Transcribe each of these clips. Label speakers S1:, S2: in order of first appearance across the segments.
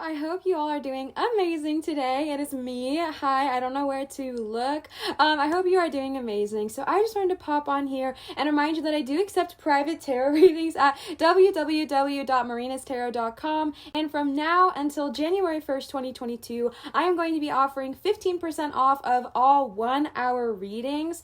S1: I hope you all are doing amazing today. It is me. Hi, I don't know where to look. I hope you are doing amazing. So I just wanted to pop on here and remind you that I do accept private tarot readings at www.marinatarot.com. And from now until January 1st, 2022, I am going to be offering 15% off of all 1-hour readings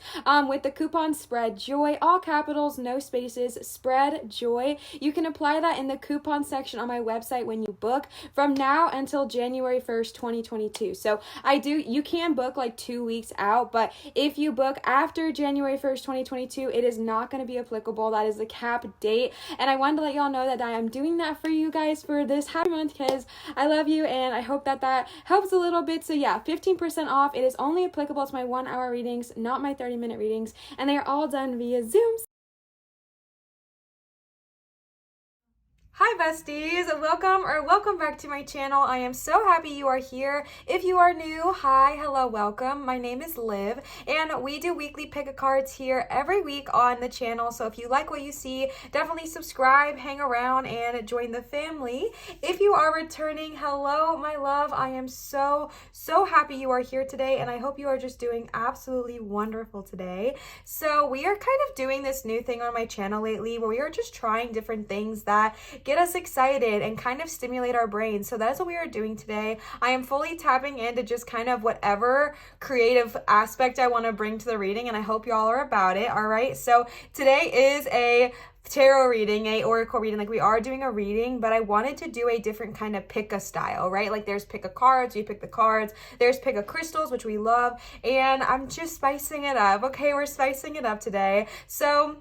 S1: with the coupon Spread Joy, all capitals, no spaces, Spread Joy. You can apply that in the coupon section on my website when you book from now until January 1st, 2022. So you can book like 2 weeks out, but if you book after January 1st, 2022, it is not going to be applicable. That is the cap date. And I wanted to let y'all know that I am doing that for you guys for this happy month because I love you and I hope that helps a little bit. So yeah, 15% off. It is only applicable to my 1-hour readings, not my 30-minute readings, and they are all done via Zoom. Hi besties, welcome back to my channel. I am so happy you are here. If you are new, hi, hello, welcome. My name is Liv and we do weekly pick-a-cards here every week on the channel. So if you like what you see, definitely subscribe, hang around, and join the family. If you are returning, hello, my love. I am so happy you are here today and I hope you are just doing absolutely wonderful today. So we are kind of doing this new thing on my channel lately where we are just trying different things that get us excited and kind of stimulate our brains. So that is what we are doing today. I am fully tapping into just kind of whatever creative aspect I want to bring to the reading, and I hope y'all are about it. All right, so today is a tarot reading, a oracle reading. Like, we are doing a reading, but I wanted to do a different kind of pick a style, right? Like, there's pick a cards, you pick the cards, there's pick a crystals, which we love, and I'm just spicing it up. Okay, we're spicing it up today. So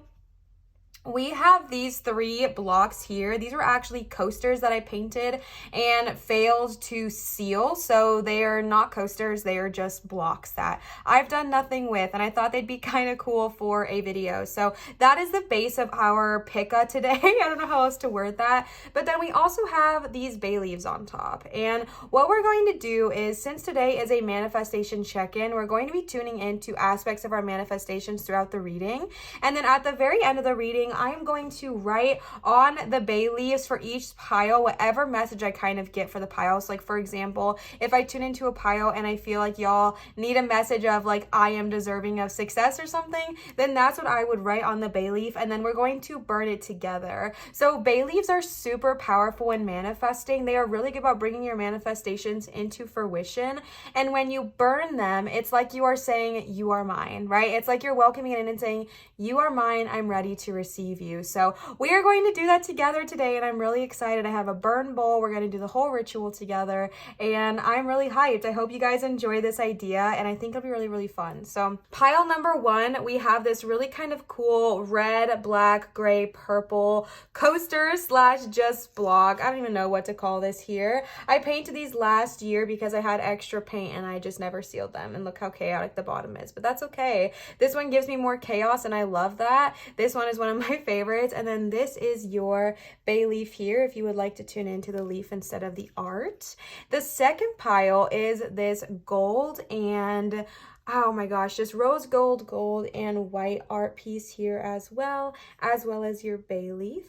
S1: we have these 3 blocks here. These were actually coasters that I painted and failed to seal. So they are not coasters, they are just blocks that I've done nothing with, and I thought they'd be kind of cool for a video. So that is the base of our picka today. I don't know how else to word that. But then we also have these bay leaves on top. And what we're going to do is, since today is a manifestation check-in, we're going to be tuning into aspects of our manifestations throughout the reading. And then at the very end of the reading, I'm going to write on the bay leaves for each pile whatever message I kind of get for the piles. Like, for example, if I tune into a pile and I feel like y'all need a message of like, I am deserving of success or something, then that's what I would write on the bay leaf, and then we're going to burn it together. So bay leaves are super powerful in manifesting. They are really good about bringing your manifestations into fruition. And when you burn them, it's like you are saying, you are mine, right? It's like you're welcoming it in and saying, you are mine, I'm ready to receive you. So we are going to do that together today, and I'm really excited. I have a burn bowl. We're going to do the whole ritual together, and I'm really hyped. I hope you guys enjoy this idea, and I think it'll be really fun. So pile number 1, we have this really kind of cool red, black, gray, purple coaster / just block. I don't even know what to call this here. I painted these last year because I had extra paint and I just never sealed them, and look how chaotic the bottom is, but that's okay. This one gives me more chaos and I love that. This one is one of my favorites. And then this is your bay leaf here if you would like to tune into the leaf instead of the art. The second pile is this gold and oh my gosh, just rose gold and white art piece here as well as your bay leaf.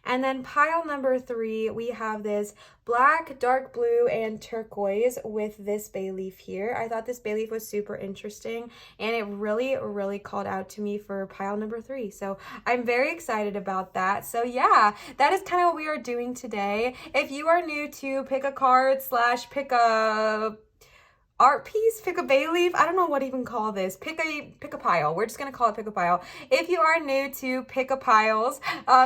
S1: And then pile number 3, we have this black, dark blue, and turquoise with this bay leaf here. I thought this bay leaf was super interesting, and it really called out to me for pile number 3. So I'm very excited about that. So yeah, that is kind of what we are doing today. If you are new to pick a card / pick a art piece, pick a bay leaf, I don't know what to even call this, pick a pile. We're just gonna call it pick a pile. If you are new to pick a piles,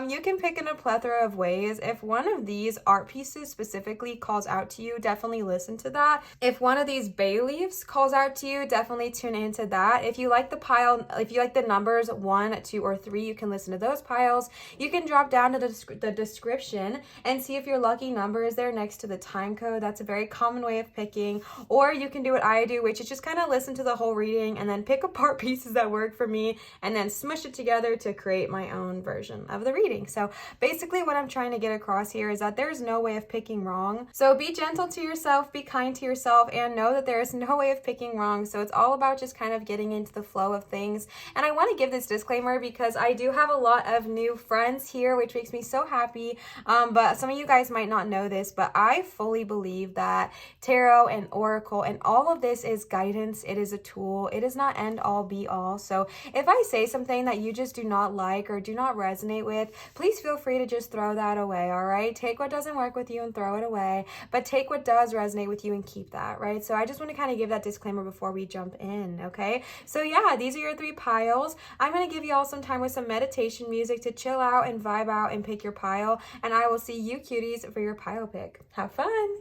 S1: you can pick in a plethora of ways. If one of these art pieces specifically calls out to you, definitely listen to that. If one of these bay leaves calls out to you, definitely tune into that. If you like the pile, if you like the numbers 1, 2, or 3, you can listen to those piles. You can drop down to the description and see if your lucky number is there next to the time code. That's a very common way of picking. Or you can can do what I do, which is just kind of listen to the whole reading and then pick apart pieces that work for me and then smush it together to create my own version of the reading. So basically what I'm trying to get across here is that there's no way of picking wrong. So be gentle to yourself, be kind to yourself, and know that there is no way of picking wrong. So it's all about just kind of getting into the flow of things. And I want to give this disclaimer because I do have a lot of new friends here, which makes me so happy. But some of you guys might not know this, but I fully believe that tarot and oracle and all of this is guidance. It is a tool. It is not end all be all. So if I say something that you just do not like or do not resonate with, please feel free to just throw that away, all right? Take what doesn't work with you and throw it away, but take what does resonate with you and keep that, right? So I just want to kind of give that disclaimer before we jump in, okay? So yeah, these are your 3 piles. I'm going to give you all some time with some meditation music to chill out and vibe out and pick your pile, and I will see you cuties for your pile pick. Have fun!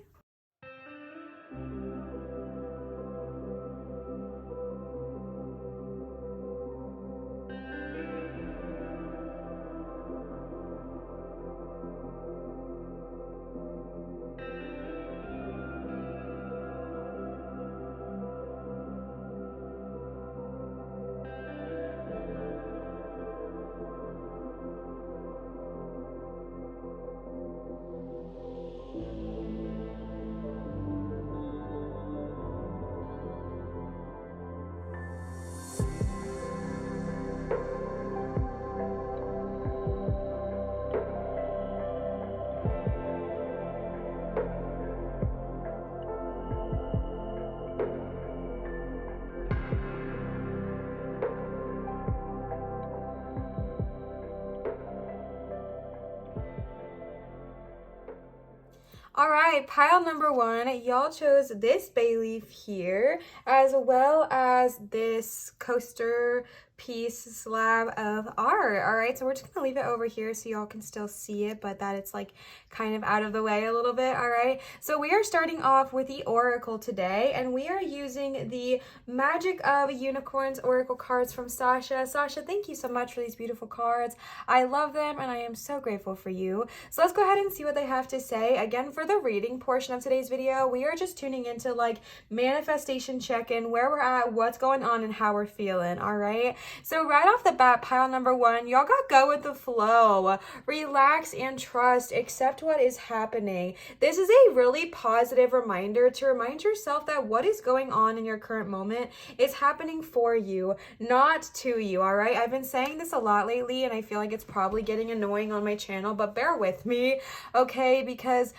S1: All right, pile number 1, y'all chose this bay leaf here, as well as this coaster piece slab of art. All right, so we're just gonna leave it over here so y'all can still see it, but that it's like kind of out of the way a little bit. All right, so we are starting off with the oracle today, and we are using the Magic of Unicorns oracle cards from Sasha. Sasha, thank you so much for these beautiful cards. I love them and I am so grateful for you. So let's go ahead and see what they have to say. Again, for the reading portion of today's video, we are just tuning into like manifestation check-in, where we're at, what's going on, and how we're feeling. All right, so right off the bat, pile number 1, y'all got go with the flow. Relax and trust. Accept what is happening. This is a really positive reminder to remind yourself that what is going on in your current moment is happening for you, not to you, all right? I've been saying this a lot lately, and I feel like it's probably getting annoying on my channel, but bear with me, okay? Because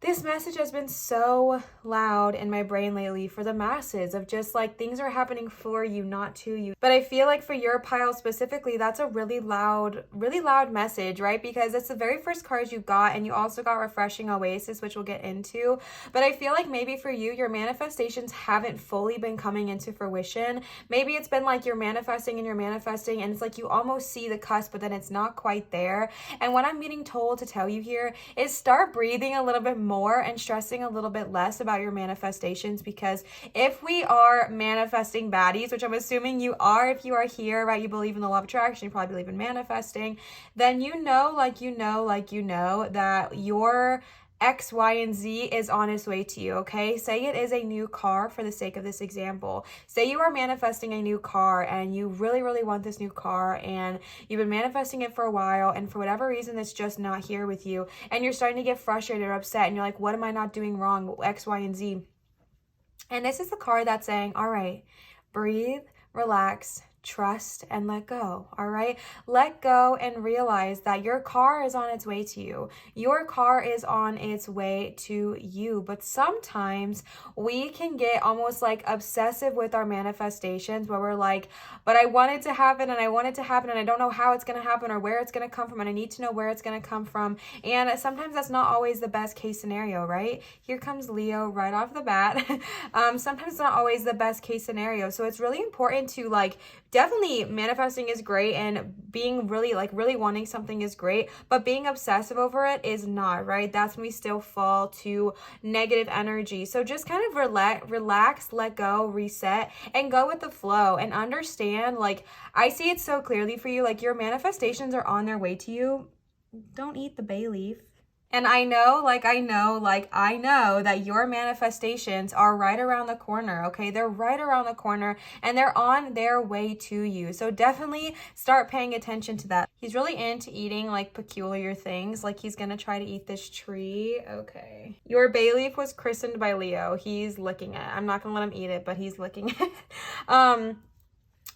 S1: this message has been so loud in my brain lately for the masses of just like things are happening for you, not to you. But I feel like for your pile specifically, that's a really loud message, right? Because it's the very first cards you got, and you also got Refreshing Oasis, which we'll get into. But I feel like maybe for you, your manifestations haven't fully been coming into fruition. Maybe it's been like you're manifesting, and it's like you almost see the cusp, but then it's not quite there. And what I'm being told to tell you here is start breathing a little bit more and stressing a little bit less about your manifestations, because if we are manifesting baddies, which I'm assuming you are, if you are here, right, you believe in the law of attraction, you probably believe in manifesting, then you know that your X, Y, and Z is on its way to you, okay? Say it is a new car for the sake of this example. Say you are manifesting a new car and you really, really want this new car, and you've been manifesting it for a while, and for whatever reason, it's just not here with you, and you're starting to get frustrated or upset, and you're like, what am I not doing wrong? X, Y, and Z. And this is the card that's saying, all right, breathe, relax, trust, and let go. All right, let go and realize that your car is on its way to you. Your car is on its way to you. But sometimes we can get almost like obsessive with our manifestations, where we're like, but I want it to happen, and I want it to happen, and I don't know how it's going to happen or where it's going to come from, and I need to know where it's going to come from. And sometimes that's not always the best case scenario, right? Here comes Leo right off the bat. Sometimes it's not always the best case scenario. So it's really important to like, definitely manifesting is great, and being really wanting something is great, but being obsessive over it is not, right? That's when we still fall to negative energy. So just kind of relax, let go, reset, and go with the flow, and understand, like, I see it so clearly for you, like your manifestations are on their way to you. Don't eat the bay leaf. And I know that your manifestations are right around the corner, okay? They're right around the corner and they're on their way to you. So definitely start paying attention to that. He's really into eating like peculiar things. Like he's gonna try to eat this tree. Okay. Your bay leaf was christened by Leo. He's licking it. I'm not gonna let him eat it, but he's licking it.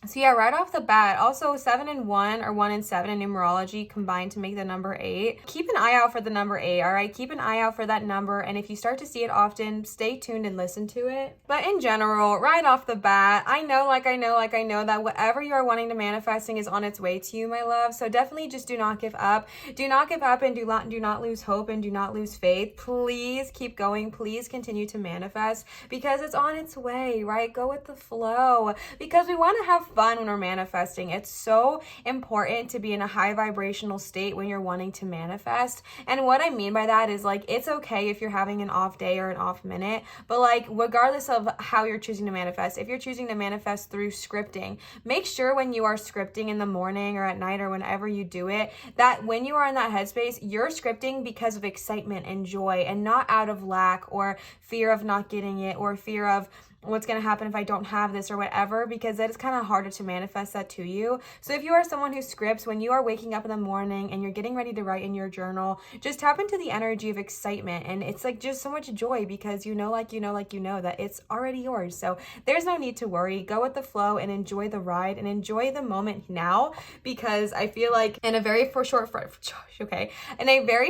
S1: So yeah, right off the bat, also 7 and 1 or 1 and 7 in numerology combined to make the number 8. Keep an eye out for the number 8, all right? Keep an eye out for that number, and if you start to see it often, stay tuned and listen to it. But in general, right off the bat, I know that whatever you are wanting to manifesting is on its way to you, my love. So definitely just do not give up. Do not give up and do not lose hope and do not lose faith. Please keep going. Please continue to manifest because it's on its way, right? Go with the flow because we want to have fun when we're manifesting. It's so important to be in a high vibrational state when you're wanting to manifest. And what I mean by that is like, it's okay if you're having an off day or an off minute, but like regardless of how you're choosing to manifest, if you're choosing to manifest through scripting, make sure when you are scripting in the morning or at night or whenever you do it, that when you are in that headspace, you're scripting because of excitement and joy and not out of lack or fear of not getting it or fear of what's going to happen if I don't have this or whatever, because that is kind of harder to manifest that to you. So if you are someone who scripts when you are waking up in the morning and you're getting ready to write in your journal, just tap into the energy of excitement. And it's like just so much joy because you know that it's already yours. So there's no need to worry. Go with the flow and enjoy the ride and enjoy the moment now, because I feel like in a very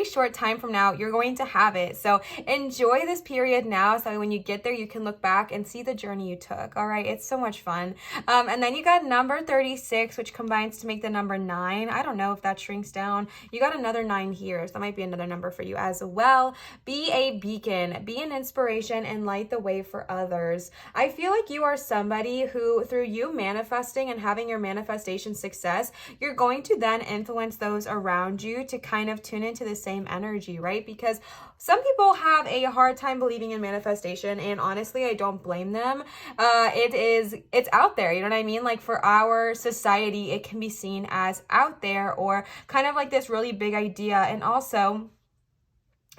S1: short time from now, you're going to have it. So enjoy this period now. So when you get there, you can look back and see the journey you took. All right. It's so much fun. And then you got number 36, which combines to make the number 9. I don't know if that shrinks down. You got another 9 here. So that might be another number for you as well. Be a beacon, be an inspiration and light the way for others. I feel like you are somebody who, through you manifesting and having your manifestation success, you're going to then influence those around you to kind of tune into the same energy, right? Because some people have a hard time believing in manifestation, and honestly, I don't blame them. It's out there, you know what I mean? Like for our society, it can be seen as out there or kind of like this really big idea, and also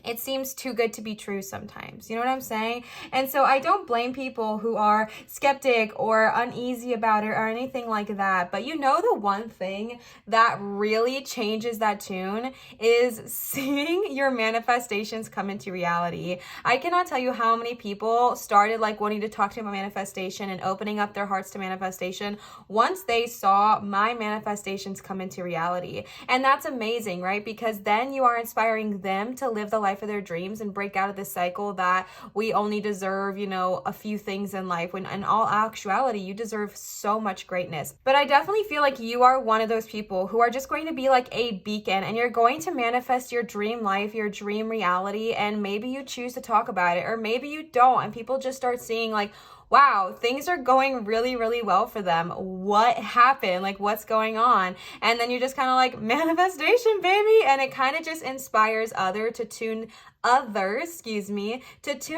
S1: it seems too good to be true sometimes. You know what I'm saying? And so I don't blame people who are skeptic or uneasy about it or anything like that. But you know, the one thing that really changes that tune is seeing your manifestations come into reality. I cannot tell you how many people started like wanting to talk to me about manifestation and opening up their hearts to manifestation once they saw my manifestations come into reality. And that's amazing, right? Because then you are inspiring them to live the life of their dreams and break out of this cycle that we only deserve, you know, a few things in life, when in all actuality, you deserve so much greatness. But I definitely feel like you are one of those people who are just going to be like a beacon, and you're going to manifest your dream life, your dream reality, and maybe you choose to talk about it, or maybe you don't, and people just start seeing like, wow, things are going really, really well for them. What happened? Like, what's going on? And then you're just kind of like, manifestation, baby. And it kind of just inspires others to tune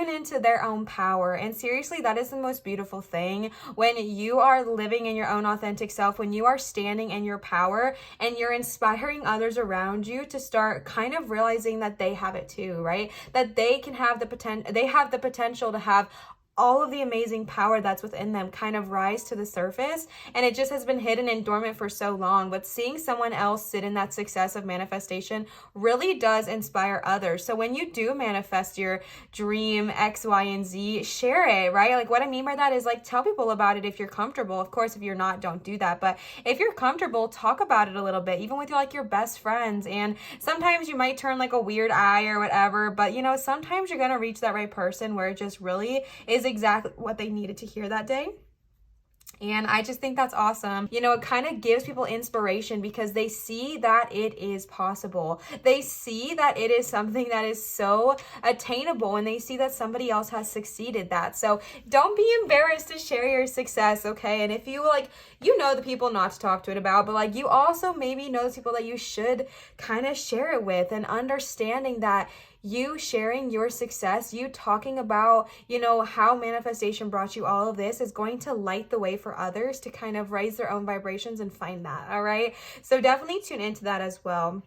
S1: into their own power. And seriously, that is the most beautiful thing, when you are living in your own authentic self, when you are standing in your power and you're inspiring others around you to start kind of realizing that they have it too, right? That they can have they have the potential to have all of the amazing power that's within them kind of rise to the surface, and it just has been hidden and dormant for so long. But seeing someone else sit in that success of manifestation really does inspire others. So when you do manifest your dream X, Y, and Z, share it, right? Like what I mean by that is like, tell people about it if you're comfortable. Of course, if you're not, don't do that. But if you're comfortable, talk about it a little bit, even with your best friends. And sometimes you might turn like a weird eye or whatever, but you know, sometimes you're gonna reach that right person where it just really is exactly what they needed to hear that day. And I just think that's awesome. You know, it kind of gives people inspiration because they see that it is possible. They see that it is something that is so attainable, and they see that somebody else has succeeded that. So don't be embarrassed to share your success, okay? And if you like, you know the people not to talk to it about, but like you also maybe know the people that you should kind of share it with, and understanding that you sharing your success, you talking about, you know, how manifestation brought you all of this is going to light the way for others to kind of raise their own vibrations and find that, all right? So definitely tune into that as well.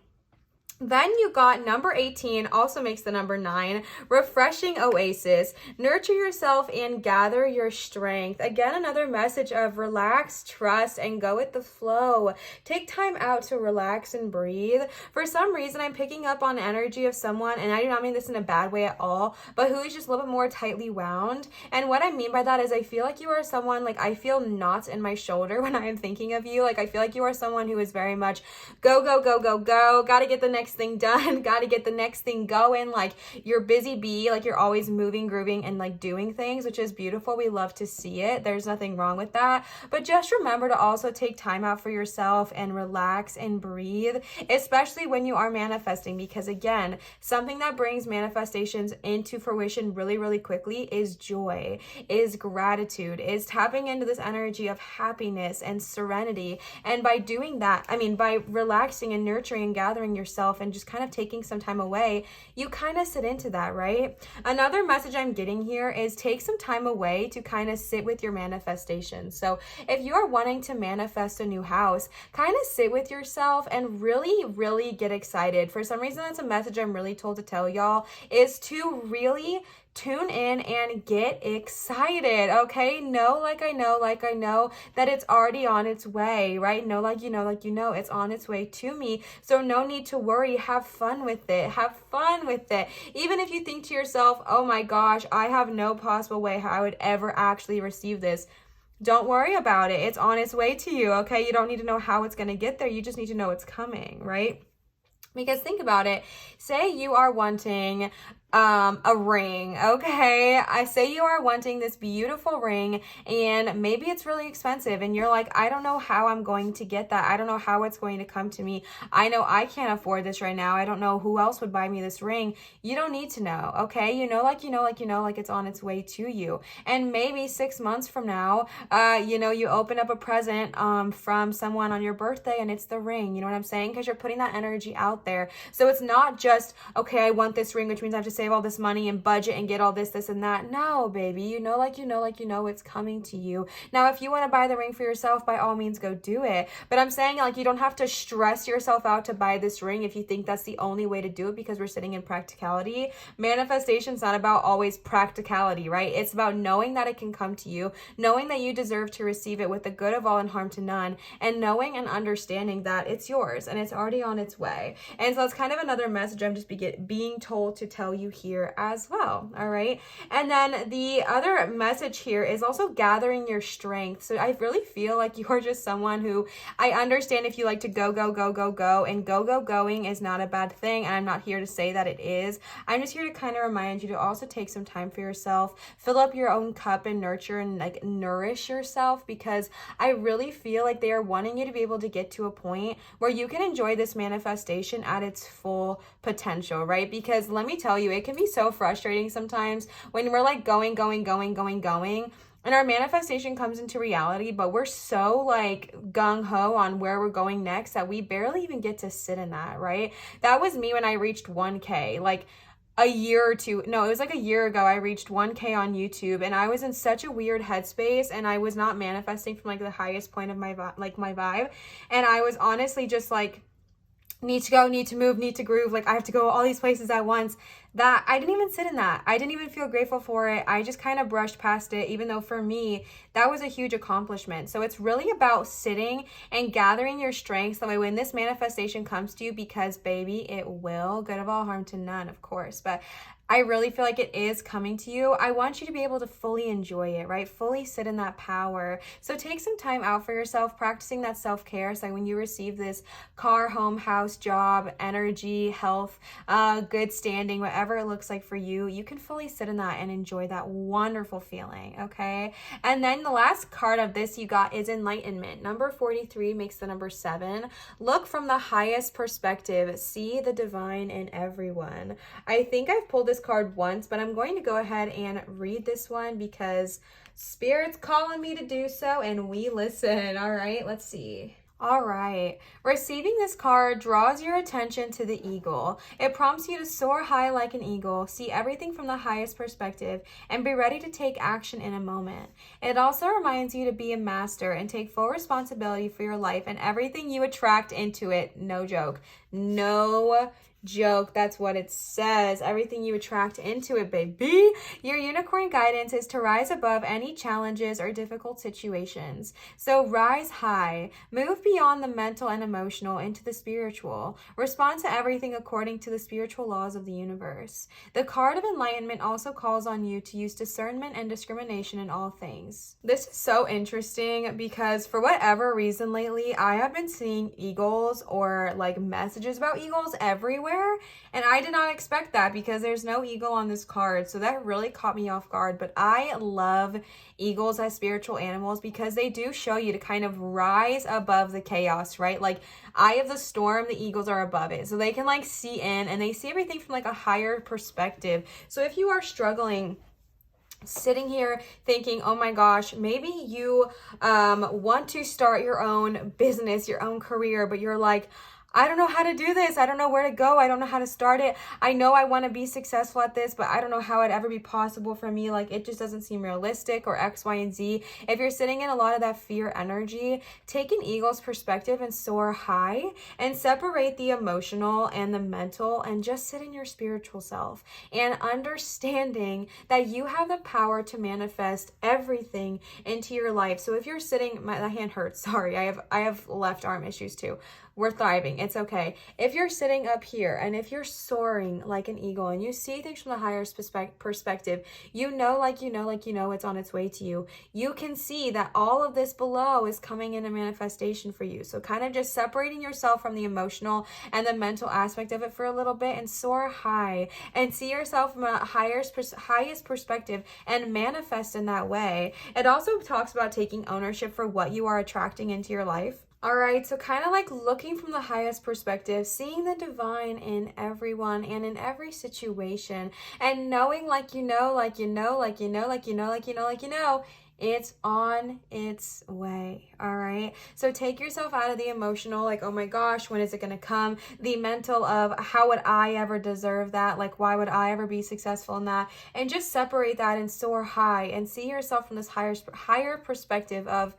S1: Then you got number 18, also makes the number 9, refreshing oasis. Nurture yourself and gather your strength. Again, another message of relax, trust, and go with the flow. Take time out to relax and breathe. For some reason, I'm picking up on energy of someone, and I do not mean this in a bad way at all, but who is just a little bit more tightly wound. And what I mean by that is I feel like you are someone, like I feel knots in my shoulder when I am thinking of you. Like I feel like you are someone who is very much go, go, go, go, go. Gotta get the next thing done, got to get the next thing going. Like you're busy bee, like you're always moving, grooving, and like doing things, which is beautiful. We love to see it. There's nothing wrong with that. But just remember to also take time out for yourself and relax and breathe, especially when you are manifesting, because again, something that brings manifestations into fruition really, really quickly is joy, is gratitude, is tapping into this energy of happiness and serenity. And by doing that, by relaxing and nurturing and gathering yourself and just kind of taking some time away, you kind of sit into that, right? Another message I'm getting here is take some time away to kind of sit with your manifestation. So if you are wanting to manifest a new house, kind of sit with yourself and really, really get excited. For some reason, that's a message I'm really told to tell y'all, is to really tune in and get excited, okay? Know like I know that it's already on its way, right? Know like you know it's on its way to me. So no need to worry. Have fun with it. Have fun with it. Even if you think to yourself, oh my gosh, I have no possible way how I would ever actually receive this. Don't worry about it. It's on its way to you, okay? You don't need to know how it's going to get there. You just need to know it's coming, right? Because think about it. Say you are wanting a ring, okay? I say you are wanting this beautiful ring and maybe it's really expensive and you're like, I don't know how I'm going to get that. I don't know how it's going to come to me. I know I can't afford this right now. I don't know who else would buy me this ring. You don't need to know, okay? You know like it's on its way to you. And maybe 6 months from now, you open up a present from someone on your birthday and it's the ring. You know what I'm saying? Because you're putting that energy out there. So it's not just, okay, I want this ring, which means I have to save all this money and budget and get all this and that. No, baby, you know it's coming to you. Now, if you want to buy the ring for yourself, by all means, go do it. But I'm saying, like, you don't have to stress yourself out to buy this ring if you think that's the only way to do it, because we're sitting in practicality. Manifestation's not about always practicality, right? It's about knowing that it can come to you, knowing that you deserve to receive it with the good of all and harm to none, and knowing and understanding that it's yours and it's already on its way. And so that's kind of another message I'm just being told to tell you here as well. All right. And then the other message here is also gathering your strength. So I really feel like you're just someone who, I understand if you like to go, and going is not a bad thing. And I'm not here to say that it is. I'm just here to kind of remind you to also take some time for yourself, fill up your own cup and nurture and like nourish yourself, because I really feel like they are wanting you to be able to get to a point where you can enjoy this manifestation at its full potential, right? Because let me tell you, it can be so frustrating sometimes when we're like going, and our manifestation comes into reality, but we're so like gung-ho on where we're going next that we barely even get to sit in that, right? That was me when I reached 1K, like a year ago, I reached 1K on YouTube, and I was in such a weird headspace, and I was not manifesting from like the highest point of my vibe, and I was honestly just like, need to go, need to move, need to groove, like I have to go all these places at once, that I didn't even sit in that. I didn't even feel grateful for it. I just kind of brushed past it, even though for me, that was a huge accomplishment. So it's really about sitting and gathering your strengths. That way when this manifestation comes to you, because baby, it will, good of all, harm to none, of course, but I really feel like it is coming to you. I want you to be able to fully enjoy it, right? Fully sit in that power. So take some time out for yourself, practicing that self-care. So when you receive this car, home, house, job, energy, health, good standing, whatever it looks like for you, you can fully sit in that and enjoy that wonderful feeling, okay? And then the last card of this you got is enlightenment. Number 43 makes the number 7. Look from the highest perspective. See the divine in everyone. I think I've pulled this card once, but I'm going to go ahead and read this one because Spirit's calling me to do so, and we listen. All right, let's see. All right. Receiving this card draws your attention to the eagle. It prompts you to soar high like an eagle, see everything from the highest perspective, and be ready to take action in a moment. It also reminds you to be a master and take full responsibility for your life and everything you attract into it. No joke. No joke. That's what it says. Everything you attract into it, baby. Your unicorn guidance is to rise above any challenges or difficult situations. So rise high, move beyond the mental and emotional into the spiritual. Respond to everything according to the spiritual laws of the universe. The card of enlightenment also calls on you to use discernment and discrimination in all things. This is so interesting because for whatever reason lately, I have been seeing eagles or like messages about eagles everywhere. And I did not expect that because there's no eagle on this card. So that really caught me off guard. But I love eagles as spiritual animals because they do show you to kind of rise above the chaos, right? Like eye of the storm, the eagles are above it. So they can like see in and they see everything from like a higher perspective. So if you are struggling, sitting here thinking, oh my gosh, maybe you want to start your own business, your own career, but you're like, I don't know how to do this. I don't know where to go. I don't know how to start it. I know I want to be successful at this, but I don't know how it'd ever be possible for me. Like it just doesn't seem realistic or X, Y, and Z. If you're sitting in a lot of that fear energy, take an eagle's perspective and soar high and separate the emotional and the mental and just sit in your spiritual self and understanding that you have the power to manifest everything into your life. So if you're sitting, my hand hurts. Sorry, I have left arm issues too. We're thriving. It's okay. If you're sitting up here and if you're soaring like an eagle and you see things from the higher perspective, you know, it's on its way to you. You can see that all of this below is coming into manifestation for you. So kind of just separating yourself from the emotional and the mental aspect of it for a little bit and soar high and see yourself from a highest perspective and manifest in that way. It also talks about taking ownership for what you are attracting into your life. All right, so kind of like looking from the highest perspective, seeing the divine in everyone and in every situation, and knowing it's on its way. All right. So take yourself out of the emotional, like, oh my gosh, when is it going to come? The mental of how would I ever deserve that? Like, why would I ever be successful in that? And just separate that and soar high and see yourself from this higher perspective of,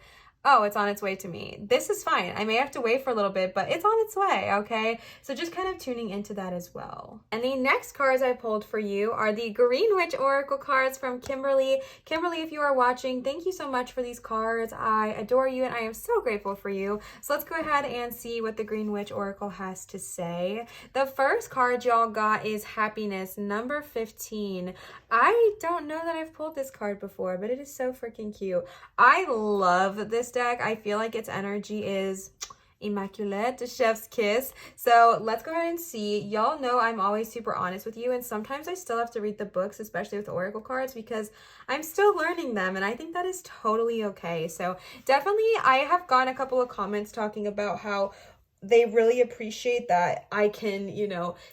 S1: oh, it's on its way to me. This is fine. I may have to wait for a little bit, but it's on its way, okay? So just kind of tuning into that as well. And the next cards I pulled for you are the Green Witch Oracle cards from Kimberly. Kimberly, if you are watching, thank you so much for these cards. I adore you and I am so grateful for you. So let's go ahead and see what the Green Witch Oracle has to say. The first card y'all got is Happiness, number 15. I don't know that I've pulled this card before, but it is so freaking cute. I love this deck. I feel like its energy is immaculate, the chef's kiss. So let's go ahead and see. Y'all know I'm always super honest with you, and sometimes I still have to read the books, especially with oracle cards, because I'm still learning them, and I think that is totally okay. So definitely I have gotten a couple of comments talking about how they really appreciate that I can,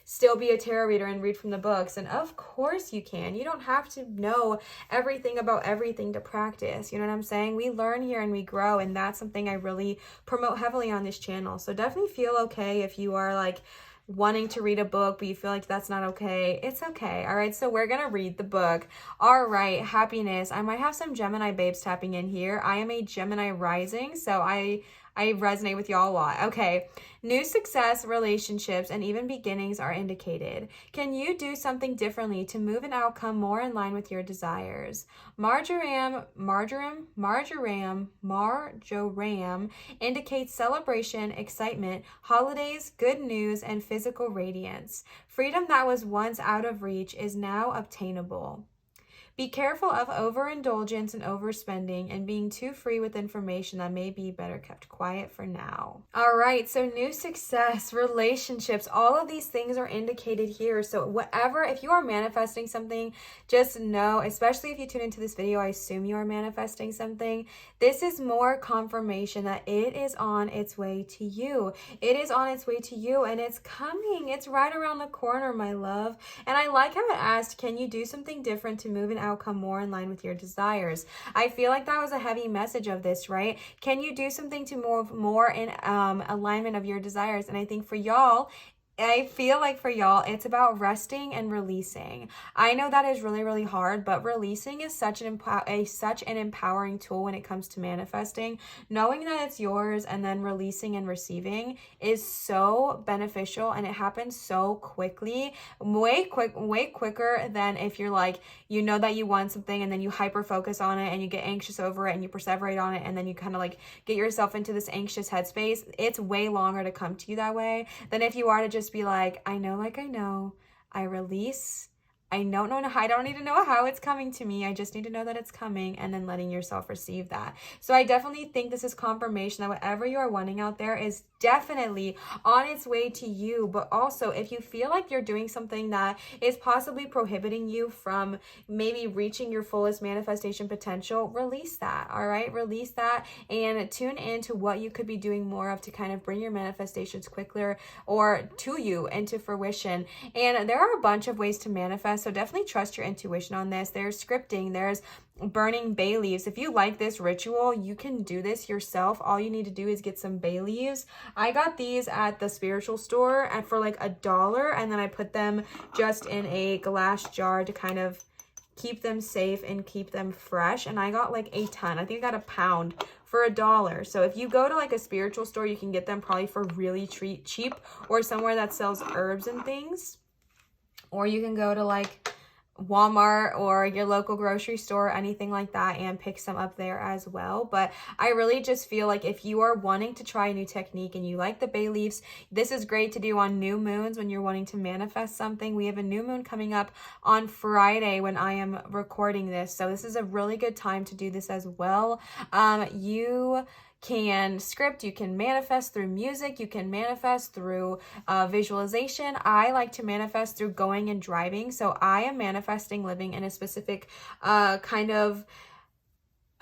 S1: still be a tarot reader and read from the books. And of course you can. You don't have to know everything about everything to practice. You know what I'm saying? We learn here and we grow. And that's something I really promote heavily on this channel. So definitely feel okay if you are like wanting to read a book, but you feel like that's not okay. It's okay. All right. So we're going to read the book. All right. Happiness. I might have some Gemini babes tapping in here. I am a Gemini rising. So I resonate with y'all a lot. Okay. New success, relationships, and even beginnings are indicated. Can you do something differently to move an outcome more in line with your desires? Marjoram indicates celebration, excitement, holidays, good news, and physical radiance. Freedom that was once out of reach is now obtainable. Be careful of overindulgence and overspending and being too free with information that may be better kept quiet for now. All right, so new success, relationships, all of these things are indicated here. So if you are manifesting something, just know, especially if you tune into this video, I assume you are manifesting something. This is more confirmation that it is on its way to you. It is on its way to you and it's coming. It's right around the corner, my love. And I like how it asked, can you do something different to move an outcome more in line with your desires. I feel like that was a heavy message of this, right? Can you do something to move more in alignment of your desires? And I think for y'all, I feel like for y'all, it's about resting and releasing. I know that is really, really hard, but releasing is such an empowering tool when it comes to manifesting. Knowing that it's yours and then releasing and receiving is so beneficial, and it happens so quickly, way quicker than if you're like, you know that you want something and then you hyper focus on it and you get anxious over it and you perseverate on it and then you kind of like get yourself into this anxious headspace. It's way longer to come to you that way than if you are to just be like, I know, I release. I don't need to know how it's coming to me. I just need to know that it's coming, and then letting yourself receive that. So I definitely think this is confirmation that whatever you are wanting out there is definitely on its way to you. But also, if you feel like you're doing something that is possibly prohibiting you from maybe reaching your fullest manifestation potential, release that. All right, release that and tune into what you could be doing more of to kind of bring your manifestations quicker or to you into fruition. And there are a bunch of ways to manifest, so definitely trust your intuition on this. There's scripting, there's burning bay leaves. If you like this ritual, you can do this yourself. All you need to do is get some bay leaves. I got these at the spiritual store and for like $1, and then I put them just in a glass jar to kind of keep them safe and keep them fresh. And I got like a ton. I think I got a pound for $1. So if you go to like a spiritual store, you can get them probably for really cheap, or somewhere that sells herbs and things. Or you can go to like Walmart or your local grocery store, anything like that, and pick some up there as well. But I really just feel like if you are wanting to try a new technique and you like the bay leaves, this is great to do on new moons when you're wanting to manifest something. We have a new moon coming up on Friday when I am recording this, so this is a really good time to do this as well. You can script, you can manifest through music, you can manifest through visualization. I like to manifest through going and driving, so I am manifesting living in a specific kind of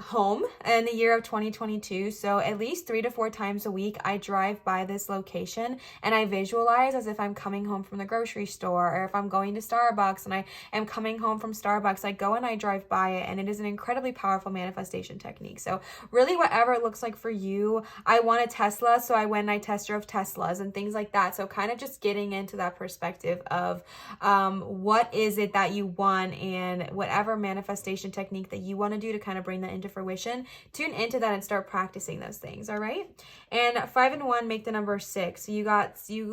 S1: home in the year of 2022. So at least 3 to 4 times a week I drive by this location and I visualize as if I'm coming home from the grocery store, or if I'm going to Starbucks and I am coming home from Starbucks, I go and I drive by it, and it is an incredibly powerful manifestation technique. So really, whatever it looks like for you. I want a Tesla, so I went and I test drove Teslas and things like that. So kind of just getting into that perspective of what is it that you want, and whatever manifestation technique that you want to do to kind of bring that into fruition, tune into that and start practicing those things. All right. And 5 and 1 make the number 6. So you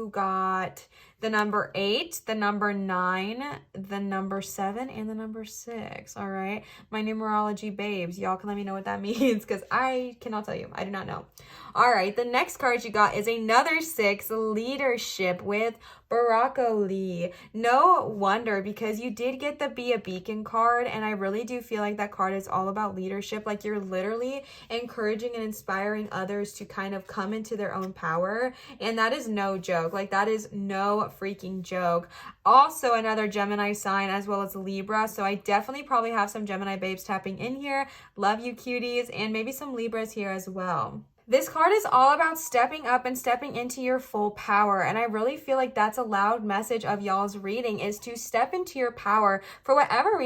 S1: got the number 8, the number 9, the number 7, and the number 6. All right. My numerology babes, y'all can let me know what that means, because I cannot tell you. I do not know. All right. The next card you got is another 6, leadership, with Barako Lee. No wonder, because you did get the Be a Beacon card, and I really do feel like that card is all about leadership. Like, you're literally encouraging and inspiring others to kind of come into their own power, and that is no joke. Like, that is no freaking joke. Also another Gemini sign, as well as Libra, so I definitely probably have some Gemini babes tapping in here. Love you, cuties, and maybe some Libras here as well. This card is all about stepping up and stepping into your full power. And I really feel like that's a loud message of y'all's reading, is to step into your power. For whatever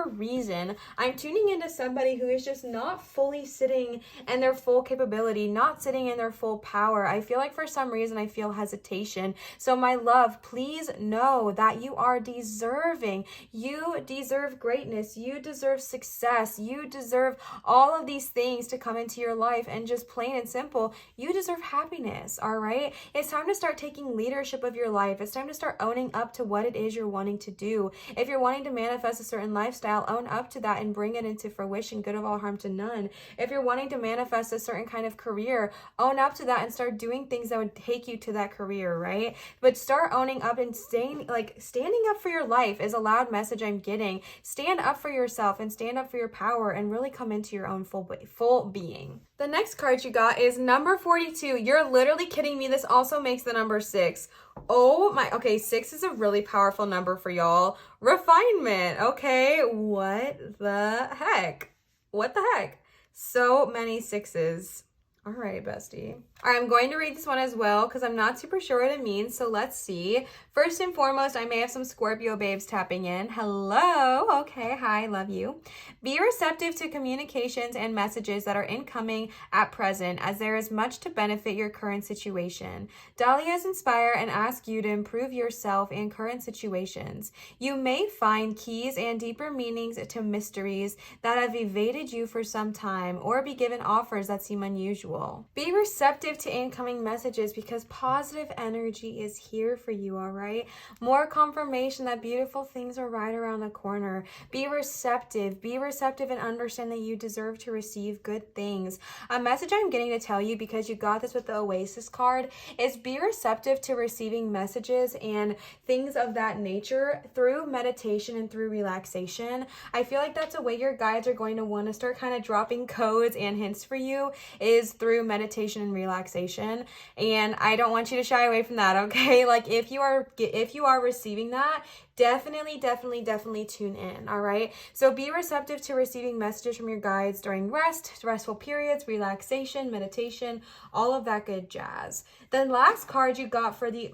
S1: reason, I'm tuning into somebody who is just not fully sitting in their full capability, not sitting in their full power. I feel like for some reason I feel hesitation. So my love, please know that you are deserving. You deserve greatness. You deserve success. You deserve all of these things to come into your life. And just plain and simple, you deserve happiness. All right. It's time to start taking leadership of your life. It's time to start owning up to what it is you're wanting to do. If you're wanting to manifest a certain lifestyle, own up to that and bring it into fruition, good of all, harm to none. If you're wanting to manifest a certain kind of career, own up to that and start doing things that would take you to that career, right? But start owning up and standing up for your life is a loud message I'm getting. Stand up for yourself and stand up for your power and really come into your own full being. The next card you got is number 42. You're literally kidding me. This also makes the number 6. Oh my, okay, 6 is a really powerful number for y'all. Refinement, okay? What the heck? What the heck? So many 6s. All right, bestie. All right, I'm going to read this one as well because I'm not super sure what it means. So let's see. First and foremost, I may have some Scorpio babes tapping in. Hello. Okay. Hi. Love you. Be receptive to communications and messages that are incoming at present, as there is much to benefit your current situation. Dahlias inspire and ask you to improve yourself in current situations. You may find keys and deeper meanings to mysteries that have evaded you for some time, or be given offers that seem unusual. Be receptive to incoming messages because positive energy is here for you, all right? More confirmation that beautiful things are right around the corner. Be receptive and understand that you deserve to receive good things. A message I'm getting to tell you, because you got this with the Oasis card, is be receptive to receiving messages and things of that nature through meditation and through relaxation. I feel like that's a way your guides are going to want to start kind of dropping codes and hints for you, is through meditation and relaxation. And I don't want you to shy away from that, okay? Like if you are receiving that, definitely tune in, all right? So be receptive to receiving messages from your guides during restful periods, relaxation, meditation, all of that good jazz. The last card you got for the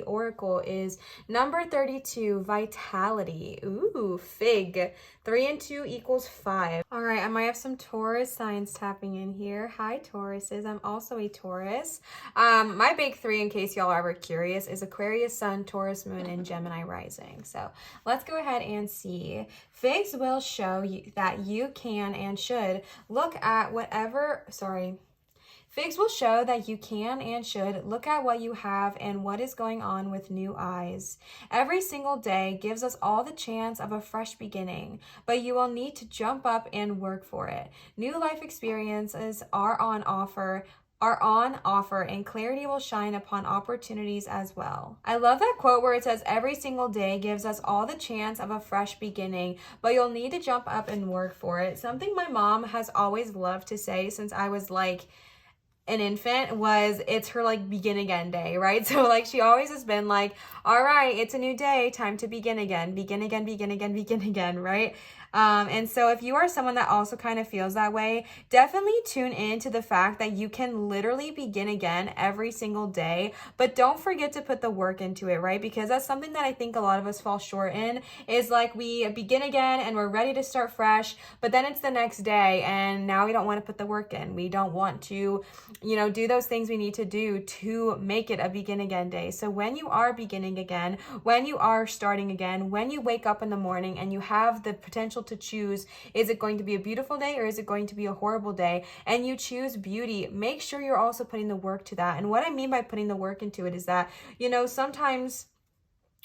S1: oracle is number 32, vitality. Ooh, fig. 3 and 2 equals 5. All right, I might have some Taurus signs tapping in here. Hi, Tauruses. I'm also a Taurus. My big 3, in case y'all are ever curious, is Aquarius Sun, Taurus Moon, and Gemini Rising. So let's go ahead and see. Figs will show you that you can and should look at Figs will show that you can and should look at what you have and what is going on with new eyes. Every single day gives us all the chance of a fresh beginning, but you will need to jump up and work for it. New life experiences are on offer, and clarity will shine upon opportunities as well. I love that quote where it says every single day gives us all the chance of a fresh beginning, but you'll need to jump up and work for it. Something my mom has always loved to say since I was like an infant was, it's her like begin again day, right? So like she always has been like, all right, it's a new day, time to begin again, right? And so if you are someone that also kind of feels that way, definitely tune in to the fact that you can literally begin again every single day, but don't forget to put the work into it, right? Because that's something that I think a lot of us fall short in, is like we begin again and we're ready to start fresh, but then it's the next day and now we don't want to put the work in. We don't want to, do those things we need to do to make it a begin again day. So when you are beginning again, when you are starting again, when you wake up in the morning and you have the potential to choose, is it going to be a beautiful day or is it going to be a horrible day, and you choose beauty, make sure you're also putting the work to that. And what I mean by putting the work into it is that, sometimes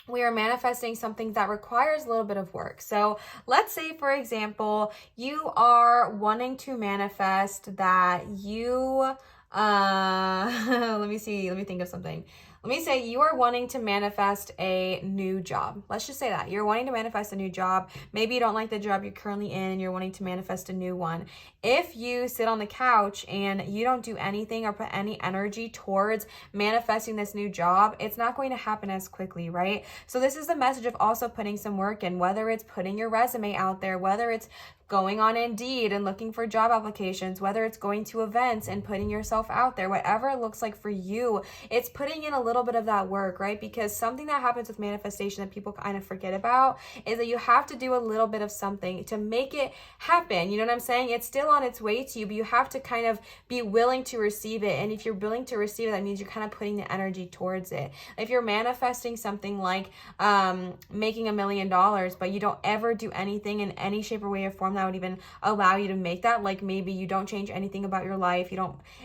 S1: we are manifesting something that requires a little bit of work. So let's say, for example, you are wanting to manifest that you, let me think of something. Let me say you are wanting to manifest a new job. Let's just say that. You're wanting to manifest a new job. Maybe you don't like the job you're currently in and you're wanting to manifest a new one. If you sit on the couch and you don't do anything or put any energy towards manifesting this new job, it's not going to happen as quickly, right? So this is the message of also putting some work in, whether it's putting your resume out there, whether it's going on Indeed and looking for job applications, whether it's going to events and putting yourself out there, whatever it looks like for you, it's putting in a little bit of that work, right? Because something that happens with manifestation that people kind of forget about is that you have to do a little bit of something to make it happen. You know what I'm saying? It's still on its way to you, but you have to kind of be willing to receive it. And if you're willing to receive it, that means you're kind of putting the energy towards it. If you're manifesting something like making $1 million, but you don't ever do anything in any shape or way or form that would even allow you to make that, like maybe you don't change anything about your life,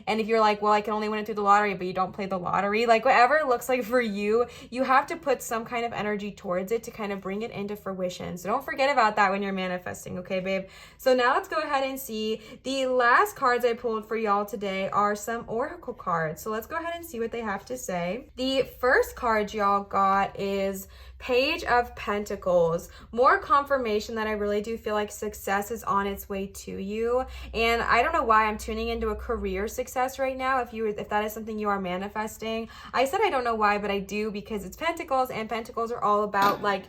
S1: and if you're like, well, I can only win it through the lottery, but you don't play the lottery, like whatever it looks like for you, you have to put some kind of energy towards it to kind of bring it into fruition. So don't forget about that when you're manifesting, okay, babe? So now let's go ahead and see. The last cards I pulled for y'all today are some oracle cards. So let's go ahead and see what they have to say. The first card y'all got is Page of Pentacles. More confirmation that I really do feel like success is on its way to you. And I don't know why I'm tuning into a career success right now. If that is something you are manifesting, I said I don't know why, but I do, because it's Pentacles, and Pentacles are all about like,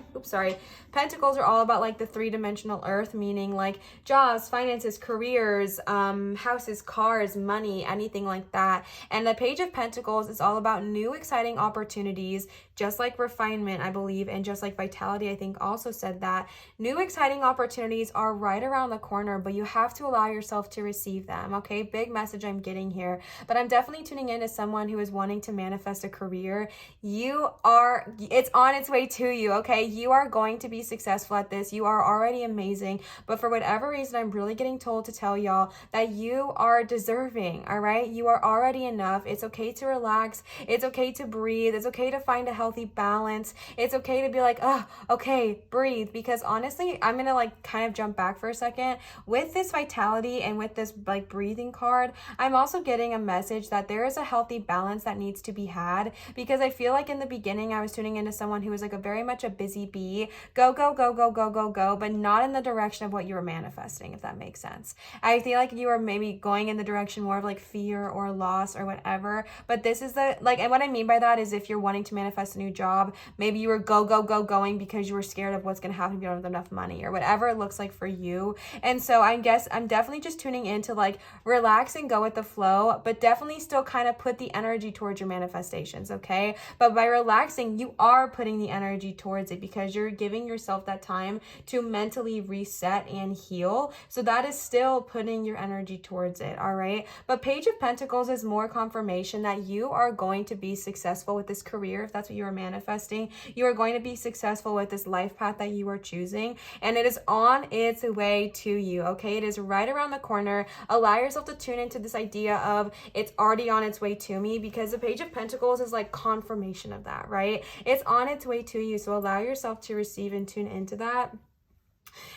S1: Pentacles are all about like the three-dimensional earth, meaning like jobs, finances, careers, houses, cars, money, anything like that. And the Page of Pentacles is all about new exciting opportunities, just like refinement, I believe, and just like vitality, I think also said that. New exciting opportunities are right around the corner, but you have to allow yourself to receive them, okay? Big message I'm getting here. But I'm definitely tuning in to someone who is wanting to manifest a career. It's on its way to you, okay? You are going to be successful at this. You are already amazing. But for whatever reason, I'm really getting told to tell y'all that you are deserving, all right? You are already enough. It's okay to relax. It's okay to breathe. It's okay to find a healthy balance. It's okay to be like, oh, okay, breathe. Because honestly, I'm going to like kind of jump back for a second. With this vitality and with this like breathing card, I'm also getting a message that there is a healthy balance that needs to be had, because I feel like in the beginning I was tuning into someone who was like a very much a busy bee, go, but not in the direction of what you were manifesting, if that makes sense. I feel like you are maybe going in the direction more of like fear or loss or whatever, but this is the like, and what I mean by that is if you're wanting to manifest a new job, maybe you were going because you were scared of what's going to happen if you don't have enough money or whatever it looks like for you. And so I guess I'm definitely just tuning in to like relax and go with the flow, but definitely still kind of put the energy towards your manifestations, okay? But by relaxing, you are putting the energy towards it because you're giving yourself that time to mentally reset and heal. So that is still putting your energy towards it, all right? But Page of Pentacles is more confirmation that you are going to be successful with this career, if that's what you are manifesting. You are going to be successful with this life path that you are choosing, and it is on its way to you, okay? It is right around the corner. Allow yourself to tune into this idea of it's already on its way to me, because the Page of Pentacles is like confirmation of that, right? It's on its way to you, so allow yourself to receive and tune into that.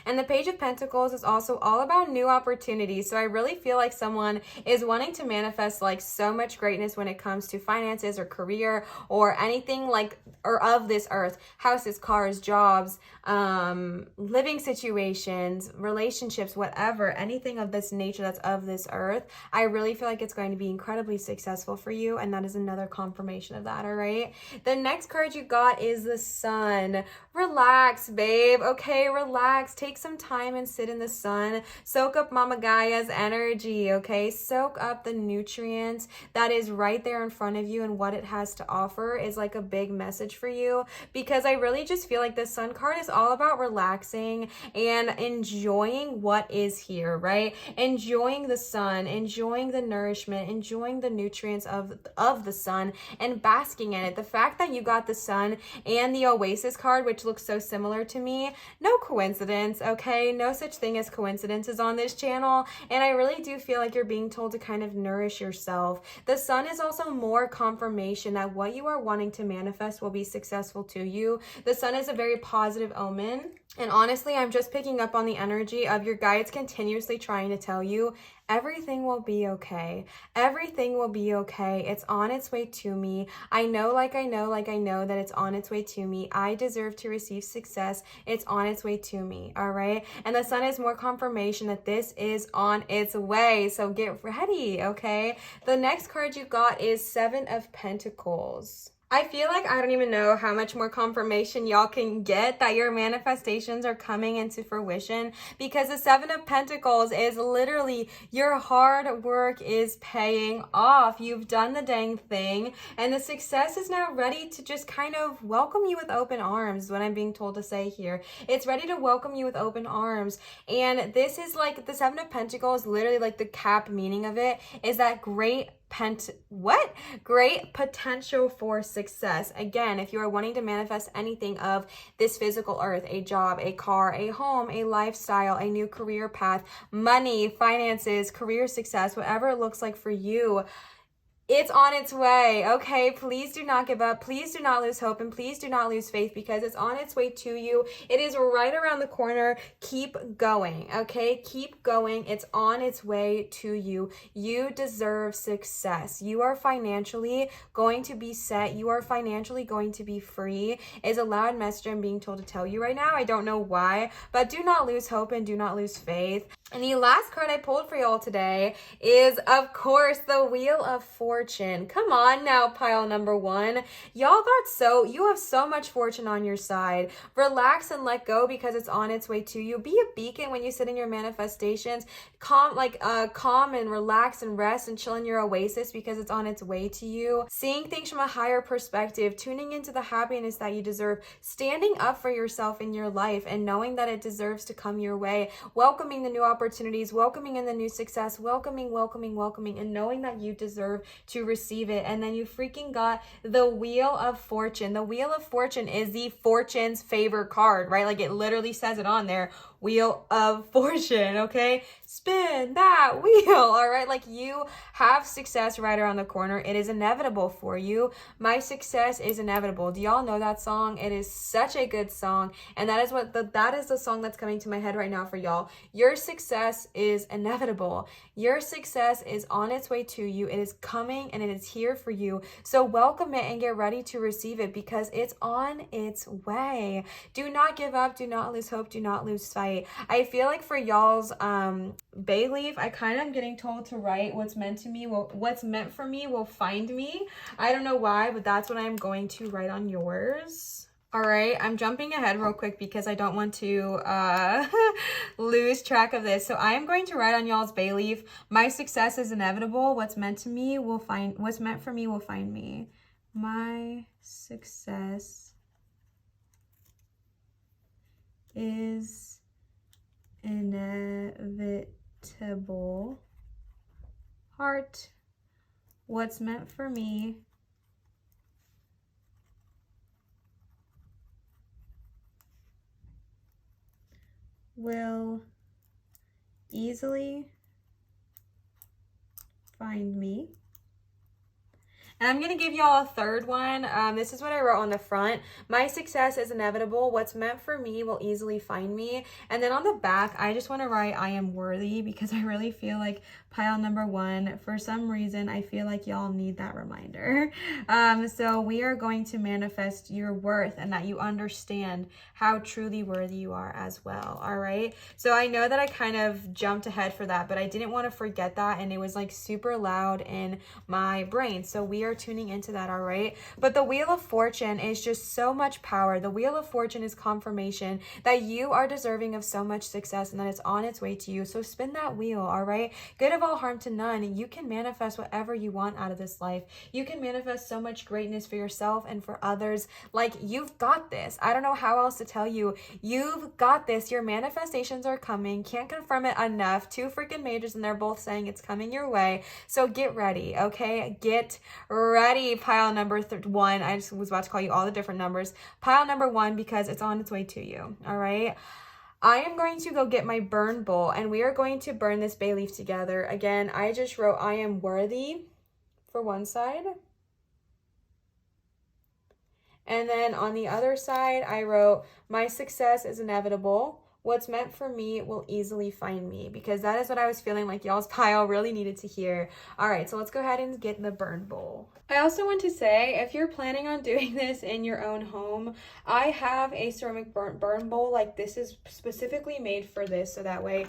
S1: And the Page of Pentacles is also all about new opportunities. So I really feel like someone is wanting to manifest like so much greatness when it comes to finances or career or anything like or of this earth, houses, cars, jobs, living situations, relationships, whatever, anything of this nature that's of this earth. I really feel like it's going to be incredibly successful for you, and that is another confirmation of that, all right? The next card you got is the Sun. Relax, babe, okay? Relax. Take some time and sit in the sun. Soak up Mama Gaia's energy, okay? Soak up the nutrients that is right there in front of you, and what it has to offer is like a big message for you, because I really just feel like the Sun card is all about relaxing and enjoying what is here, right? Enjoying the sun, enjoying the nourishment, enjoying the nutrients of the sun, and basking in it. The fact that you got the Sun and the Oasis card, which looks so similar to me, no coincidence, okay? No such thing as coincidences on this channel, and I really do feel like you're being told to kind of nourish yourself. The Sun is also more confirmation that what you are wanting to manifest will be successful to you. The Sun is a very positive omen, and honestly, I'm just picking up on the energy of your guides continuously trying to tell you everything will be okay. Everything will be okay. It's on its way to me. I know that it's on its way to me. I deserve to receive success. It's on its way to me, all right? And the Sun is more confirmation that this is on its way. So get ready, okay? The next card you got is Seven of Pentacles. I feel like I don't even know how much more confirmation y'all can get that your manifestations are coming into fruition, because the Seven of Pentacles is literally your hard work is paying off. You've done the dang thing, and the success is now ready to just kind of welcome you with open arms, is what I'm being told to say here. It's ready to welcome you with open arms, and this is like the Seven of Pentacles, literally like the cap meaning of it is that great potential for success. Again, if you are wanting to manifest anything of this physical earth, a job, a car, a home, a lifestyle, a new career path, money, finances, career success, whatever it looks like for you, it's on its way, okay? Please do not give up. Please do not lose hope, and please do not lose faith, because it's on its way to you. It is right around the corner. Keep going, okay? Keep going. It's on its way to you. You deserve success. You are financially going to be set. You are financially going to be free, is a loud message I'm being told to tell you right now. I don't know why, but do not lose hope and do not lose faith. And the last card I pulled for y'all today is, of course, the Wheel of Fortune. Come on now, pile number one. You have so much fortune on your side. Relax and let go because it's on its way to you. Be a beacon when you sit in your manifestations. Calm and relax and rest and chill in your oasis because it's on its way to you. Seeing things from a higher perspective, tuning into the happiness that you deserve, standing up for yourself in your life and knowing that it deserves to come your way, welcoming the new opportunities, welcoming in the new success, welcoming, and knowing that you deserve to receive it. And then you freaking got the Wheel of Fortune. The Wheel of Fortune is the fortune's favor card, right? Like it literally says it on there. Wheel of Fortune, okay? Spin that wheel, all right? Like you have success right around the corner. It is inevitable for you. My success is inevitable. Do y'all know that song? It is such a good song. And that is the song that's coming to my head right now for y'all. Your success is inevitable. Your success is on its way to you. It is coming and it is here for you. So welcome it and get ready to receive it because it's on its way. Do not give up. Do not lose hope. Do not lose sight. I feel like for y'all's bay leaf, I kind of am getting told to write what's meant for me will find me. I don't know why, but that's what I'm going to write on yours. All right, I'm jumping ahead real quick because I don't want to lose track of this. So I am going to write on y'all's bay leaf, my success is inevitable. What's meant for me will find me. My success is inevitable. Heart, what's meant for me will easily find me. And I'm going to give y'all a third one. This is what I wrote on the front. My success is inevitable. What's meant for me will easily find me. And then on the back, I just want to write I am worthy because I really feel like pile number one, for some reason, I feel like y'all need that reminder. So we are going to manifest your worth and that you understand how truly worthy you are as well. All right. So I know that I kind of jumped ahead for that, but I didn't want to forget that. And it was like super loud in my brain. So we are tuning into that. All right. But the Wheel of Fortune is just so much power. The Wheel of Fortune is confirmation that you are deserving of so much success and that it's on its way to you. So spin that wheel. All right. Good of all, harm to none. You can manifest whatever you want out of this life. You can manifest so much greatness for yourself and for others. Like, you've got this. I don't know how else to tell you. You've got this. Your manifestations are coming. Can't confirm it enough. 2 freaking majors and they're both saying it's coming your way. So get ready. Okay. Get ready. Pile number one. I just was about to call you all the different numbers. Pile number one, because it's on its way to you. All right. I am going to go get my burn bowl and we are going to burn this bay leaf together. Again, I just wrote I am worthy for one side. And then on the other side, I wrote my success is inevitable. What's meant for me will easily find me, because that is what I was feeling like y'all's pile really needed to hear. All right, so let's go ahead and get in the burn bowl. I also want to say, if you're planning on doing this in your own home, I have a ceramic burn bowl. Like, this is specifically made for this, so that way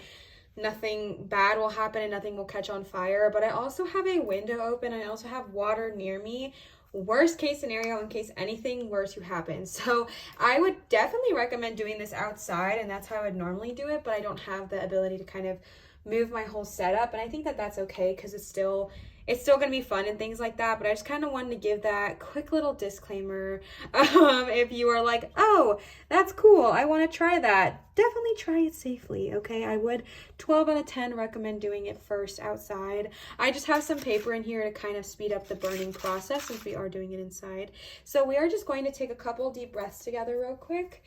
S1: nothing bad will happen and nothing will catch on fire. But I also have a window open. I also have water near me. Worst case scenario, in case anything were to happen. So I would definitely recommend doing this outside, and that's how I would normally do it, but I don't have the ability to kind of move my whole setup, and I think that that's okay because it's still going to be fun and things like that. But I just kind of wanted to give that quick little disclaimer. If you are like, oh, that's cool, I want to try that, definitely try it safely, okay? I would 12 out of 10 recommend doing it first outside. I just have some paper in here to kind of speed up the burning process since we are doing it inside. So we are just going to take a couple deep breaths together real quick.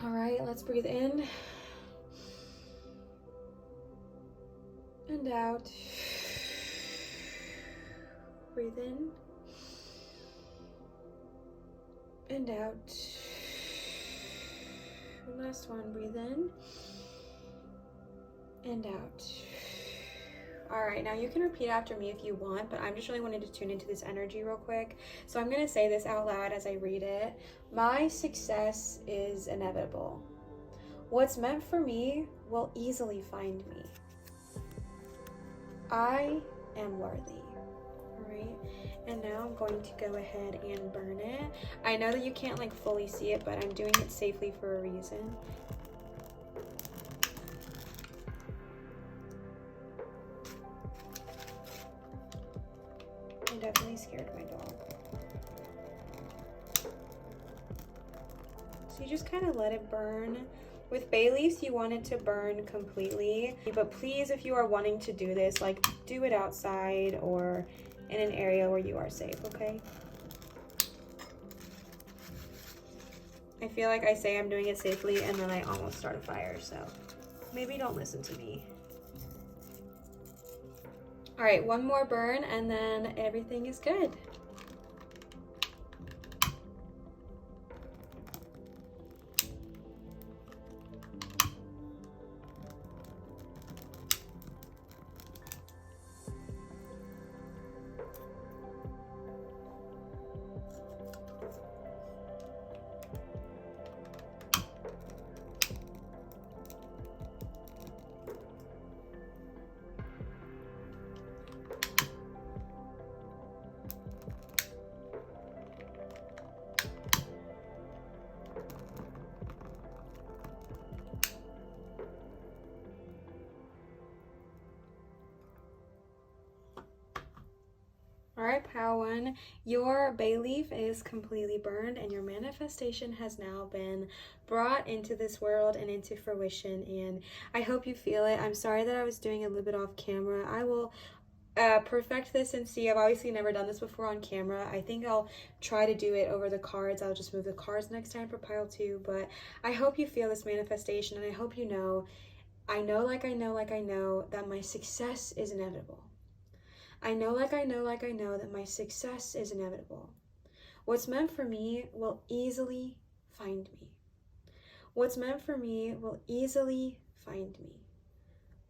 S1: All right, let's breathe in and out. Breathe in and out. Last one, breathe in and out. All right, now you can repeat after me if you want, but I'm just really wanting to tune into this energy real quick. So I'm going to say this out loud as I read it. My success is inevitable. What's meant for me will easily find me. I am worthy. All right. And now I'm going to go ahead and burn it. I know that you can't like fully see it, but I'm doing it safely for a reason. I definitely scared my dog. So you just kind of let it burn. With bay leaves, you want it to burn completely, but please, if you are wanting to do this, like do it outside or in an area where you are safe, okay? I feel like I say I'm doing it safely and then I almost start a fire, so maybe don't listen to me. All right, one more burn and then everything is good. All right, Pile 1, your bay leaf is completely burned and your manifestation has now been brought into this world and into fruition, and I hope you feel it. I'm sorry that I was doing a little bit off camera. I will perfect this and see. I've obviously never done this before on camera. I think I'll try to do it over the cards. I'll just move the cards next time for Pile 2, but I hope you feel this manifestation, and I hope you know, I know that my success is inevitable. I know that my success is inevitable. What's meant for me will easily find me. What's meant for me will easily find me.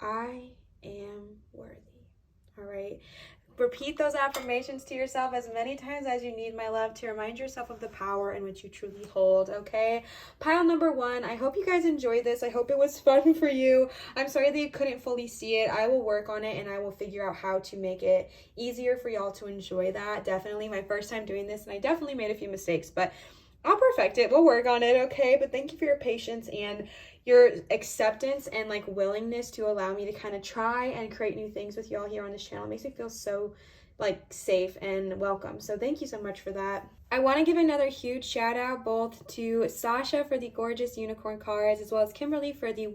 S1: I am worthy. All right. Repeat those affirmations to yourself as many times as you need, my love, to remind yourself of the power in which you truly hold, okay? Pile number 1, I hope you guys enjoyed this. I hope it was fun for you. I'm sorry that you couldn't fully see it. I will work on it and I will figure out how to make it easier for y'all to enjoy that. Definitely my first time doing this, and I definitely made a few mistakes, but I'll perfect it. We'll work on it, okay? But thank you for your patience and your acceptance and like willingness to allow me to kind of try and create new things with y'all here on this channel. It makes me feel so like safe and welcome. So thank you so much for that. I want to give another huge shout out both to Sasha for the gorgeous unicorn cards, as well as Kimberly for the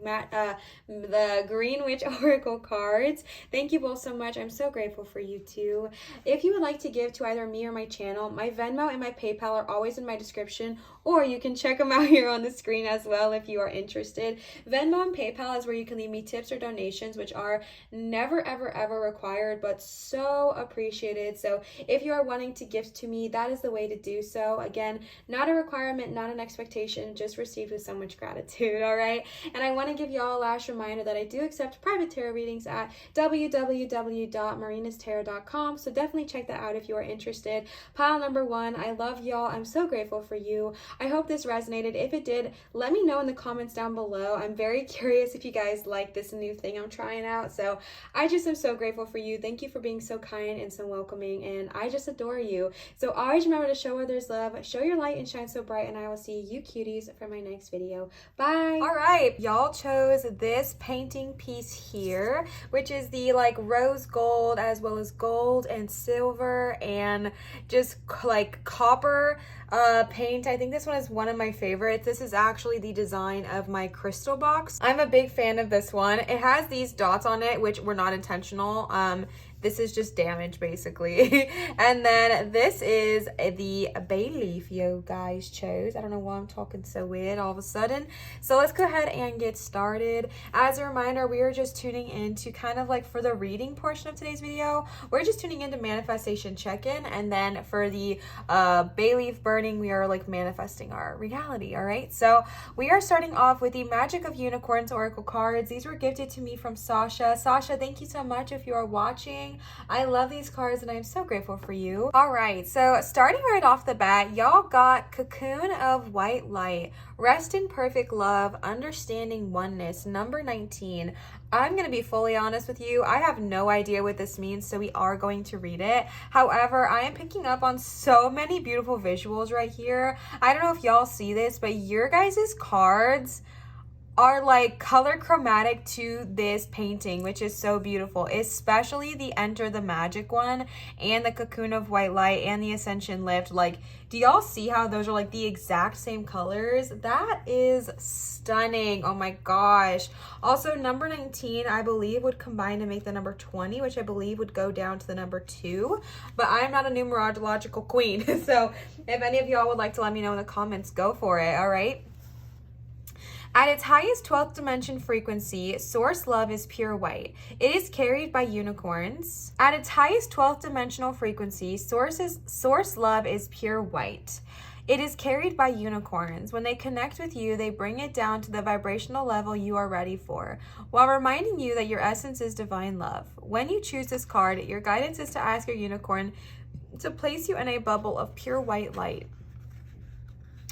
S1: Green Witch Oracle cards. Thank you both so much. I'm so grateful for you too. If you would like to give to either me or my channel, my Venmo and my PayPal are always in my description, or you can check them out here on the screen as well if you are interested. Venmo and PayPal is where you can leave me tips or donations, which are never ever required, but so appreciated. So if you are wanting to gift to me, that is the way to do so. Again, not a requirement, not an expectation, just received with so much gratitude. All right. And I want to give y'all a last reminder that I do accept private tarot readings at www.marinatarot.com. So definitely check that out if you are interested. Pile number 1, I love y'all. I'm so grateful for you. I hope this resonated. If it did, let me know in the comments down below. I'm very curious if you guys like this new thing I'm trying out. So I just am so grateful for you. Thank you for being so kind and so welcoming, and I just adore you. So always remember to show others love, show your light, and shine so bright, and I will see you cuties for my next video. Bye. All right, y'all chose this painting piece here, which is the like rose gold as well as gold and silver and just like copper paint. I think this one is one of my favorites. This is actually the design of my crystal box. I'm a big fan of this one. It has these dots on it, which were not intentional. This is just damage basically. And then this is the bay leaf you guys chose. I don't know why I'm talking so weird all of a sudden. So let's go ahead and get started. As a reminder, we are just tuning in to kind of like for the reading portion of today's video, we're just tuning into manifestation check-in. And then for the bay leaf burning, we are like manifesting our reality. All right. So we are starting off with the Magic of Unicorns Oracle cards. These were gifted to me from Sasha. Sasha, thank you so much if you are watching. reading. I love these cards and I'm so grateful for you. All right, so starting right off the bat, y'all got Cocoon of White Light, Rest in Perfect Love, Understanding Oneness, number 19. I'm going to be fully honest with you. I have no idea what this means, so we are going to read it. However, I am picking up on so many beautiful visuals right here. I don't know if y'all see this, but your guys' cards are like color chromatic to this painting, which is so beautiful, especially the Enter the Magic one and the Cocoon of White Light and the Ascension Lift. Like, do y'all see how those are like the exact same colors? That is stunning. Oh my gosh. Also, number 19, I believe, would combine to make the number 20, which I believe would go down to the number 2. But I'm not a numerological queen. So if any of y'all would like to let me know in the comments, go for it. All right. At its highest 12th dimension frequency, Source Love is pure white. It is carried by unicorns. At its highest 12th dimensional frequency, Source Love is pure white. It is carried by unicorns. When they connect with you, they bring it down to the vibrational level you are ready for, while reminding you that your essence is divine love. When you choose this card, your guidance is to ask your unicorn to place you in a bubble of pure white light.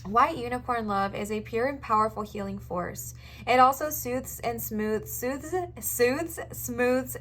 S1: White unicorn love is a pure and powerful healing force. It also soothes, smooths,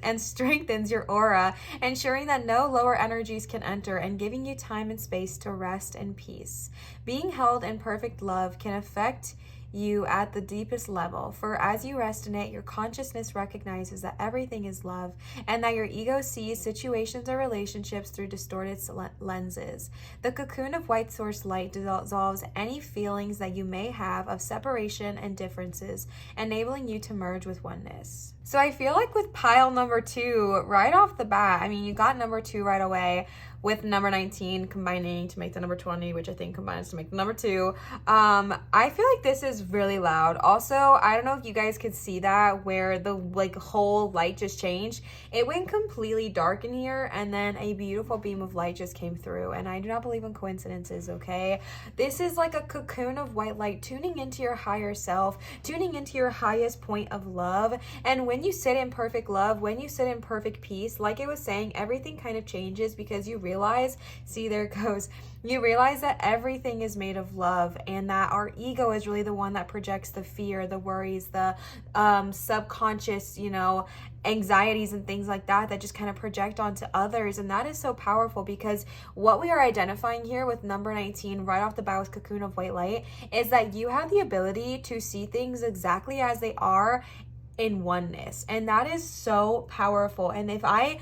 S1: and strengthens your aura, ensuring that no lower energies can enter and giving you time and space to rest in peace. Being held in perfect love can affect you at the deepest level, for as you rest in it, your consciousness recognizes that everything is love and that your ego sees situations or relationships through distorted lenses. The Cocoon of White Source Light dissolves any feelings that you may have of separation and differences, enabling you to merge with oneness. So I feel like with pile number 2, right off the bat, I mean, you got number 2 right away, with number 19 combining to make the number 20, which I think combines to make the number 2. I feel like this is really loud. Also, I don't know if you guys could see that where the like whole light just changed. It went completely dark in here and then a beautiful beam of light just came through, and I do not believe in coincidences, okay? This is like a cocoon of white light, tuning into your higher self, tuning into your highest point of love. And when you sit in perfect love, when you sit in perfect peace, like I was saying, everything kind of changes because you realize, see, there it goes, you realize that everything is made of love and that our ego is really the one that projects the fear, the worries, the subconscious, anxieties and things like that just kind of project onto others. And that is so powerful because what we are identifying here with number 19 right off the bat with Cocoon of White Light is that you have the ability to see things exactly as they are in oneness. And that is so powerful. And if I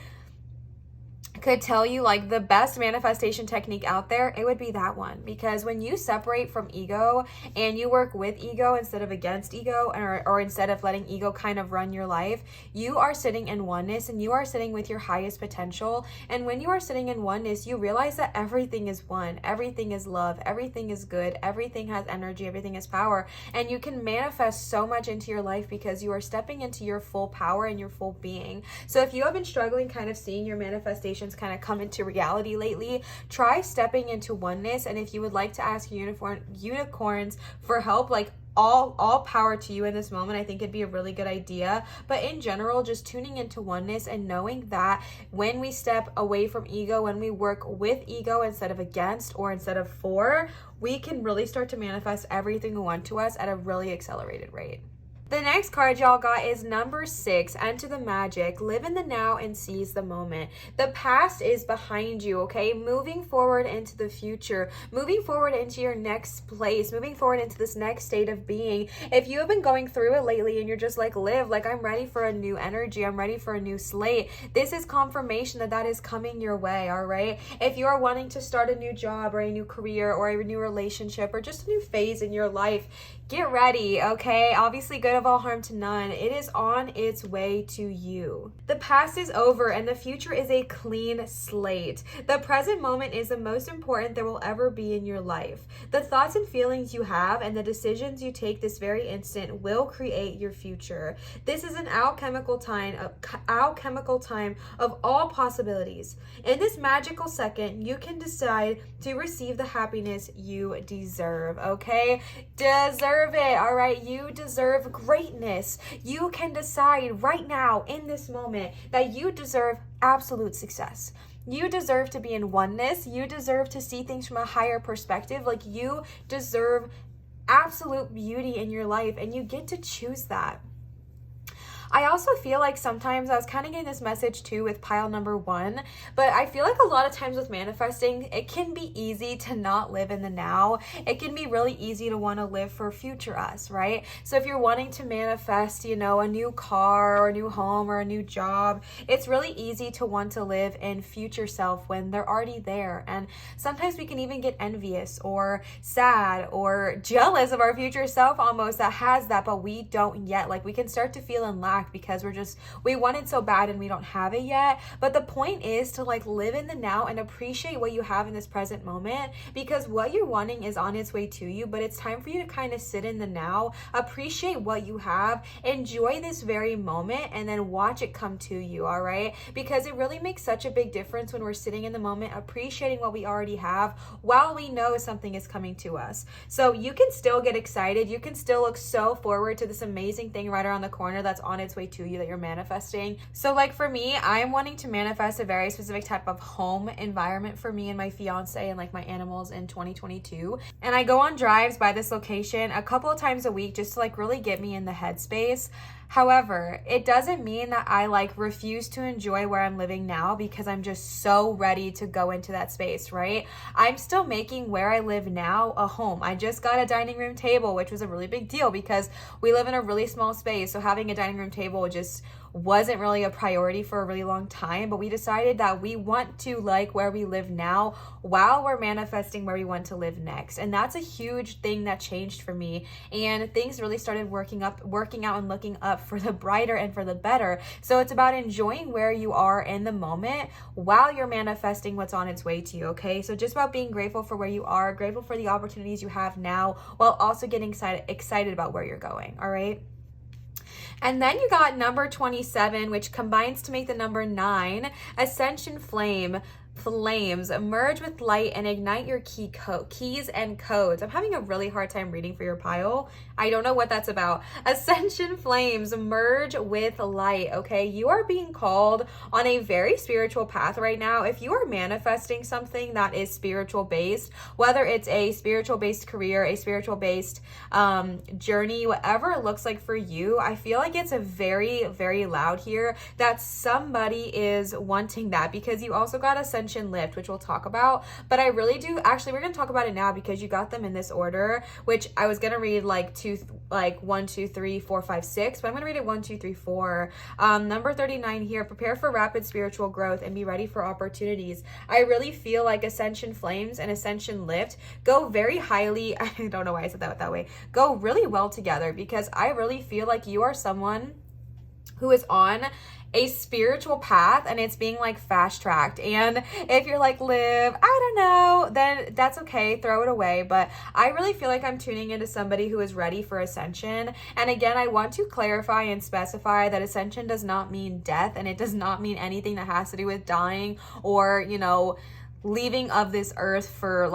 S1: could tell you like the best manifestation technique out there, it would be that one. Because when you separate from ego and you work with ego instead of against ego, or instead of letting ego kind of run your life, you are sitting in oneness and you are sitting with your highest potential. And when you are sitting in oneness, you realize that everything is one, everything is love, everything is good, everything has energy, everything has power, and you can manifest so much into your life because you are stepping into your full power and your full being. So if you have been struggling kind of seeing your manifestations kind of come into reality lately, try stepping into oneness. And if you would like to ask unicorns for help, like all power to you in this moment, I think it'd be a really good idea. But in general, just tuning into oneness and knowing that when we step away from ego, when we work with ego instead of against or instead of for, we can really start to manifest everything we want to us at a really accelerated rate. The next card y'all got is number 6, Enter the Magic, Live in the Now and Seize the Moment. The past is behind you, okay? Moving forward into the future, moving forward into your next place, moving forward into this next state of being. If you have been going through it lately and you're just like, Liv, like I'm ready for a new energy, I'm ready for a new slate, this is confirmation that is coming your way, all right? If you are wanting to start a new job or a new career or a new relationship or just a new phase in your life, get ready, okay? Obviously, good of all harm to none. It is on its way to you. The past is over and the future is a clean slate. The present moment is the most important there will ever be in your life. The thoughts and feelings you have and the decisions you take this very instant will create your future. This is an alchemical time of all possibilities. In this magical second, you can decide to receive the happiness you deserve, okay? Deserve deserve it, all right? You deserve greatness. You can decide right now in this moment that you deserve absolute success. You deserve to be in oneness. You deserve to see things from a higher perspective. Like, you deserve absolute beauty in your life, and you get to choose that. I also feel like sometimes I was kind of getting this message too with pile number 1, but I feel like a lot of times with manifesting, it can be easy to not live in the now. It can be really easy to want to live for future us, right? So if you're wanting to manifest, a new car or a new home or a new job, it's really easy to want to live in future self when they're already there. And sometimes we can even get envious or sad or jealous of our future self almost that has that, but we don't yet. Like, we can start to feel in lack because we want it so bad and we don't have it yet. But the point is to live in the now and appreciate what you have in this present moment, because what you're wanting is on its way to you. But it's time for you to kind of sit in the now, appreciate what you have, enjoy this very moment, and then watch it come to you. All right, because it really makes such a big difference when we're sitting in the moment, appreciating what we already have while we know something is coming to us. So you can still get excited, you can still look so forward to this amazing thing right around the corner that's on its way to you that you're manifesting. So for me, I'm wanting to manifest a very specific type of home environment for me and my fiance and my animals in 2022. And I go on drives by this location a couple of times a week just to really get me in the headspace. However, it doesn't mean that I refuse to enjoy where I'm living now because I'm just so ready to go into that space, right? I'm still making where I live now a home. I just got a dining room table, which was a really big deal because we live in a really small space. So having a dining room table just wasn't really a priority for a really long time, but we decided that we want to like where we live now while we're manifesting where we want to live next. And that's a huge thing that changed for me, and things really started working out and looking up for the brighter and for the better. So it's about enjoying where you are in the moment while you're manifesting what's on its way to you. Okay, so just about being grateful for where you are, grateful for the opportunities you have now, while also getting excited about where you're going. All right. And then you got number 27, which combines to make the number 9, Ascension Flames, merge with light and ignite your keys and codes. I'm having a really hard time reading for your pile. I don't know what that's about. Ascension Flames, merge with light. Okay, you are being called on a very spiritual path right now. If you are manifesting something that is spiritual based, whether it's a spiritual based career, a spiritual based journey, whatever it looks like for you, I feel like it's a very, very loud here that somebody is wanting that, because you also got Ascension Lift, which we'll talk about. But I really do, actually, we're going to talk about it now because you got them in this order, which I was going to read 1, 2, 3, 4, 5, 6, but I'm going to read it 1, 2, 3, 4. Number 39 here, prepare for rapid spiritual growth and be ready for opportunities. I really feel like Ascension Flames and Ascension Lift go very highly, I don't know why I said that way, go really well together, because I really feel like you are someone who is on a spiritual path and it's being fast tracked. And if you're Liv, I don't know, then that's okay, throw it away. But I really feel like I'm tuning into somebody who is ready for ascension. And again, I want to clarify and specify that ascension does not mean death, and it does not mean anything that has to do with dying or, leaving of this earth for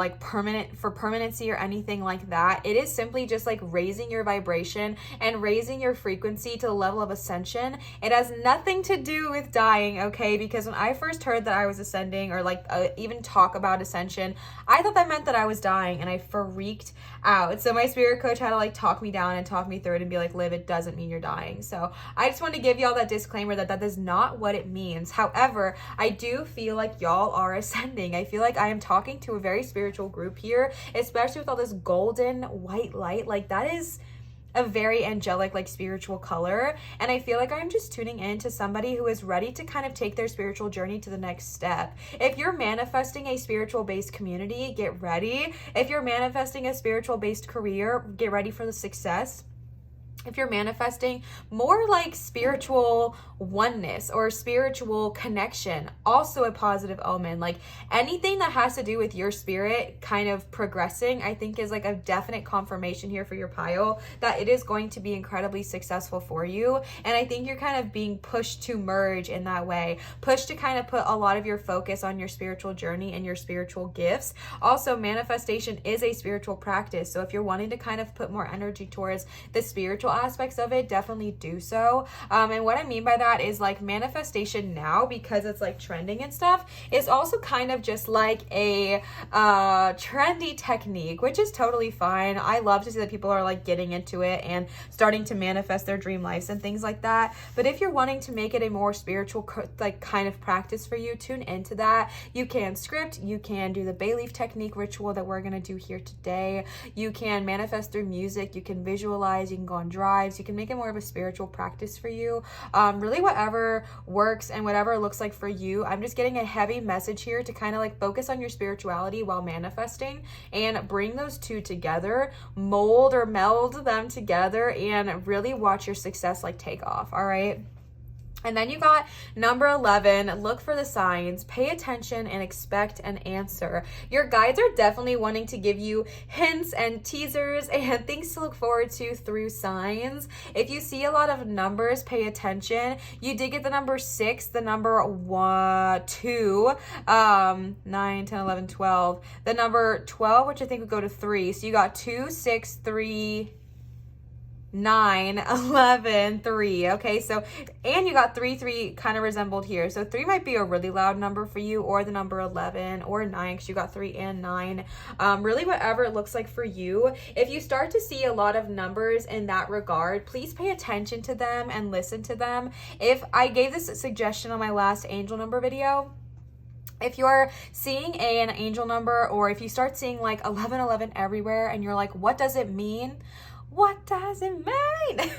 S1: permanency or anything like that. It is simply just raising your vibration and raising your frequency to the level of ascension. It has nothing to do with dying, okay? Because when I first heard that I was ascending, or even talk about ascension, I thought that meant that I was dying, and I freaked out. So my spirit coach had to talk me down and talk me through it and be Liv, it doesn't mean you're dying. So I just want to give y'all that disclaimer that is not what it means. However, I do feel like y'all are ascending. I feel like I am talking to a very spiritual group here, especially with all this golden white light. That is a very angelic, spiritual color. And I feel like I'm just tuning in to somebody who is ready to kind of take their spiritual journey to the next step. If you're manifesting a spiritual based community, get ready. If you're manifesting a spiritual based career, get ready for the success. if you're manifesting more like spiritual oneness or spiritual connection, also a positive omen. Like anything that has to do with your spirit kind of progressing, I think is like a definite confirmation here for your pile that it is going to be incredibly successful for you. And I think you're kind of being pushed to merge in that way, pushed to kind of put a lot of your focus on your spiritual journey and your spiritual gifts. Also, manifestation is a spiritual practice. So if you're wanting to kind of put more energy towards the spiritual aspects of it, definitely do so. And what I mean by that is like manifestation now, because it's like trending and stuff, is also kind of just like a trendy technique, which is totally fine. I love to see that people are like getting into it and starting to manifest their dream lives and things like that. But if you're wanting to make it a more spiritual like kind of practice for you, tune into that. You can script, you can do the bay leaf technique ritual that we're going to do here today. You can manifest through music, you can visualize, you can go on drives, you can make it more of a spiritual practice for you. Really whatever works and whatever looks like for you. I'm just getting a heavy message here to kind of like focus on your spirituality while manifesting and bring those two together, mold or meld them together, and really watch your success like take off. All right. And then you got number 11, look for the signs, pay attention and expect an answer. Your guides are definitely wanting to give you hints and teasers and things to look forward to through signs. If you see a lot of numbers, pay attention. You did get the number 6, the number 2, 9, 10, 11, 12. The number 12, which I think would go to 3. So you got 2, 6, 3, 9, 11, 3. Okay, so, and you got 3 kind of resembled here. So 3 might be a really loud number for you, or the number 11 or 9, because you got 3 and 9. Really whatever it looks like for you. If you start to see a lot of numbers in that regard, please pay attention to them and listen to them. If I gave this suggestion on my last angel number video, if you're seeing an angel number, or if you start seeing like 1111 everywhere and you're like, what does it mean? What does it mean?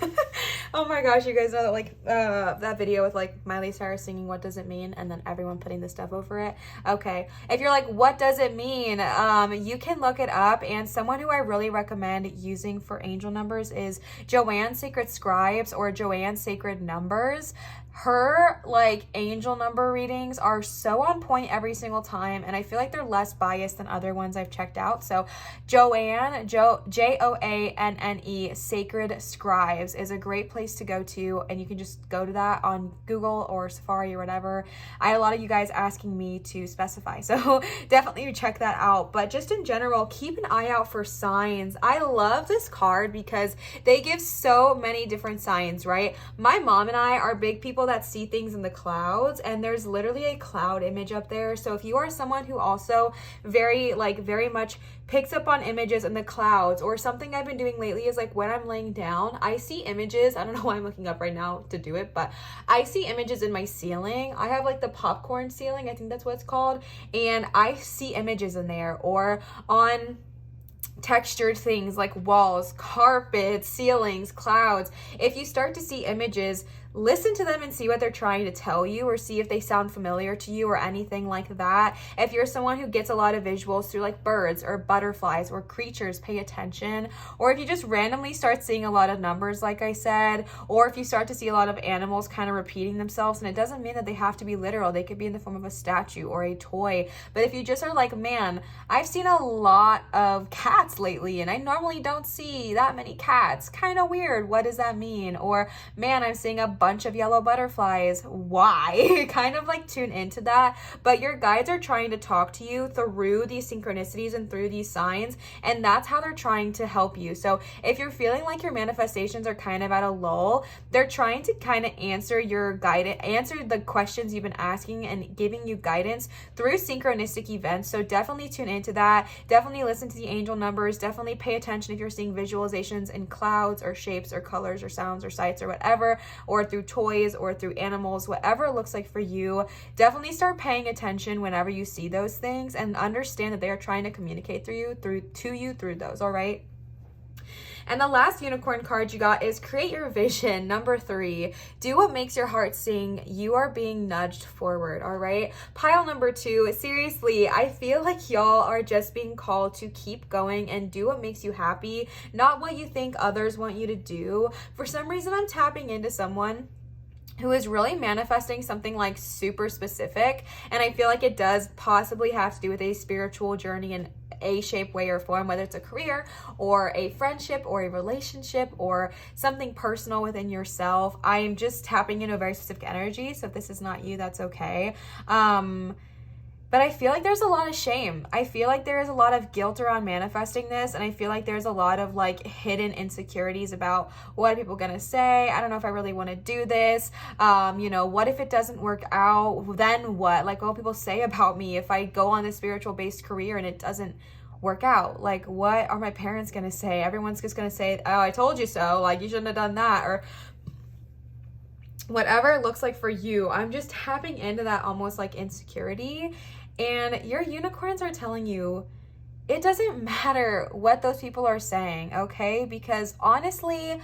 S1: Oh my gosh, you guys know that like that video with like Miley Cyrus singing what does it mean, and then everyone putting the stuff over it. Okay, if you're like, what does it mean? You can look it up, and someone who I really recommend using for angel numbers is Joanne's Sacred Scribes or Joanne's Sacred Numbers. Her like angel number readings are so on point every single time, and I feel like they're less biased than other ones I've checked out. So Joanne, Joanne Sacred Scribes is a great place to go to, and you can just go to that on Google or Safari or whatever. I had a lot of you guys asking me to specify, so definitely check that out. But just in general, keep an eye out for signs. I love this card because they give so many different signs, right? My mom and I are big people that see things in the clouds, and there's literally a cloud image up there. So if you are someone who also very much picks up on images in the clouds, or something I've been doing lately is like when I'm laying down, I see images. I don't know why I'm looking up right now to do it, but I see images in my ceiling. I have like the popcorn ceiling, I think that's what it's called, and I see images in there, or on textured things like walls, carpets, ceilings, clouds. If you start to see images, listen to them and see what they're trying to tell you, or see if they sound familiar to you or anything like that. If you're someone who gets a lot of visuals through like birds or butterflies or creatures, pay attention. Or if you just randomly start seeing a lot of numbers, like I said, or if you start to see a lot of animals kind of repeating themselves, and it doesn't mean that they have to be literal. They could be in the form of a statue or a toy. But if you just are like, man, I've seen a lot of cats lately, and I normally don't see that many cats. Kind of weird. What does that mean? Or, man, I'm seeing a bunch of yellow butterflies. Why? Kind of like tune into that. But your guides are trying to talk to you through these synchronicities and through these signs, and that's how they're trying to help you. So if you're feeling like your manifestations are kind of at a lull, they're trying to kind of answer the questions you've been asking and giving you guidance through synchronistic events. So definitely tune into that. Definitely listen to the angel numbers. Definitely pay attention if you're seeing visualizations in clouds or shapes or colors or sounds or sights or whatever, or through toys or through animals, whatever it looks like for you. Definitely start paying attention whenever you see those things, and understand that they are trying to communicate to you through those. All right. And the last unicorn card you got is create your vision. Number 3, do what makes your heart sing. You are being nudged forward, all right? Pile number 2, seriously, I feel like y'all are just being called to keep going and do what makes you happy, not what you think others want you to do. For some reason, I'm tapping into someone who is really manifesting something like super specific, and I feel like it does possibly have to do with a spiritual journey in a shape, way, or form, whether it's a career or a friendship or a relationship or something personal within yourself. I am just tapping into a very specific energy, so if this is not you, that's okay. But I feel like there's a lot of shame. I feel like there is a lot of guilt around manifesting this. And I feel like there's a lot of like hidden insecurities about what are people going to say? I don't know if I really want to do this. What if it doesn't work out? Then what? Like, what will people say about me if I go on this spiritual based career and it doesn't work out? Like, what are my parents going to say? Everyone's just going to say, oh, I told you so. Like, you shouldn't have done that. Or whatever it looks like for you. I'm just tapping into that almost like insecurity. And your unicorns are telling you it doesn't matter what those people are saying, okay? Because honestly,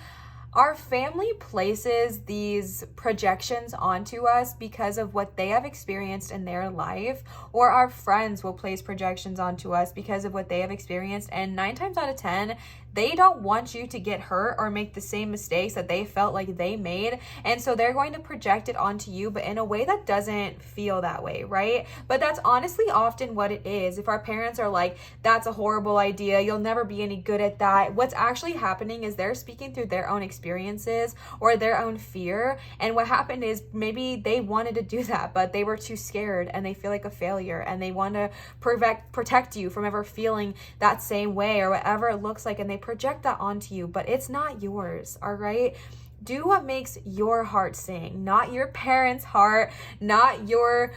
S1: our family places these projections onto us because of what they have experienced in their life, or our friends will place projections onto us because of what they have experienced. And 9 times out of 10, they don't want you to get hurt or make the same mistakes that they felt like they made. And so they're going to project it onto you, but in a way that doesn't feel that way, right? But that's honestly often what it is. If our parents are like, that's a horrible idea, you'll never be any good at that, what's actually happening is they're speaking through their own experiences or their own fear. And what happened is maybe they wanted to do that, but they were too scared and they feel like a failure and they want to protect you from ever feeling that same way or whatever it looks like. And they project that onto you, but it's not yours, all right? Do what makes your heart sing, not your parents' heart, not your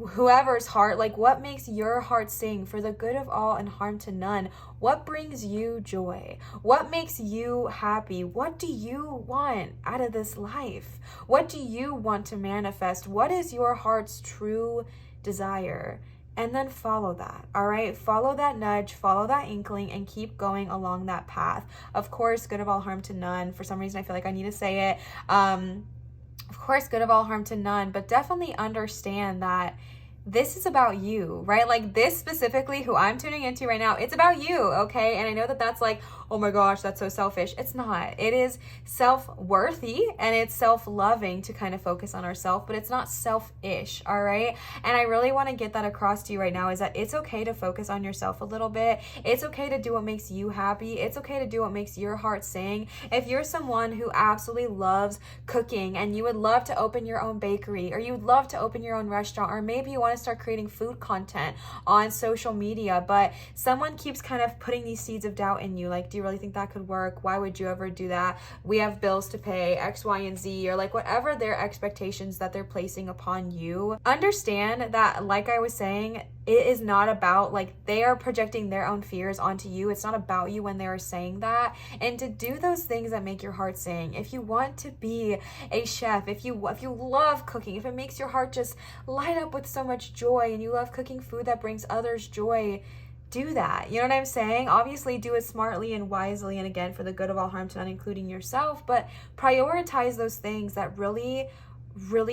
S1: whoever's heart. Like, what makes your heart sing for the good of all and harm to none? What brings you joy? What makes you happy? What do you want out of this life? What do you want to manifest? What is your heart's true desire? And then follow that, all right? Follow that nudge, follow that inkling, and keep going along that path. Of course, good of all, harm to none. For some reason, I feel like I need to say it. Of course, good of all, harm to none, but definitely understand that this is about you, right? Like, this specifically, who I'm tuning into right now, it's about you, okay? And I know that that's like, oh my gosh, that's so selfish. It's not. It is self-worthy and it's self-loving to kind of focus on ourselves, but it's not selfish, all right? And I really want to get that across to you right now, is that it's okay to focus on yourself a little bit. It's okay to do what makes you happy. It's okay to do what makes your heart sing. If you're someone who absolutely loves cooking and you would love to open your own bakery, or you would love to open your own restaurant, or maybe you want to start creating food content on social media, but someone keeps kind of putting these seeds of doubt in you, like, do you really think that could work? Why would you ever do that? We have bills to pay, X, Y, and Z, or like whatever their expectations that they're placing upon you. Understand that, like I was saying, it is not about, like, they are projecting their own fears onto you. It's not about you when they are saying that. And to do those things that make your heart sing. If you want to be a chef, if you love cooking, if it makes your heart just light up with so much joy, and you love cooking food that brings others joy, do that. You know what I'm saying? Obviously, do it smartly and wisely, and again, for the good of all, harm to none, including yourself, but prioritize those things that really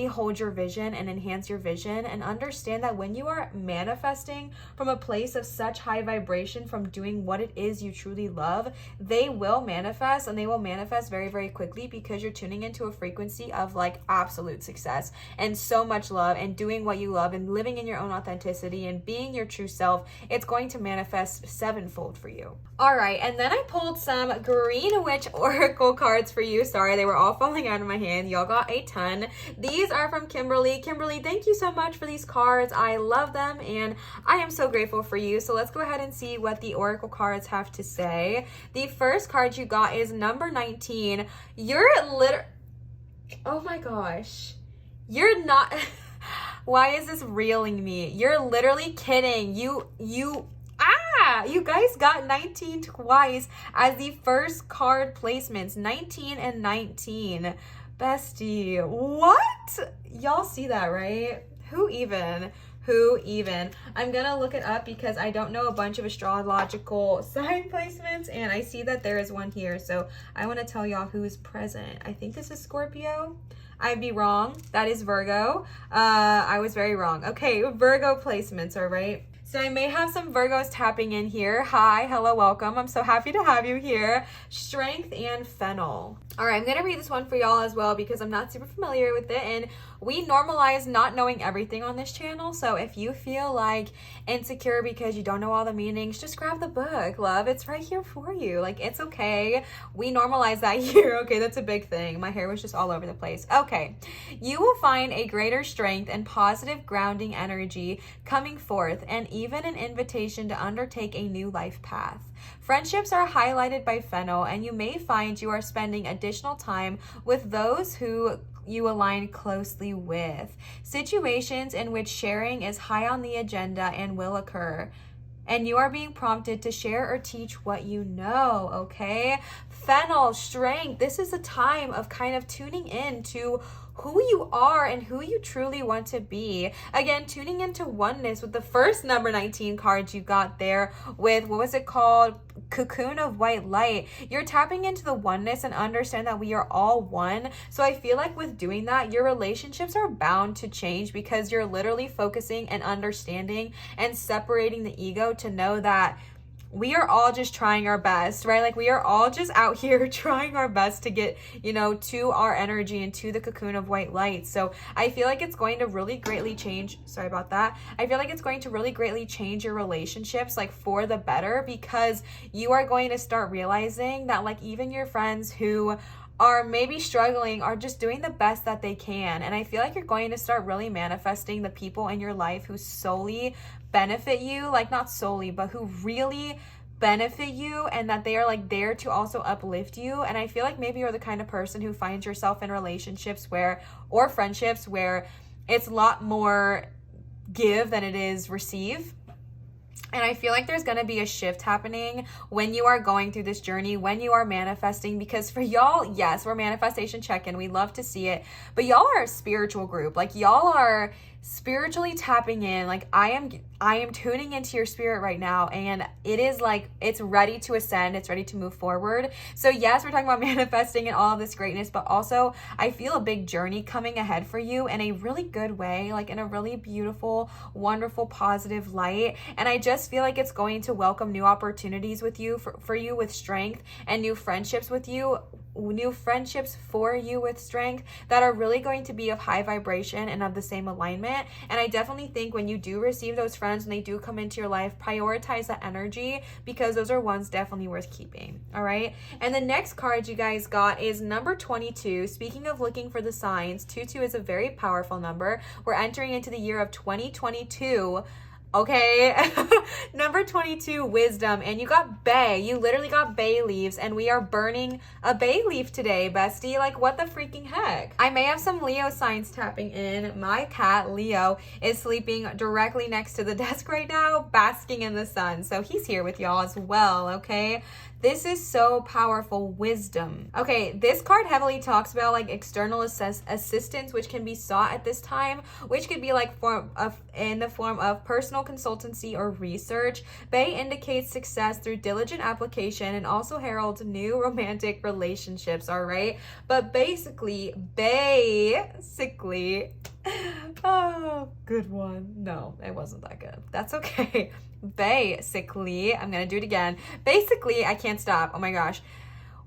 S1: hold your vision and enhance your vision. And understand that when you are manifesting from a place of such high vibration, from doing what it is you truly love, they will manifest, and they will manifest very, very quickly, because you're tuning into a frequency of like absolute success and so much love, and doing what you love and living in your own authenticity and being your true self. It's going to manifest sevenfold for you. All right, and then I pulled some Green Witch Oracle cards for you. Sorry, they were all falling out of my hand. Y'all got a ton. These are from Kimberly. Kimberly, thank you so much for these cards. I love them, and I am so grateful for you. So let's go ahead and see what the Oracle cards have to say. The first card you got is number 19. Oh my gosh. You're not... Why is this reeling me? You're literally kidding. You guys got 19 twice as the first card placements. 19 and 19. Bestie, what? Y'all see that, right? Who Who even? I'm gonna look it up because I don't know a bunch of astrological sign placements, and I see that there is one here, so I want to tell y'all who is present. I think this is Scorpio. I'd be wrong. That is Virgo. I was very wrong. Okay, Virgo placements, all right? So I may have some Virgos tapping in here. Hi, hello, welcome. I'm so happy to have you here. Strength and fennel. All right, I'm going to read this one for y'all as well because I'm not super familiar with it. And we normalize not knowing everything on this channel. So if you feel like insecure because you don't know all the meanings, just grab the book, love. It's right here for you. Like, it's okay. We normalize that here. Okay, that's a big thing. My hair was just all over the place. Okay, you will find a greater strength and positive grounding energy coming forth, and even an invitation to undertake a new life path. Friendships are highlighted by fennel, and you may find you are spending additional time with those who you align closely with. Situations in which sharing is high on the agenda and will occur, and you are being prompted to share or teach what you know, okay? Fennel, strength. This is a time of kind of tuning in to who you are and who you truly want to be. Again, tuning into oneness with the first number 19 cards you got there with, what was it called? Cocoon of white light. You're tapping into the oneness and understand that we are all one. So I feel like with doing that, your relationships are bound to change because you're literally focusing and understanding and separating the ego to know that we are all just trying our best, right? Like, we are all just out here trying our best to get, to our energy and to the cocoon of white light. So I feel like it's going to really greatly change. Sorry about that. I feel like it's going to really greatly change your relationships, like, for the better, because you are going to start realizing that, like, even your friends who are maybe struggling are just doing the best that they can. And I feel like you're going to start really manifesting the people in your life who solely benefit you, like, not solely, but who really benefit you, and that they are like there to also uplift you. And I feel like maybe you're the kind of person who finds yourself in relationships or friendships where it's a lot more give than it is receive. And I feel like there's going to be a shift happening when you are going through this journey, when you are manifesting, because for y'all, yes, we're manifestation check-in. We love to see it, but y'all are a spiritual group. Like, y'all are spiritually tapping in. Like, I am tuning into your spirit right now, and it is like, it's ready to ascend. It's ready to move forward. So yes, we're talking about manifesting and all of this greatness, but also I feel a big journey coming ahead for you in a really good way, like in a really beautiful, wonderful, positive light. And I just feel like it's going to welcome new opportunities with you, for you with strength, and new friendships with you, new friendships for you with strength that are really going to be of high vibration and of the same alignment. And I definitely think when you do receive those friends and they do come into your life, prioritize that energy, because those are ones definitely worth keeping. All right. And the next card you guys got is number 22. Speaking of looking for the signs, 22 is a very powerful number. We're entering into the year of 2022. Okay, number 22, wisdom, and you got bay. You literally got bay leaves, and we are burning a bay leaf today, bestie. Like, what the freaking heck? I may have some Leo signs tapping in. My cat, Leo, is sleeping directly next to the desk right now, basking in the sun. So he's here with y'all as well, okay? This is so powerful, wisdom. Okay, this card heavily talks about like external assistance, which can be sought at this time, which could be like in the form of personal consultancy or research. Bay indicates success through diligent application and also heralds new romantic relationships, all right? But basically, oh, good one. No, it wasn't that good. That's okay. Basically, I'm gonna do it again. Basically, I can't stop. Oh my gosh.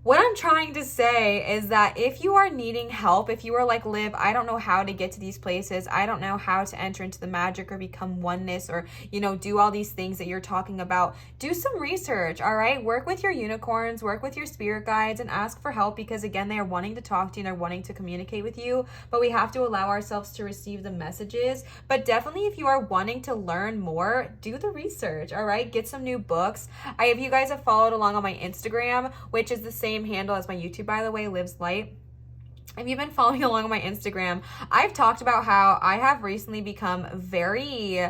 S1: What I'm trying to say is that if you are needing help, if you are like, Liv, I don't know how to get to these places, I don't know how to enter into the magic or become oneness or, do all these things that you're talking about, do some research, all right? Work with your unicorns, work with your spirit guides, and ask for help, because again, they are wanting to talk to you and they're wanting to communicate with you, but we have to allow ourselves to receive the messages. But definitely, if you are wanting to learn more, do the research, all right? Get some new books. If you guys have followed along on my Instagram, which is the same handle as my YouTube, by the way, Liv's Light. If you've been following along on my Instagram, I've talked about how I have recently become very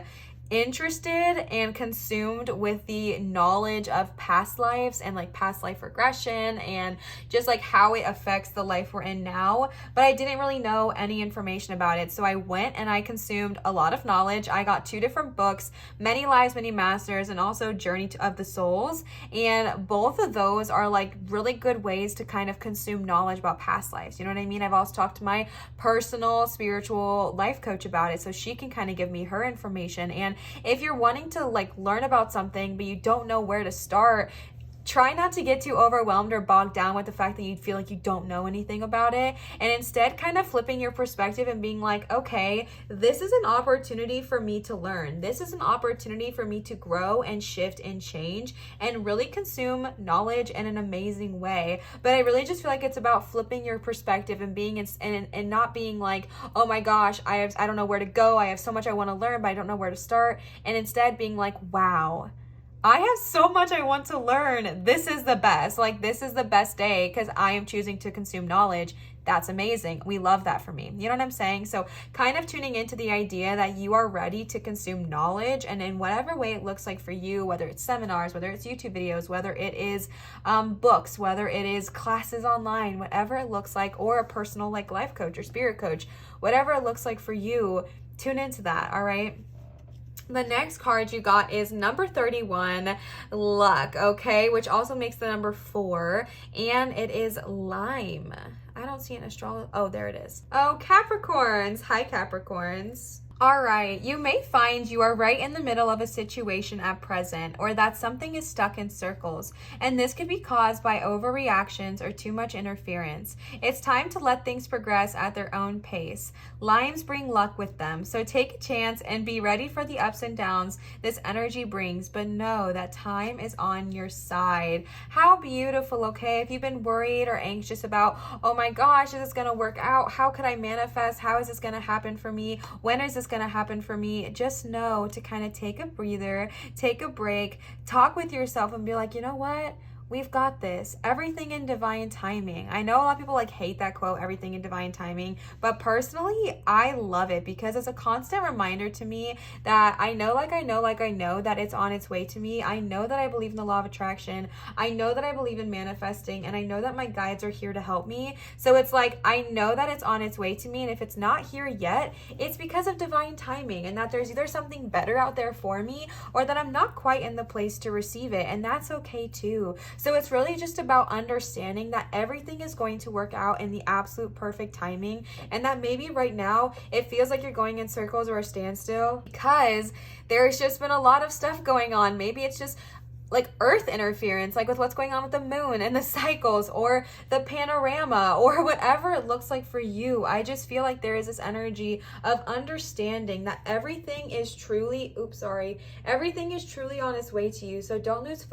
S1: interested and consumed with the knowledge of past lives and like past life regression and just like how it affects the life we're in now, but I didn't really know any information about it. So I went and I consumed a lot of knowledge. I got 2 different books, Many Lives, Many Masters, and also Journey of the Souls, and both of those are like really good ways to kind of consume knowledge about past lives. You know what I mean? I've also talked to my personal spiritual life coach about it, so she can kind of give me her information. And if you're wanting to like learn about something but you don't know where to start, try not to get too overwhelmed or bogged down with the fact that you feel like you don't know anything about it, and instead kind of flipping your perspective and being like, okay, this is an opportunity for me to learn. This is an opportunity for me to grow and shift and change and really consume knowledge in an amazing way. But I really just feel like it's about flipping your perspective and being and not being like, oh my gosh, I don't know where to go. I have so much I want to learn, but I don't know where to start. And instead being like, wow, I have so much I want to learn. This is the best. Like, this is the best day because I am choosing to consume knowledge. That's amazing. We love that for me. You know what I'm saying? So kind of tuning into the idea that you are ready to consume knowledge, and in whatever way it looks like for you, whether it's seminars, whether it's YouTube videos, whether it is books, whether it is classes online, whatever it looks like, or a personal like life coach or spirit coach, whatever it looks like for you, tune into that. All right. The next card you got is number 31, luck, okay, which also makes the number 4, and it is lime. I don't see an astrology. Oh, there it is. Oh, Capricorns. Hi, Capricorns. All right, you may find you are right in the middle of a situation at present, or that something is stuck in circles, and this could be caused by overreactions or too much interference. It's time to let things progress at their own pace. Limes bring luck with them, so take a chance and be ready for the ups and downs this energy brings, but know that time is on your side. How beautiful, okay? If you've been worried or anxious about, oh my gosh, is this gonna work out? How could I manifest? How is this gonna happen for me? When is this going to happen for me? Just know to kind of take a breather, take a break, talk with yourself and be like, you know what? We've got this. Everything in divine timing. I know a lot of people like hate that quote, everything in divine timing, but personally, I love it because it's a constant reminder to me that I know that it's on its way to me. I know that I believe in the law of attraction. I know that I believe in manifesting, and I know that my guides are here to help me. So it's like, I know that it's on its way to me, and if it's not here yet, it's because of divine timing, and that there's either something better out there for me or that I'm not quite in the place to receive it, and that's okay too. So it's really just about understanding that everything is going to work out in the absolute perfect timing, and that maybe right now it feels like you're going in circles or a standstill because there's just been a lot of stuff going on. Maybe it's just like earth interference, like with what's going on with the moon and the cycles or the panorama or whatever it looks like for you. I just feel like there is this energy of understanding that everything is truly, everything is truly on its way to you. So don't lose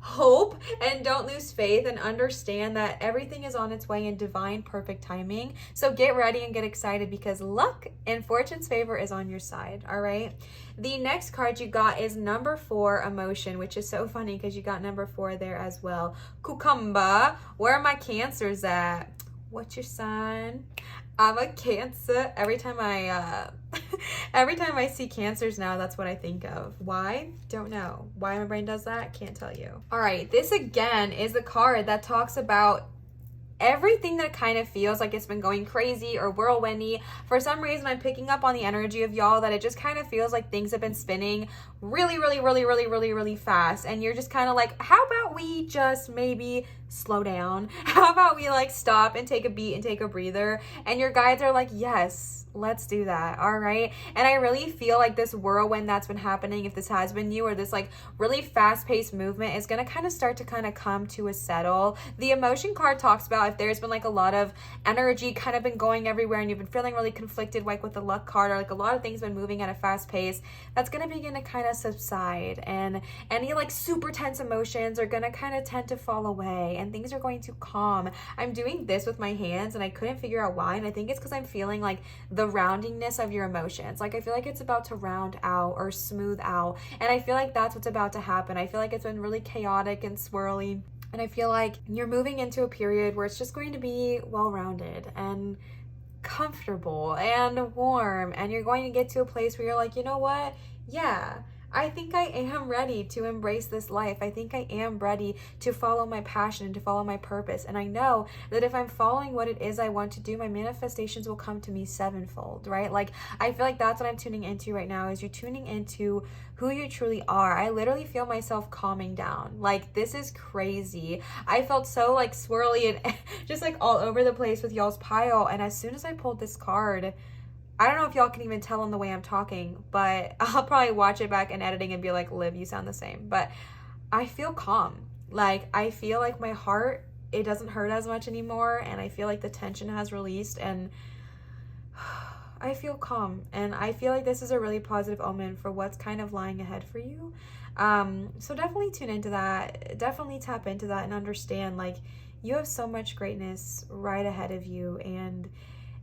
S1: hope, and don't lose faith, and understand that everything is on its way in divine perfect timing. So get ready and get excited because luck and fortune's favor is on your side. All right. The next card you got is number 4, emotion, which is so funny because you got number 4 there as well. Cucumba. Where are my Cancers at? What's your sign? I'm a Cancer. Every time I see Cancers now, that's what I think of. Why? Don't know. Why my brain does that? Can't tell you. All right, this again is a card that talks about everything that kind of feels like it's been going crazy or whirlwindy. For some reason, I'm picking up on the energy of y'all that it just kind of feels like things have been spinning really fast. And you're just kind of like, how about we just maybe slow down? How about we like stop and take a beat and take a breather? And your guides are like, yes, let's do that. All right. And I really feel like this whirlwind that's been happening, if this has been you, or this like really fast paced movement is going to kind of start to kind of come to a settle. The emotion card talks about if there's been like a lot of energy kind of been going everywhere and you've been feeling really conflicted, like with the luck card, or like a lot of things been moving at a fast pace, that's going to begin to kind of subside, and any like super tense emotions are going to kind of tend to fall away and things are going to calm. I'm doing this with my hands and I couldn't figure out why, and I think it's because I'm feeling like the roundingness of your emotions. Like I feel like it's about to round out or smooth out, and I feel like that's what's about to happen. I feel like it's been really chaotic and swirly, and I feel like you're moving into a period where it's just going to be well-rounded and comfortable and warm, and you're going to get to a place where you're like, you know what? Yeah, I think I am ready to embrace this life. I think I am ready to follow my passion and to follow my purpose. And I know that if I'm following what it is I want to do, my manifestations will come to me sevenfold, right? Like, I feel like that's what I'm tuning into right now, is you're tuning into who you truly are. I literally feel myself calming down. Like, this is crazy. I felt so like swirly and just like all over the place with y'all's pile. And as soon as I pulled this card, I don't know if y'all can even tell in the way I'm talking, but I'll probably watch it back in editing and be like, Liv, you sound the same. But I feel calm. Like, I feel like my heart, it doesn't hurt as much anymore. And I feel like the tension has released, and I feel calm. And I feel like this is a really positive omen for what's kind of lying ahead for you. So definitely tune into that. Definitely tap into that and understand, like, you have so much greatness right ahead of you. And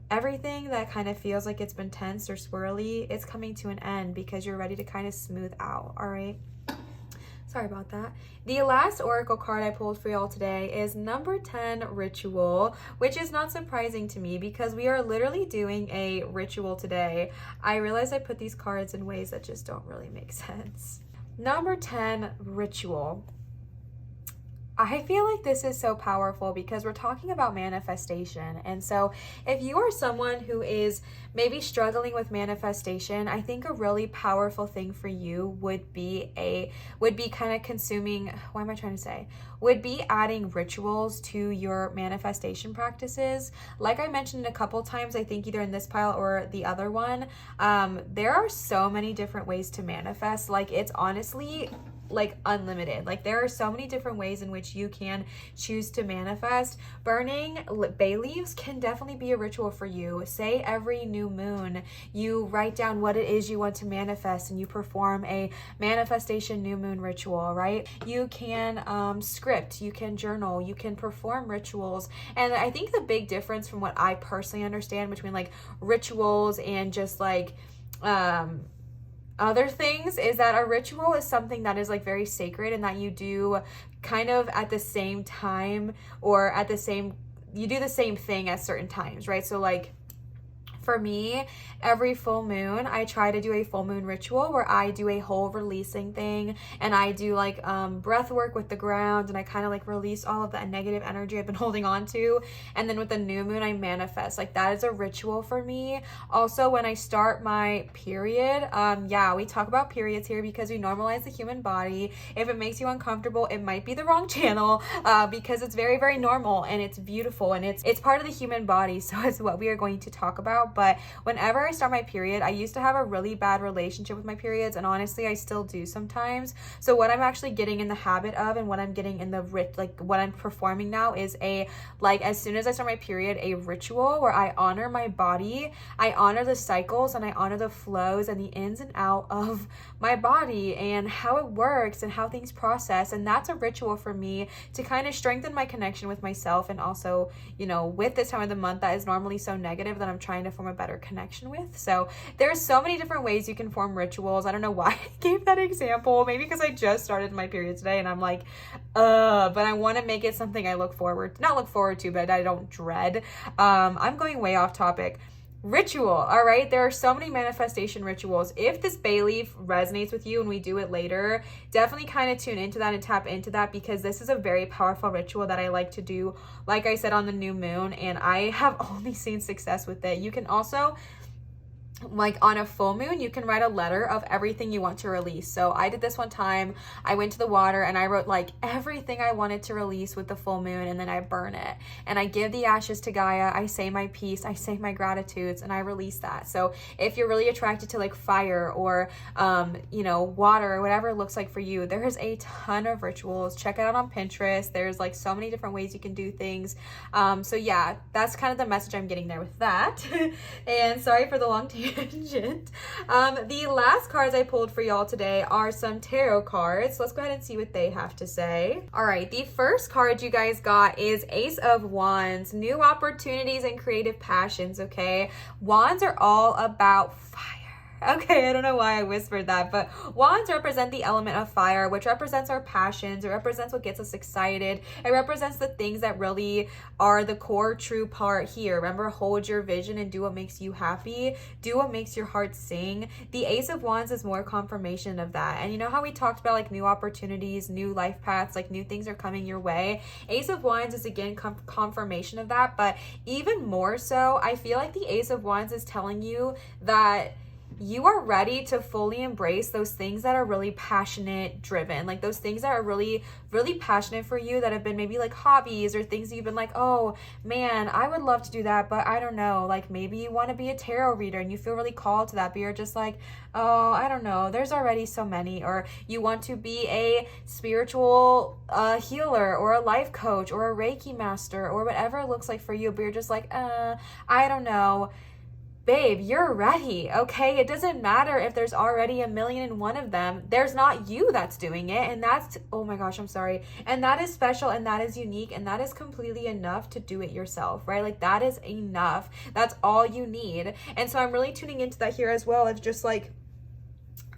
S1: everything that kind of feels like it's been tense or swirly, it's coming to an end because you're ready to kind of smooth out, all right? Sorry about that. The last oracle card I pulled for y'all today is number 10, ritual, which is not surprising to me because we are literally doing a ritual today. I realize I put these cards in ways that just don't really make sense. Number 10, ritual. I feel like this is so powerful because we're talking about manifestation. And so if you are someone who is maybe struggling with manifestation, I think a really powerful thing for you would be kind of consuming, would be adding rituals to your manifestation practices. Like I mentioned a couple times, I think either in this pile or the other one, there are so many different ways to manifest. Like, it's honestly like unlimited. Like, there are so many different ways in which you can choose to manifest. Burning bay leaves can definitely be a ritual for you. Say every new moon you write down what it is you want to manifest and you perform a manifestation new moon ritual, right? You can script, you can journal, you can perform rituals. And I think the big difference from what I personally understand between like rituals and just like other things is that a ritual is something that is like very sacred and that you do kind of at the same time, or you do the same thing at certain times, right? So like, for me, every full moon, I try to do a full moon ritual where I do a whole releasing thing, and I do like breath work with the ground, and I kind of like release all of that negative energy I've been holding on to. And then with the new moon, I manifest. Like, that is a ritual for me. Also, when I start my period, we talk about periods here because we normalize the human body. If it makes you uncomfortable, it might be the wrong channel, because it's very, very normal and it's beautiful and it's part of the human body. So it's what we are going to talk about. But whenever I start my period, I used to have a really bad relationship with my periods, and honestly I still do sometimes. So what I'm actually getting in the habit of, and what I'm getting in the what I'm performing now is as soon as I start my period, a ritual where I honor my body, I honor the cycles, and I honor the flows and the ins and out of my body and how it works and how things process. And that's a ritual for me to kind of strengthen my connection with myself, and also, with this time of the month that is normally so negative, that I'm trying to form a better connection with. So there's so many different ways you can form rituals. I don't know why I gave that example, maybe because I just started my period today and I'm like, but I want to make it something I not look forward to, but I don't dread. I'm going way off topic. Ritual. All right. There are so many manifestation rituals. If this bay leaf resonates with you and we do it later, definitely kind of tune into that and tap into that, because this is a very powerful ritual that I like to do, like I said, on the new moon, and I have only seen success with it. You can also, like on a full moon, you can write a letter of everything you want to release. So I did this one time. I went to the water and I wrote like everything I wanted to release with the full moon, and then I burn it and I give the ashes to Gaia. I say my piece, I say my gratitudes, and I release that. So if you're really attracted to like fire or water or whatever it looks like for you, there's a ton of rituals. Check it out on Pinterest. There's like so many different ways you can do things. So yeah, that's kind of the message I'm getting there with that. And sorry for the long tangent. The last cards I pulled for y'all today are some tarot cards. Let's go ahead and see what they have to say. All right, the first card you guys got is Ace of Wands, new opportunities and creative passions, okay? Wands are all about fire. Okay, I don't know why I whispered that, but wands represent the element of fire, which represents our passions. It represents what gets us excited. It represents the things that really are the core true part here. Remember, hold your vision and do what makes you happy. Do what makes your heart sing. The Ace of Wands is more confirmation of that. And you know how we talked about like new opportunities, new life paths, like new things are coming your way? Ace of Wands is again confirmation of that, but even more so, I feel like the Ace of Wands is telling you that you are ready to fully embrace those things that are really passionate driven, like those things that are really, really passionate for you, that have been maybe like hobbies or things that you've been like, oh man, I would love to do that, but I don't know. Like maybe you want to be a tarot reader and you feel really called to that, but you're just like, oh, I don't know, there's already so many. Or you want to be a spiritual healer or a life coach or a Reiki master or whatever it looks like for you, but you're just like, I don't know. Babe, you're ready, okay? It doesn't matter if there's already 1,000,001 of them. There's not you that's doing it, and that's, oh my gosh, I'm sorry. And that is special, and that is unique, and that is completely enough to do it yourself, right? Like, that is enough. That's all you need. And so I'm really tuning into that here as well. It's just like,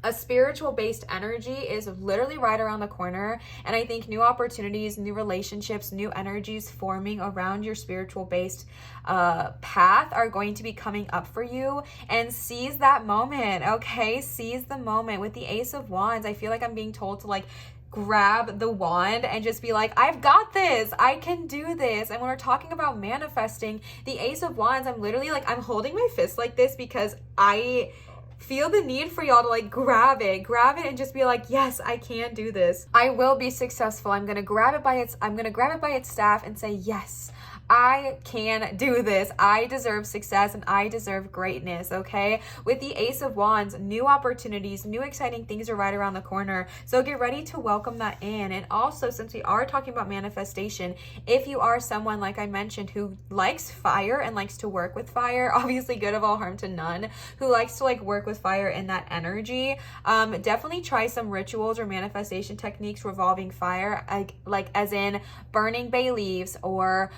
S1: a spiritual based energy is literally right around the corner. And I think new opportunities, new relationships, new energies forming around your spiritual based path are going to be coming up for you. And seize that moment, okay? Seize the moment. With the Ace of Wands, I feel like I'm being told to like grab the wand and just be like, I've got this, I can do this. And when we're talking about manifesting, the Ace of Wands, I'm literally like, I'm holding my fist like this because I feel the need for y'all to like grab it and just be like, yes, I can do this. I will be successful. I'm gonna grab it by its staff and say, yes, I can do this. I deserve success and I deserve greatness, okay? With the Ace of Wands, new opportunities, new exciting things are right around the corner. So get ready to welcome that in. And also, since we are talking about manifestation, if you are someone, like I mentioned, who likes fire and likes to work with fire, obviously good of all harm to none, who likes to like work with fire in that energy, definitely try some rituals or manifestation techniques revolving fire, like as in burning bay leaves or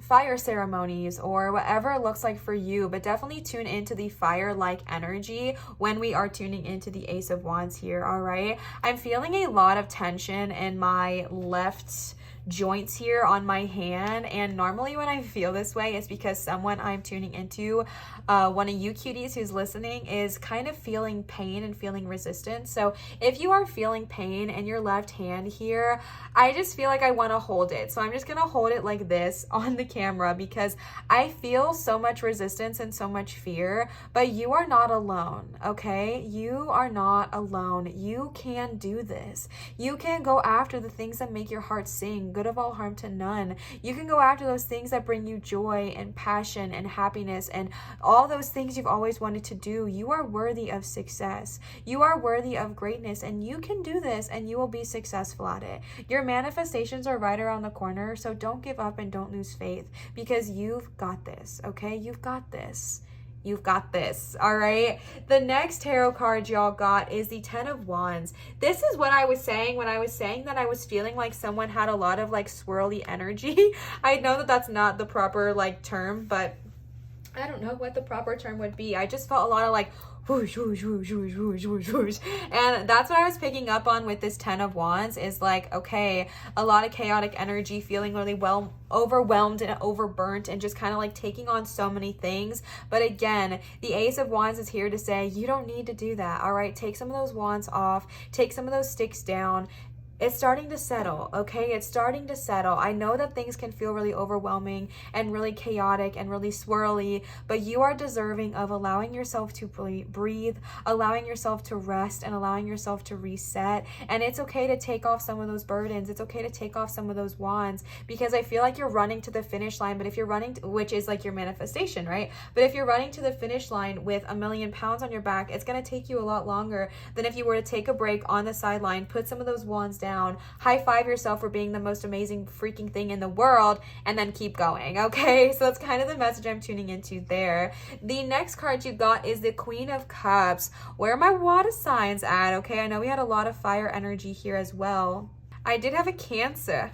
S1: fire ceremonies or whatever it looks like for you, but definitely tune into the fire-like energy when we are tuning into the Ace of Wands here, all right? I'm feeling a lot of tension in my left joints here on my hand, and normally when I feel this way it's because someone I'm tuning into, one of you cuties who's listening, is kind of feeling pain and feeling resistance. So if you are feeling pain in your left hand here, I just feel like I want to hold it. So I'm just gonna hold it like this on the camera because I feel so much resistance and so much fear, but you are not alone, okay? You are not alone. You can do this. You can go after the things that make your heart sing, good of all harm to none. You can go after those things that bring you joy and passion and happiness and all those things you've always wanted to do. You are worthy of success. You are worthy of greatness, and you can do this and you will be successful at it. Your manifestations are right around the corner, so don't give up and don't lose faith because you've got this, okay? You've got this. You've got this, all right? The next tarot card y'all got is the Ten of Wands. This is what I was saying when I was saying that I was feeling like someone had a lot of like swirly energy. I know that that's not the proper like term, but I don't know what the proper term would be. I just felt a lot of like whoosh, whoosh, whoosh, whoosh, whoosh, whoosh, whoosh. And that's what I was picking up on with this Ten of Wands is like, okay, a lot of chaotic energy, feeling really overwhelmed and overburnt and just kind of like taking on so many things. But again, the Ace of Wands is here to say, you don't need to do that, all right? Take some of those wands off, take some of those sticks down. It's starting to settle, okay? It's starting to settle. I know that things can feel really overwhelming and really chaotic and really swirly, but you are deserving of allowing yourself to breathe, allowing yourself to rest, and allowing yourself to reset. And it's okay to take off some of those burdens. It's okay to take off some of those wands because I feel like you're running to the finish line, but if you're running, which is like your manifestation, right? But if you're running to the finish line with 1,000,000 pounds on your back, it's going to take you a lot longer than if you were to take a break on the sideline, put some of those wands down, high five yourself for being the most amazing freaking thing in the world, and then keep going, okay? So that's kind of the message I'm tuning into there. The next card you got is the Queen of Cups. Where are my water signs at? Okay, I know we had a lot of fire energy here as well. I did have a Cancer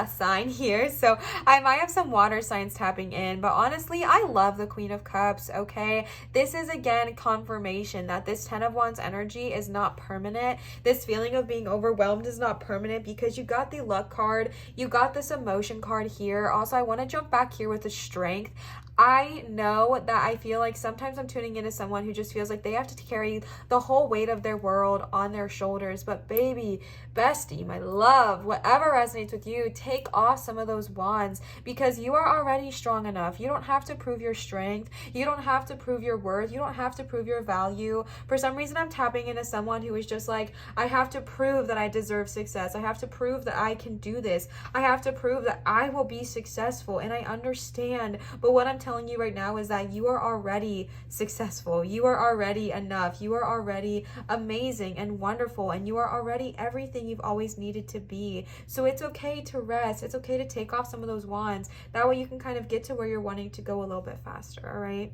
S1: sign here, so I might have some water signs tapping in, but honestly, I love the Queen of Cups, okay? This is, again, confirmation that this 10 of Wands energy is not permanent. This feeling of being overwhelmed is not permanent because you got the luck card, you got this emotion card here. Also, I want to jump back here with the strength. I know that I feel like sometimes I'm tuning into someone who just feels like they have to carry the whole weight of their world on their shoulders. But baby, bestie, my love, whatever resonates with you, take off some of those wands because you are already strong enough. You don't have to prove your strength. You don't have to prove your worth. You don't have to prove your value. For some reason, I'm tapping into someone who is just like, I have to prove that I deserve success. I have to prove that I can do this. I have to prove that I will be successful. And I understand. But what I'm telling you right now is that you are already successful. You are already enough. You are already amazing and wonderful, and you are already everything you've always needed to be. So it's okay to rest. It's okay to take off some of those wands. That way you can kind of get to where you're wanting to go a little bit faster, all right?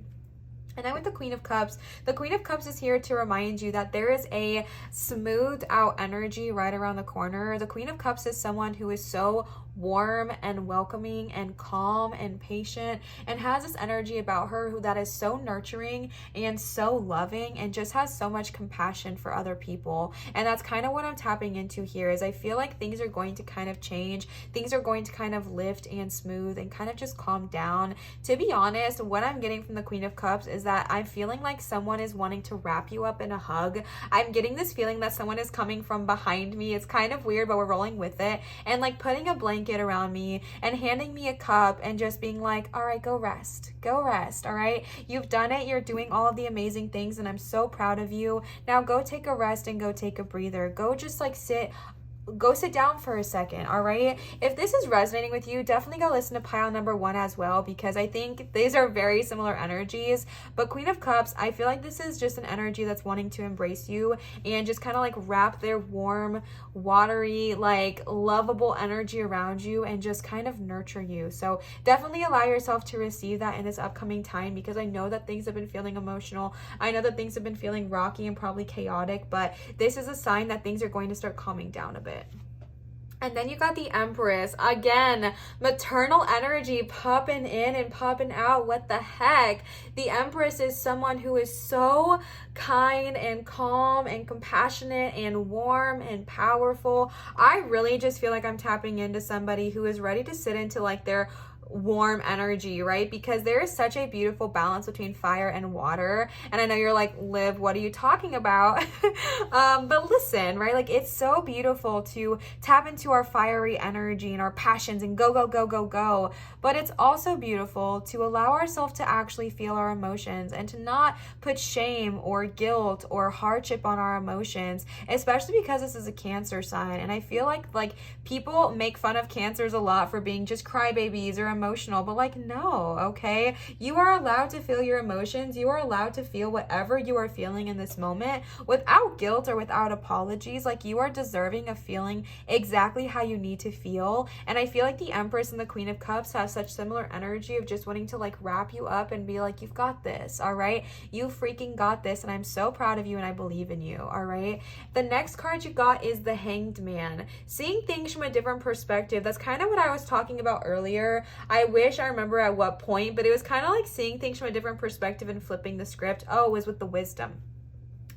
S1: And then with the Queen of Cups is here to remind you that there is a smoothed out energy right around the corner. The Queen of Cups is someone who is so warm and welcoming and calm and patient and has this energy about her that is so nurturing and so loving and just has so much compassion for other people. And that's kind of what I'm tapping into here is I feel like things are going to kind of change. Things are going to kind of lift and smooth and kind of just calm down. To be honest, what I'm getting from the Queen of Cups is that I'm feeling like someone is wanting to wrap you up in a hug. I'm getting this feeling that someone is coming from behind me. It's kind of weird, but we're rolling with it. And like putting a blanket around me and handing me a cup and just being like, all right, go rest, all right? You've done it. You're doing all of the amazing things and I'm so proud of you. Now go take a rest and go take a breather. Go just like go sit down for a second, all right? If this is resonating with you, definitely go listen to pile number 1 as well, because I think these are very similar energies. But Queen of Cups, I feel like this is just an energy that's wanting to embrace you and just kind of like wrap their warm, watery, like lovable energy around you and just kind of nurture you. So definitely allow yourself to receive that in this upcoming time, because I know that things have been feeling emotional. I know that things have been feeling rocky and probably chaotic, but this is a sign that things are going to start calming down a bit. And then you got the Empress. Again, maternal energy popping in and popping out. What the heck? The Empress is someone who is so kind and calm and compassionate and warm and powerful. I really just feel like I'm tapping into somebody who is ready to sit into like their warm energy, right? Because there is such a beautiful balance between fire and water. And I know you're like, Liv, what are you talking about? But listen, right? Like it's so beautiful to tap into our fiery energy and our passions and go, go, go, go, go. But it's also beautiful to allow ourselves to actually feel our emotions and to not put shame or guilt or hardship on our emotions, especially because this is a Cancer sign. And I feel like people make fun of Cancers a lot for being just crybabies or emotional, but like, no, okay? You are allowed to feel your emotions. You are allowed to feel whatever you are feeling in this moment without guilt or without apologies. Like you are deserving of feeling exactly how you need to feel. And I feel like the Empress and the Queen of Cups have such similar energy of just wanting to like wrap you up and be like, you've got this, all right? You freaking got this, and I'm so proud of you and I believe in you, all right? The next card you got is the Hanged Man. Seeing things from a different perspective. That's kind of what I was talking about earlier. I wish I remember at what point, but it was kind of like seeing things from a different perspective and flipping the script. Oh, it was with the Wisdom.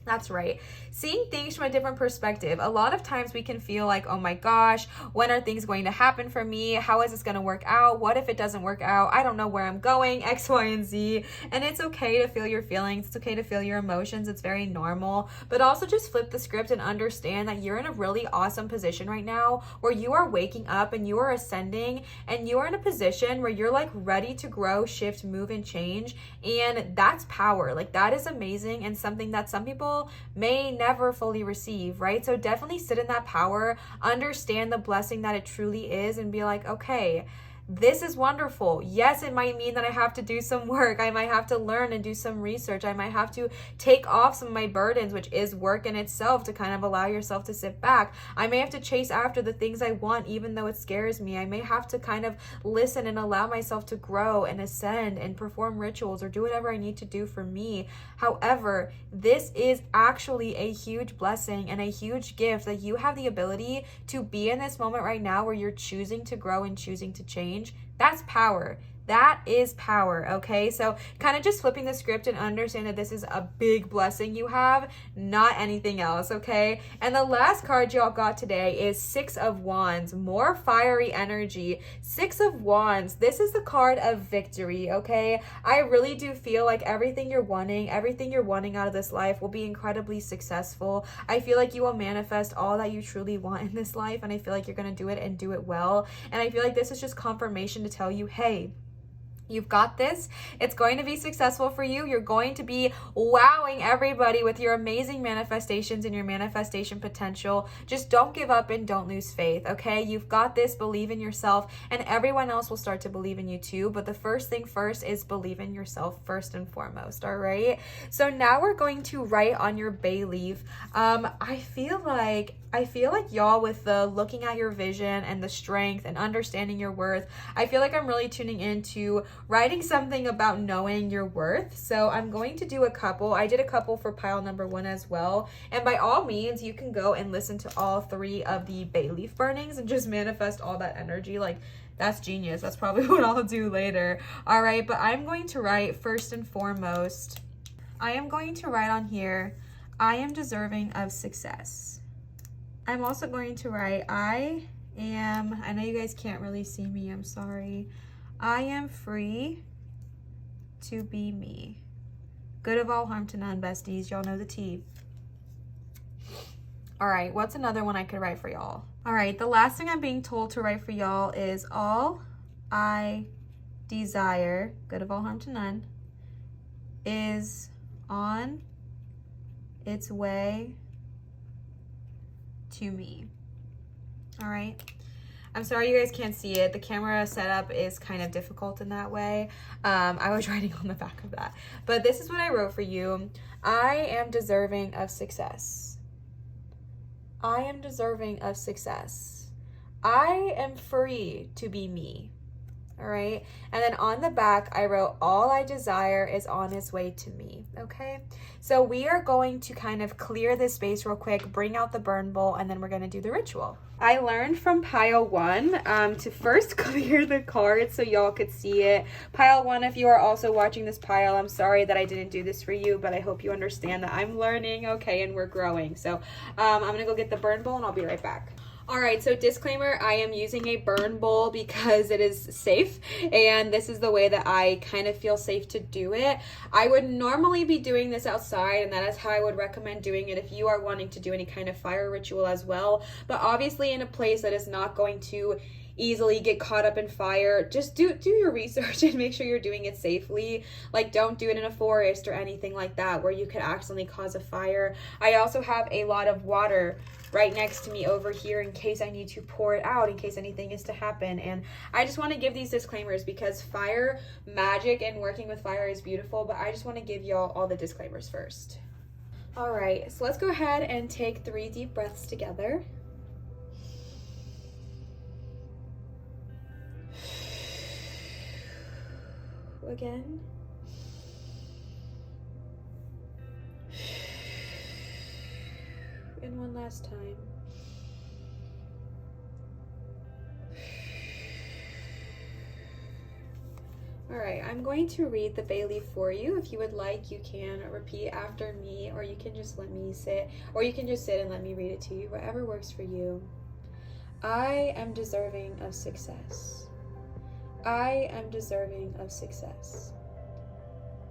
S1: That's right. Seeing things from a different perspective. A lot of times we can feel like, oh my gosh, when are things going to happen for me? How is this going to work out? What if it doesn't work out? I don't know where I'm going, X, Y, and Z. And it's okay to feel your feelings. It's okay to feel your emotions. It's very normal. But also just flip the script and understand that you're in a really awesome position right now where you are waking up and you are ascending and you are in a position where you're like ready to grow, shift, move, and change. And that's power. Like that is amazing and something that some people may never fully receive, right? So definitely sit in that power, understand the blessing that it truly is, and be like, okay, This is wonderful. Yes, it might mean that I have to do some work. I might have to learn and do some research. I might have to take off some of my burdens, which is work in itself, to kind of allow yourself to sit back. I may have to chase after the things I want, even though it scares me. I may have to kind of listen and allow myself to grow and ascend and perform rituals or do whatever I need to do for me. However, this is actually a huge blessing and a huge gift that you have the ability to be in this moment right now where you're choosing to grow and choosing to change. That's power. That is power, okay? So kind of just flipping the script and understand that this is a big blessing you have, not anything else, okay? And the last card y'all got today is Six of Wands, more fiery energy. Six of Wands, this is the card of victory, okay? I really do feel like everything you're wanting out of this life will be incredibly successful. I feel like you will manifest all that you truly want in this life, and I feel like you're gonna do it and do it well. And I feel like this is just confirmation to tell you, hey, you've got this. It's going to be successful for you. You're going to be wowing everybody with your amazing manifestations and your manifestation potential. Just don't give up and don't lose faith, okay? You've got this. Believe in yourself, and everyone else will start to believe in you too. But the first thing first is believe in yourself first and foremost, all right? So now we're going to write on your bay leaf. I feel like y'all, with the looking at your vision and the strength and understanding your worth, I feel like I'm really tuning into writing something about knowing your worth. So I'm going to do a couple. I did a couple for pile number 1 as well. And by all means, you can go and listen to all 3 of the bay leaf burnings and just manifest all that energy. Like, that's genius. That's probably what I'll do later. All right, but I'm going to write first and foremost, I am going to write on here, I am deserving of success. I'm also going to write, I know you guys can't really see me, I'm sorry. I am free to be me. Good of all, harm to none, besties. Y'all know the tea. All right, what's another one I could write for y'all? All right, the last thing I'm being told to write for y'all is all I desire, good of all, harm to none, is on its way to me. All right. I'm sorry you guys can't see it. The camera setup is kind of difficult in that way. I was writing on the back of that. But this is what I wrote for you. I am deserving of success. I am deserving of success. I am free to be me. All right. And then on the back, I wrote, all I desire is on its way to me. Okay. So we are going to kind of clear this space real quick, bring out the burn bowl, and then we're going to do the ritual. I learned from pile 1 to first clear the cards so y'all could see it. Pile 1, if you are also watching this pile, I'm sorry that I didn't do this for you, but I hope you understand that I'm learning, okay, and we're growing. So I'm going to go get the burn bowl and I'll be right back. All right, so disclaimer, I am using a burn bowl because it is safe, and this is the way that I kind of feel safe to do it. I would normally be doing this outside, and that is how I would recommend doing it if you are wanting to do any kind of fire ritual as well, but obviously in a place that is not going to easily get caught up in fire. Just do your research and make sure you're doing it safely. Like, don't do it in a forest or anything like that where you could accidentally cause a fire. I also have a lot of water right next to me over here in case I need to pour it out, in case anything is to happen. And I just want to give these disclaimers because fire magic and working with fire is beautiful, but I just want to give y'all all the disclaimers first. All right, so let's go ahead and take 3 deep breaths together. Again. And one last time. All right, I'm going to read the bay leaf for you. If you would like, you can repeat after me, or you can just let me sit, or you can just sit and let me read it to you, whatever works for you. I am deserving of success. I am deserving of success.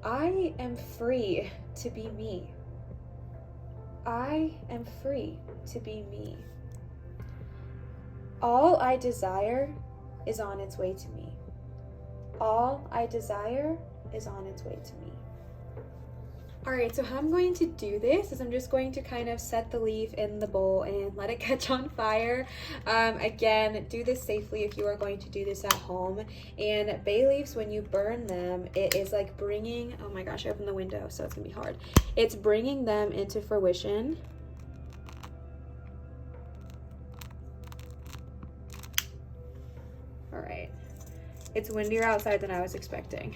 S1: I am free to be me. I am free to be me. All I desire is on its way to me. All I desire is on its way to me. All right, so how I'm going to do this is I'm just going to kind of set the leaf in the bowl and let it catch on fire. Again, do this safely if you are going to do this at home. And bay leaves, when you burn them, it is like bringing, oh my gosh, I opened the window, so it's gonna be hard. It's bringing them into fruition. All right, it's windier outside than I was expecting.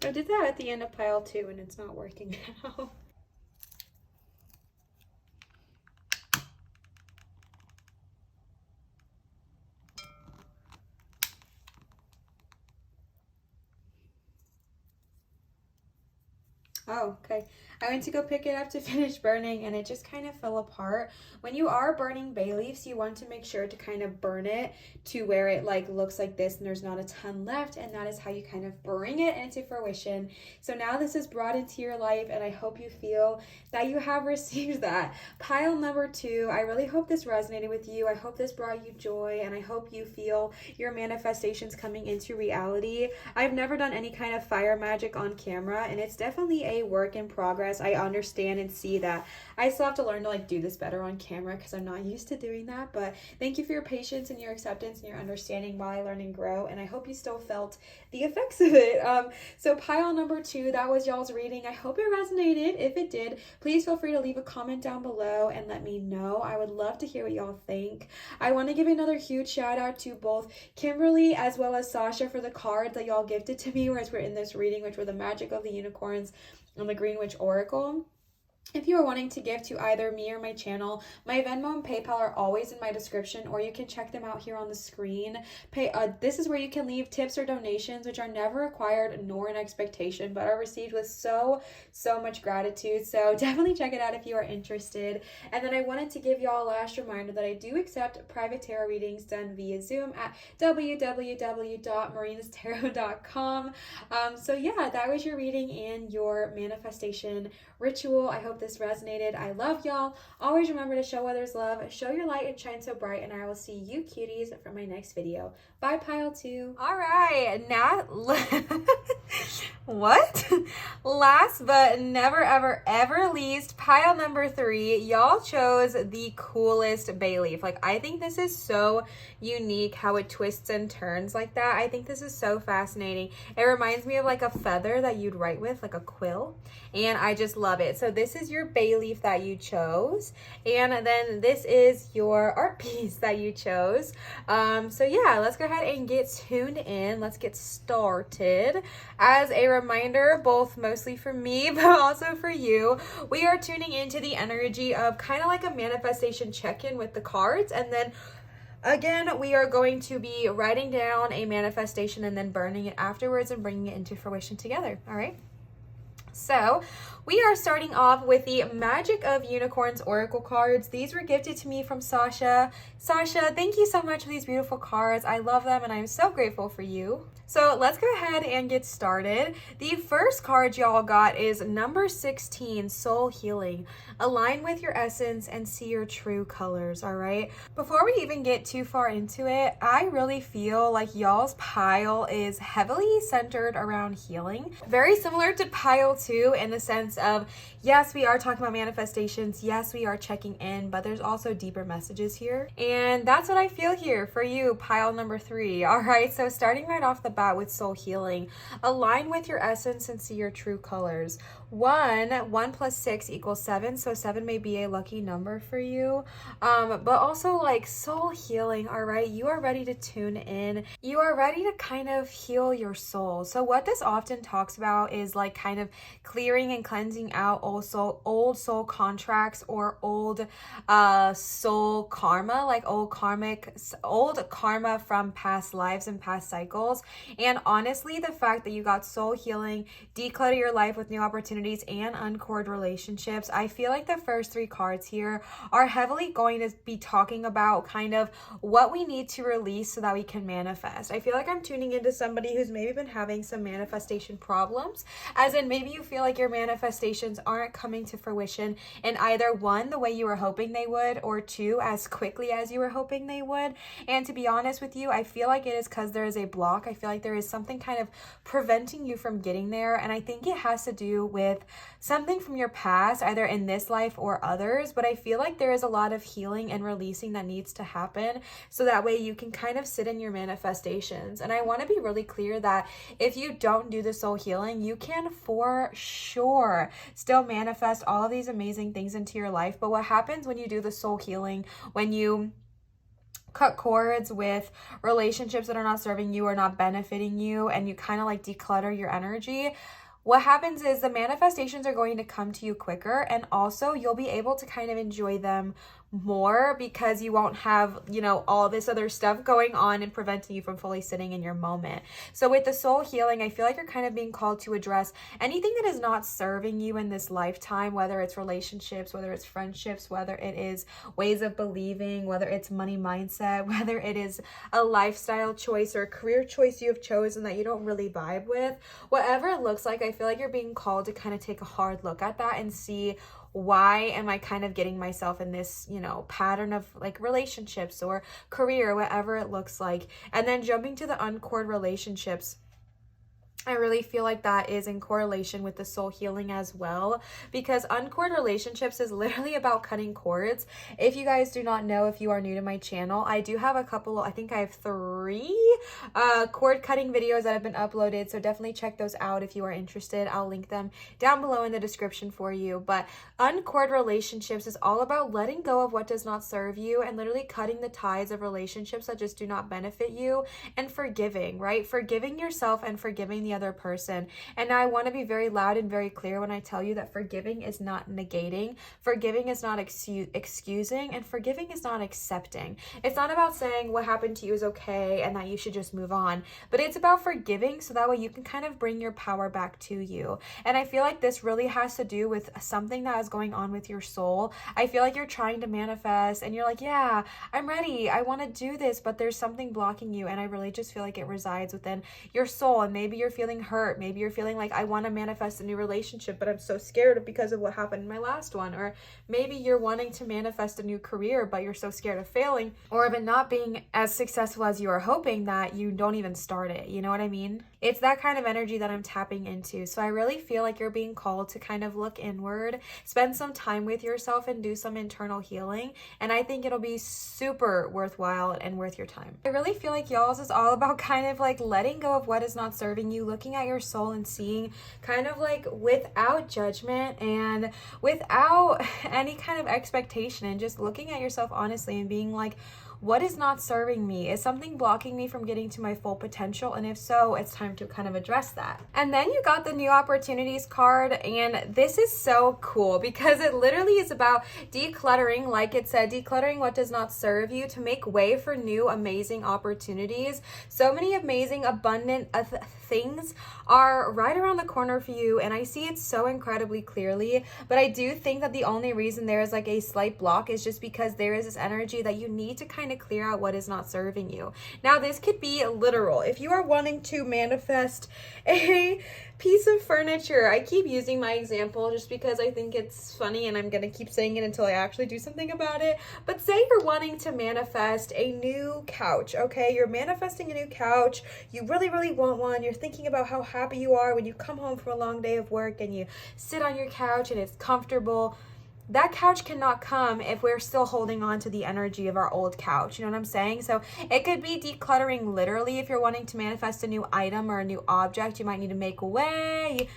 S1: I did that at the end of pile 2 and it's not working now. Oh, okay. I went to go pick it up to finish burning and it just kind of fell apart. When you are burning bay leaves, you want to make sure to kind of burn it to where it like looks like this and there's not a ton left, and that is how you kind of bring it into fruition. So now this is brought into your life and I hope you feel that you have received that. Pile number 2, I really hope this resonated with you. I hope this brought you joy and I hope you feel your manifestations coming into reality. I've never done any kind of fire magic on camera and it's definitely a work in progress. I understand and see that I still have to learn to like do this better on camera because I'm not used to doing that, but thank you for your patience and your acceptance and your understanding while I learn and grow, and I hope you still felt the effects of it. So pile number 2, that was y'all's reading. I hope it resonated. If it did, please feel free to leave a comment down below and let me know. I would love to hear what y'all think. I want to give another huge shout out to both Kimberly as well as Sasha for the cards that y'all gifted to me as we're in this reading, which were the Magic of the Unicorns and the Green Witch Oracle. If you are wanting to give to either me or my channel, my Venmo and PayPal are always in my description, or you can check them out here on the screen. This is where you can leave tips or donations, which are never required nor an expectation, but are received with so much gratitude. So definitely check it out if you are interested. And then I wanted to give y'all a last reminder that I do accept private tarot readings done via Zoom at www.marinastarot.com. So yeah, that was your reading and your manifestation ritual. I hope this resonated. I love y'all. Always remember to show others love, show your light and shine so bright, and I will see you cuties for my next video. Bye, pile 2. All right, now what? Last but never ever least, pile number 3. Y'all chose the coolest bay leaf. Like, I think this is so unique how it twists and turns like that. I think this is so fascinating. It reminds me of like a feather that you'd write with, like a quill, and I just love it. So this is your bay leaf that you chose, and then this is your art piece that you chose. So yeah, let's go ahead and get tuned in. Let's get started. As a reminder, both mostly for me but also for you, we are tuning into the energy of kind of like a manifestation check-in with the cards, and then again, we are going to be writing down a manifestation and then burning it afterwards and bringing it into fruition together. All right. So we are starting off with the Magic of Unicorns Oracle cards. These were gifted to me from Sasha. Sasha, thank you so much for these beautiful cards. I love them and I'm so grateful for you. So let's go ahead and get started. The first card y'all got is number 16, Soul Healing. Align with your essence and see your true colors, all right? Before we even get too far into it, I really feel like y'all's pile is heavily centered around healing. Very similar to pile 2 in the sense of, yes, we are talking about manifestations. Yes, we are checking in, but there's also deeper messages here. And that's what I feel here for you, pile number 3. All right, so starting right off the bat with soul healing. Align with your essence and see your true colors. 1 plus 6 equals 7, so 7 may be a lucky number for you. But also like soul healing, all right? You are ready to tune in. You are ready to kind of heal your soul. So what this often talks about is like kind of clearing and cleansing out old soul contracts or old soul karma, like old karma from past lives and past cycles. And honestly, the fact that you got soul healing, declutter your life with new opportunities, and uncord relationships, I feel like the first 3 cards here are heavily going to be talking about kind of what we need to release so that we can manifest. I feel like I'm tuning into somebody who's maybe been having some manifestation problems, as in maybe you feel like your manifestations aren't coming to fruition in either 1, the way you were hoping they would, or 2, as quickly as you were hoping they would. And to be honest with you, I feel like it is because there is a block. I feel like there is something kind of preventing you from getting there, and I think it has to do with something from your past, either in this life or others. But I feel like there is a lot of healing and releasing that needs to happen so that way you can kind of sit in your manifestations. And I want to be really clear that if you don't do the soul healing, you can for sure still manifest all of these amazing things into your life. But what happens when you do the soul healing, when you cut cords with relationships that are not serving you or not benefiting you, and you kind of like declutter your energy, what happens is the manifestations are going to come to you quicker, and also you'll be able to kind of enjoy them more because you won't have, you know, all this other stuff going on and preventing you from fully sitting in your moment. So with the soul healing, I feel like you're kind of being called to address anything that is not serving you in this lifetime, whether it's relationships, whether it's friendships, whether it is ways of believing, whether it's money mindset, whether it is a lifestyle choice or a career choice you have chosen that you don't really vibe with. Whatever it looks like, I feel like you're being called to kind of take a hard look at that and see, why am I kind of getting myself in this, you know, pattern of like relationships or career, whatever it looks like. And then jumping to the uncord relationships, I really feel like that is in correlation with the soul healing as well, because uncord relationships is literally about cutting cords. If you guys do not know, if you are new to my channel, I do have a couple, I think I have 3 cord cutting videos that have been uploaded, so definitely check those out if you are interested. I'll link them down below in the description for you. But uncord relationships is all about letting go of what does not serve you and literally cutting the ties of relationships that just do not benefit you, and forgiving, right? Forgiving yourself and forgiving the other person. And now I want to be very loud and very clear when I tell you that forgiving is not negating, forgiving is not excusing, and forgiving is not accepting. It's not about saying what happened to you is okay and that you should just move on, but it's about forgiving so that way you can kind of bring your power back to you. And I feel like this really has to do with something that is going on with your soul. I feel like you're trying to manifest and you're like, yeah, I'm ready, I want to do this, but there's something blocking you. And I really just feel like it resides within your soul. And maybe you're feeling hurt, maybe you're feeling like, I want to manifest a new relationship, but I'm so scared because of what happened in my last one. Or maybe you're wanting to manifest a new career, but you're so scared of failing or of it not being as successful as you are hoping that you don't even start it. You know what I mean? It's that kind of energy that I'm tapping into. So I really feel like you're being called to kind of look inward, spend some time with yourself, and do some internal healing. And I think it'll be super worthwhile and worth your time. I really feel like y'all's is all about kind of like letting go of what is not serving you, looking at your soul and seeing kind of like without judgment and without any kind of expectation, and just looking at yourself honestly and being like, what is not serving me? Is something blocking me from getting to my full potential? And if so, it's time to kind of address that. And then you got the new opportunities card, and this is so cool because it literally is about decluttering, like it said, decluttering what does not serve you to make way for new amazing opportunities. So many amazing, abundant things are right around the corner for you, and I see it so incredibly clearly. But I do think that the only reason there is like a slight block is just because there is this energy that you need to kind of clear out what is not serving you. Now, this could be literal. If you are wanting to manifest a piece of furniture, I keep using my example just because I think it's funny and I'm gonna keep saying it until I actually do something about it. But say you're wanting to manifest a new couch, okay? You're manifesting a new couch. You really, really want one. You're thinking about how happy you are when you come home from a long day of work and you sit on your couch and it's comfortable. that couch cannot come if we're still holding on to the energy of our old couch. You know what I'm saying? So it could be decluttering literally. If you're wanting to manifest a new item or a new object, you might need to make way.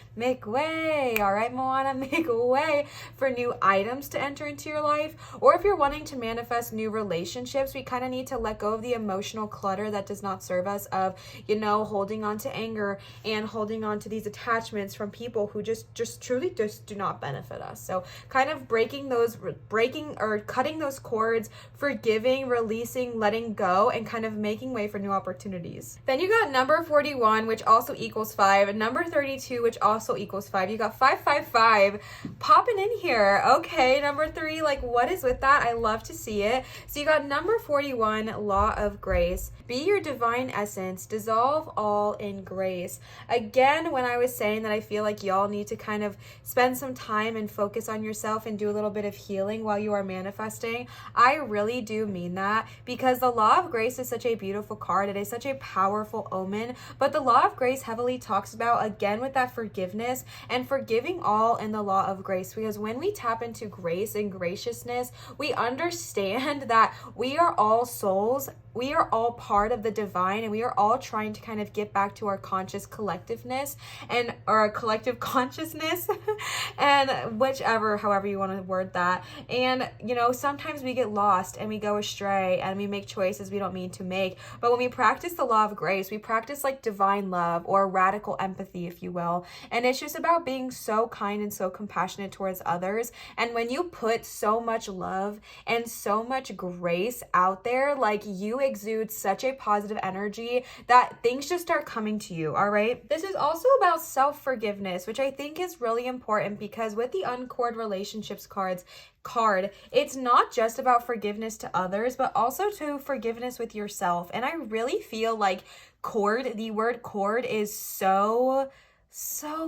S1: All right, Moana, make way for new items to enter into your life. Or if you're wanting to manifest new relationships, we kind of need to let go of the emotional clutter that does not serve us, of, you know, holding on to anger and holding on to these attachments from people who just truly just do not benefit us. So kind of breaking or cutting those cords, forgiving, releasing, letting go, and kind of making way for new opportunities. Then you got number 41, which also equals 5, and number 32, which also equals 5. You got 555 popping in here. Okay, number 3, like, what is with that? I love to see it. So you got number 41, law of grace. Be your divine essence, dissolve all in grace. Again, when I was saying that I feel like y'all need to kind of spend some time and focus on yourself and do a little bit of healing while you are manifesting, I really do mean that, because the law of grace is such a beautiful card. It is such a powerful omen, but the law of grace heavily talks about, again, with that forgiveness and forgiving all in the law of grace, because when we tap into grace and graciousness, we understand that we are all souls. We are all part of the divine, and we are all trying to kind of get back to our conscious collectiveness and our collective consciousness and however you want to word that. And, you know, sometimes we get lost and we go astray and we make choices we don't mean to make. But when we practice the law of grace, we practice like divine love or radical empathy, if you will. And it's just about being so kind and so compassionate towards others. And when you put so much love and so much grace out there, like, you exude such a positive energy that things just start coming to you. All right. This is also about self-forgiveness, which I think is really important, because with the uncored relationships card, it's not just about forgiveness to others, but also to forgiveness with yourself. And I really feel like the word cord is so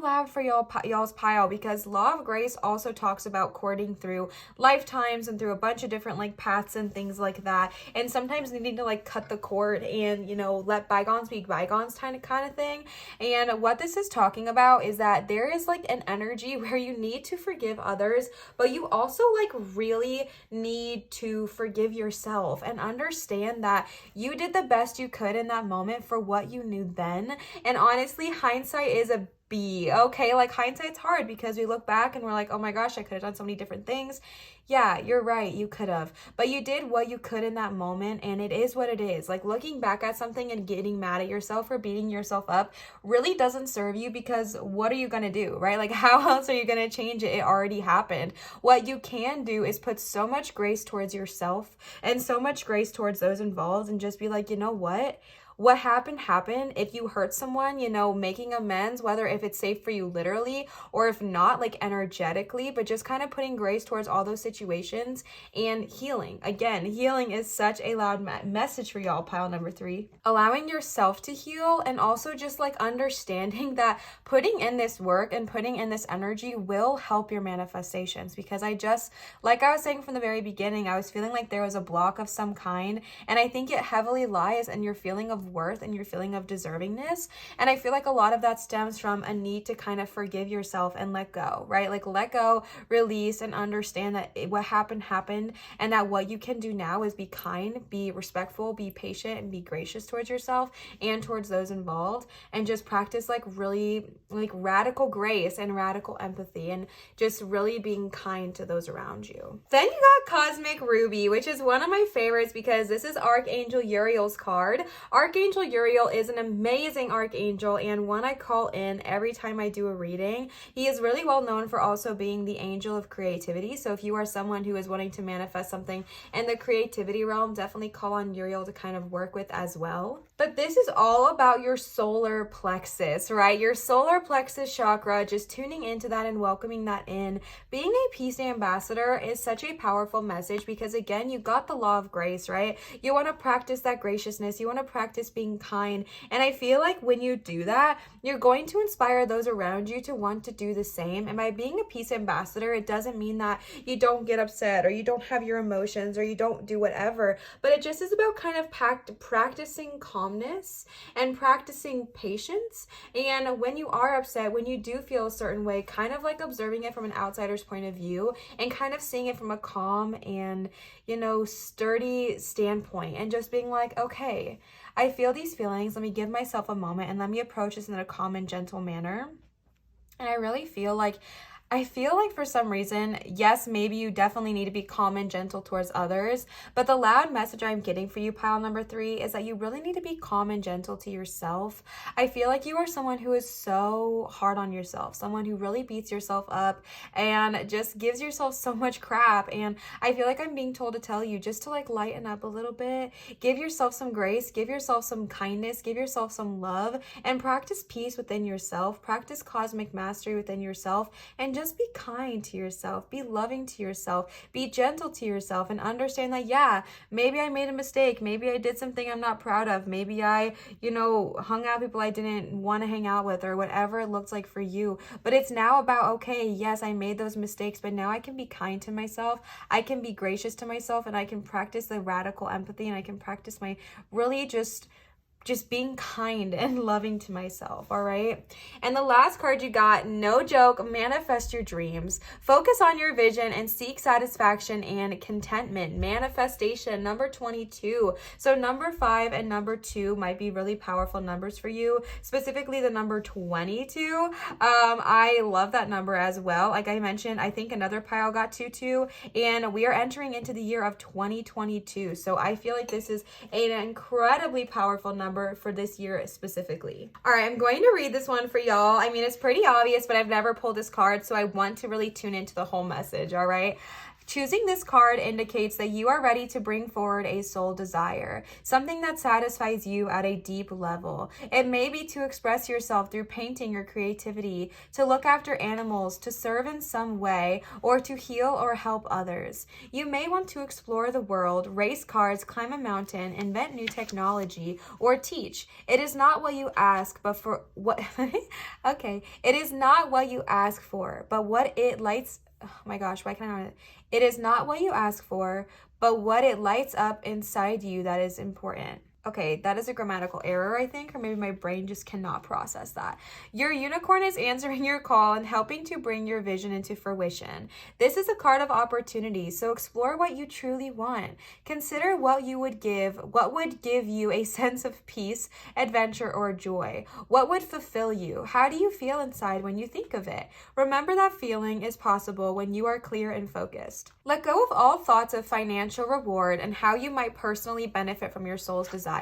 S1: loud for y'all's pile, because law of grace also talks about courting through lifetimes and through a bunch of different like paths and things like that, and sometimes needing to like cut the cord and, you know, let bygones be bygones kind of thing. And what this is talking about is that there is like an energy where you need to forgive others, but you also like really need to forgive yourself and understand that you did the best you could in that moment for what you knew then. And honestly, hindsight is a okay, like, hindsight's hard because we look back and we're like, oh my gosh, I could have done so many different things. Yeah, you're right, you could have, but you did what you could in that moment, and it is what it is. Like, looking back at something and getting mad at yourself or beating yourself up really doesn't serve you, because what are you gonna do, right? Like, how else are you gonna change it? It already happened. What you can do is put so much grace towards yourself and so much grace towards those involved, and just be like, you know what happened. If you hurt someone, you know, making amends, whether if it's safe for you literally or if not, like energetically, but just kind of putting grace towards all those situations and healing. Again, healing is such a loud message for y'all, pile number 3. Allowing yourself to heal, and also just like understanding that putting in this work and putting in this energy will help your manifestations, because like I was saying from the very beginning, I was feeling like there was a block of some kind, and I think it heavily lies in your feeling of worth and your feeling of deservingness. And I feel like a lot of that stems from a need to kind of forgive yourself and let go, right? Like, let go, release, and understand that what happened, and that what you can do now is be kind, be respectful, be patient, and be gracious towards yourself and towards those involved, and just practice like really like radical grace and radical empathy, and just really being kind to those around you. Then you got Cosmic Ruby, which is one of my favorites because this is Archangel Uriel's card. Archangel Uriel is an amazing archangel, and one I call in every time I do a reading. He is really well known for also being the angel of creativity. So if you are someone who is wanting to manifest something in the creativity realm, definitely call on Uriel to kind of work with as well. But this is all about your solar plexus, right? Your solar plexus chakra, just tuning into that and welcoming that in. Being a peace ambassador is such a powerful message because, again, you got the law of grace, right? You want to practice that graciousness. You want to practice being kind. And I feel like when you do that, you're going to inspire those around you to want to do the same. And by being a peace ambassador, it doesn't mean that you don't get upset or you don't have your emotions or you don't do whatever, but it just is about kind of practicing calmness and practicing patience. And when you are upset, when you do feel a certain way, kind of like observing it from an outsider's point of view and kind of seeing it from a calm and, sturdy standpoint, and just being like, okay, I feel these feelings. Let me give myself a moment and let me approach this in a calm and gentle manner. And I really feel like for some reason, yes, maybe you definitely need to be calm and gentle towards others, but the loud message I'm getting for you, pile number 3, is that you really need to be calm and gentle to yourself. I feel like you are someone who is so hard on yourself, someone who really beats yourself up and just gives yourself so much crap. And I feel like I'm being told to tell you just to like lighten up a little bit, give yourself some grace, give yourself some kindness, give yourself some love, and practice peace within yourself, practice cosmic mastery within yourself, and just be kind to yourself, be loving to yourself, be gentle to yourself, and understand that, yeah, maybe I made a mistake, maybe I did something I'm not proud of, maybe I, hung out with people I didn't want to hang out with, or whatever it looks like for you. But it's now about, okay, yes, I made those mistakes, but now I can be kind to myself, I can be gracious to myself, and I can practice the radical empathy, and I can practice my really just being kind and loving to myself, all right? And the last card you got, no joke, manifest your dreams. Focus on your vision and seek satisfaction and contentment. Manifestation, number 22. So number 5 and number 2 might be really powerful numbers for you, specifically the number 22. I love that number as well. Like I mentioned, I think another pile got 22, and we are entering into the year of 2022. So I feel like this is an incredibly powerful number for this year specifically. All right, I'm going to read this one for y'all. I mean, it's pretty obvious, but I've never pulled this card, so I want to really tune into the whole message, all right? Choosing this card indicates that you are ready to bring forward a soul desire, something that satisfies you at a deep level. It may be to express yourself through painting or creativity, to look after animals, to serve in some way, or to heal or help others. You may want to explore the world, race cars, climb a mountain, invent new technology, or teach. It is not what you ask, but for what okay. It is not what you ask for, but what it lights. Oh my gosh, why can't I? It is not what you ask for, but what it lights up inside you that is important. Okay, that is a grammatical error, I think, or maybe my brain just cannot process that. Your unicorn is answering your call and helping to bring your vision into fruition. This is a card of opportunity, so explore what you truly want. Consider what would give you a sense of peace, adventure, or joy. What would fulfill you? How do you feel inside when you think of it? Remember that feeling is possible when you are clear and focused. Let go of all thoughts of financial reward and how you might personally benefit from your soul's desires.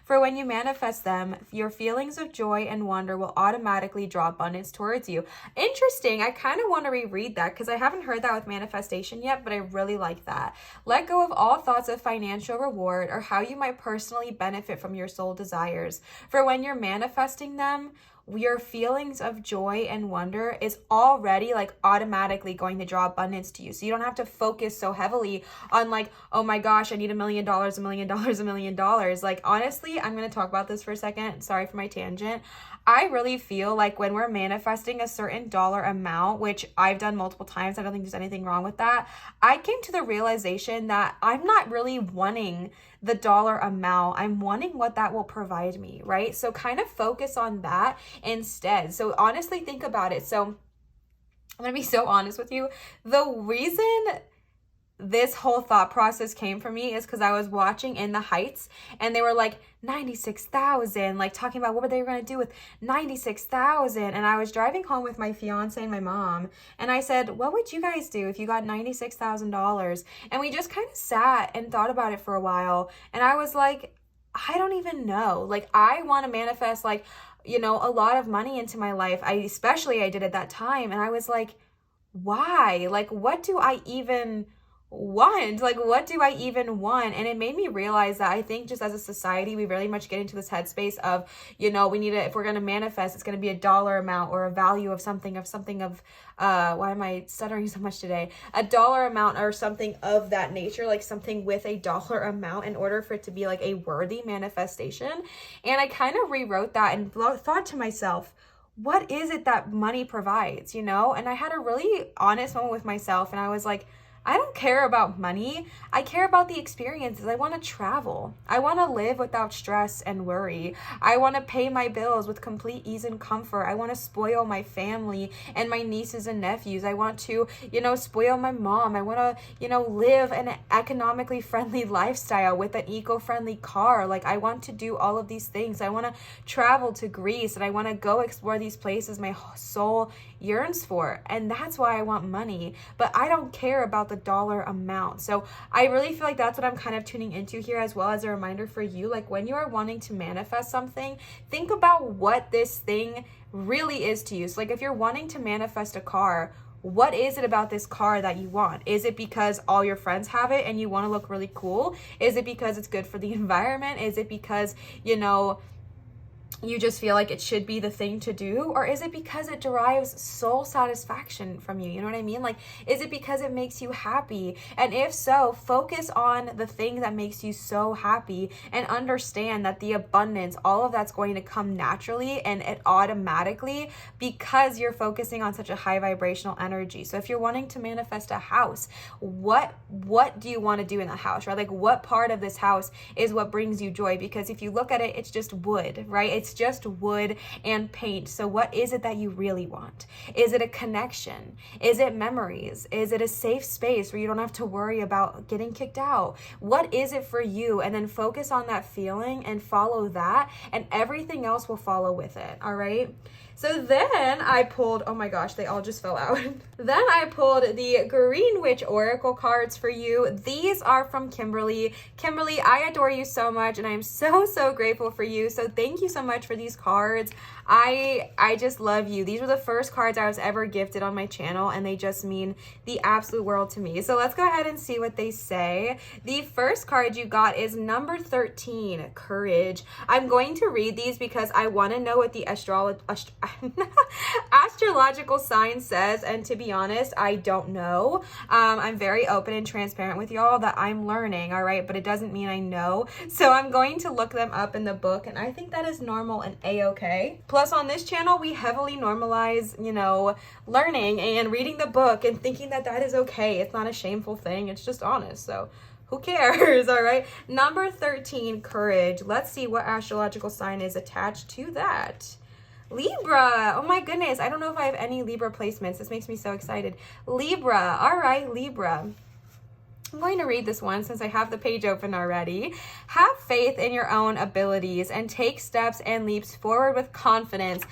S1: For when you manifest them, your feelings of joy and wonder will automatically draw abundance towards you. Interesting. I kind of want to reread that because I haven't heard that with manifestation yet, but I really like that. Let go of all thoughts of financial reward or how you might personally benefit from your soul desires. For when you're manifesting them, your feelings of joy and wonder is already like automatically going to draw abundance to you. So you don't have to focus so heavily on like, oh my gosh, I need $1 million, $1 million, $1 million. Like, honestly, I'm going to talk about this for a second. Sorry for my tangent. I really feel like when we're manifesting a certain dollar amount, which I've done multiple times, I don't think there's anything wrong with that. I came to the realization that I'm not really wanting the dollar amount. I'm wanting what that will provide me, right? So kind of focus on that instead. So honestly, think about it. So I'm going to be so honest with you. The reason this whole thought process came for me is because I was watching In the Heights and they were like 96,000, like talking about what they were going to do with 96,000. And I was driving home with my fiance and my mom. And I said, what would you guys do if you got $96,000? And we just kind of sat and thought about it for a while. And I was like, I don't even know. Like, I want to manifest like, a lot of money into my life. I did at that time. And I was like, why? Like, what do I even want? Like, what do I even want? And it made me realize that I think just as a society, we very much get into this headspace of, we need to, if we're going to manifest, it's going to be a dollar amount or a value of something, why am I stuttering so much today? A dollar amount or something of that nature, like something with a dollar amount in order for it to be like a worthy manifestation. And I kind of rewrote that and thought to myself, what is it that money provides, And I had a really honest moment with myself, and I was like, I don't care about money. I care about the experiences. I want to travel. I want to live without stress and worry. I want to pay my bills with complete ease and comfort. I want to spoil my family and my nieces and nephews. I want to, spoil my mom. I want to, live an economically friendly lifestyle with an eco-friendly car. Like, I want to do all of these things. I want to travel to Greece, and I want to go explore these places my soul yearns for. And that's why I want money. But I don't care about the dollar amount. So I really feel like that's what I'm kind of tuning into here, as well as a reminder for you. Like, when you are wanting to manifest something, think about what this thing really is to you. So like, if you're wanting to manifest a car, what is it about this car that you want? Is it because all your friends have it and you want to look really cool? Is it because it's good for the environment? Is it because, you just feel like it should be the thing to do? Or is it because it derives soul satisfaction from you? You know what I mean? Like, is it because it makes you happy? And if so, focus on the thing that makes you so happy, and understand that the abundance, all of that's going to come naturally and it automatically, because you're focusing on such a high vibrational energy. So if you're wanting to manifest a house, what do you want to do in the house, right? Like, what part of this house is what brings you joy? Because if you look at it, it's just wood, right? It's just wood and paint. So what is it that you really want? Is it a connection? Is it memories? Is it a safe space where you don't have to worry about getting kicked out? What is it for you? And then focus on that feeling and follow that, and everything else will follow with it. All right. So then I pulled, oh my gosh, they all just fell out. Then I pulled the Green Witch Oracle cards for you. These are from Kimberly. Kimberly, I adore you so much, and I am so, so grateful for you. So thank you so much for these cards. I just love you. These were the first cards I was ever gifted on my channel, and they just mean the absolute world to me. So let's go ahead and see what they say. The first card you got is number 13, Courage. I'm going to read these because I want to know what the astrological sign says, and to be honest, I don't know. I'm very open and transparent with y'all that I'm learning, all right, but it doesn't mean I know. So I'm going to look them up in the book, and I think that is normal and a-okay. Plus, on this channel, we heavily normalize, learning and reading the book and thinking that that is okay. It's not a shameful thing. It's just honest. So who cares? All right. Number 13, Courage. Let's see what astrological sign is attached to that. Libra. Oh my goodness. I don't know if I have any Libra placements. This makes me so excited. Libra. All right, Libra. I'm going to read this one since I have the page open already. Have faith in your own abilities and take steps and leaps forward with confidence.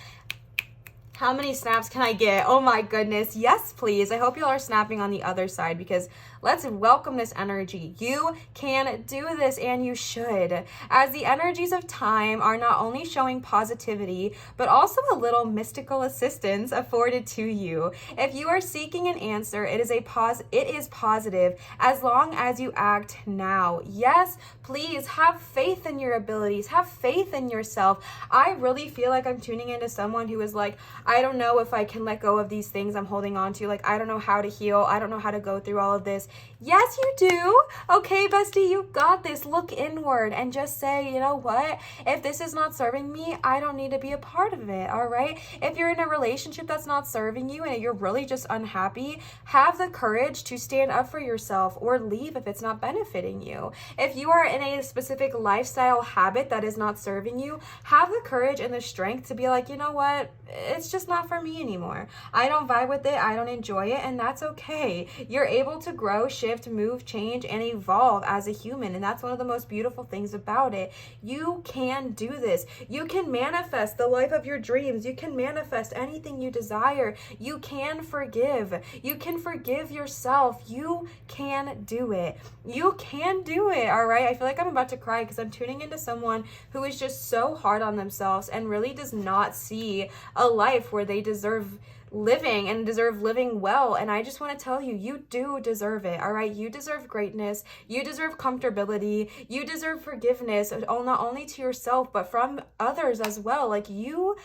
S1: How many snaps can I get? Oh my goodness. Yes, please. I hope y'all are snapping on the other side, because let's welcome this energy. You can do this, and you should. As the energies of time are not only showing positivity, but also a little mystical assistance afforded to you. If you are seeking an answer, it is positive as long as you act now. Yes, please have faith in your abilities. Have faith in yourself. I really feel like I'm tuning into someone who is like, I don't know if I can let go of these things I'm holding on to. Like, I don't know how to heal. I don't know how to go through all of this. Yes, you do. Okay, bestie, you got this. Look inward and just say, you know what? If this is not serving me, I don't need to be a part of it, all right? If you're in a relationship that's not serving you and you're really just unhappy, have the courage to stand up for yourself or leave if it's not benefiting you. If you are in a specific lifestyle habit that is not serving you, have the courage and the strength to be like, you know what? It's just not for me anymore. I don't vibe with it. I don't enjoy it, and that's okay. You're able to grow, shift, move, change, and evolve as a human, and that's one of the most beautiful things about it. You can do this. You can manifest the life of your dreams. You can manifest anything you desire. You can forgive. You can forgive yourself. You can do it. You can do it, all right? I feel like I'm about to cry because I'm tuning into someone who is just so hard on themselves and really does not see a life where they deserve living and deserve living well. And I just want to tell you, you do deserve it. All right. You deserve greatness. You deserve comfortability. You deserve forgiveness, not only to yourself, but from others as well. Like, you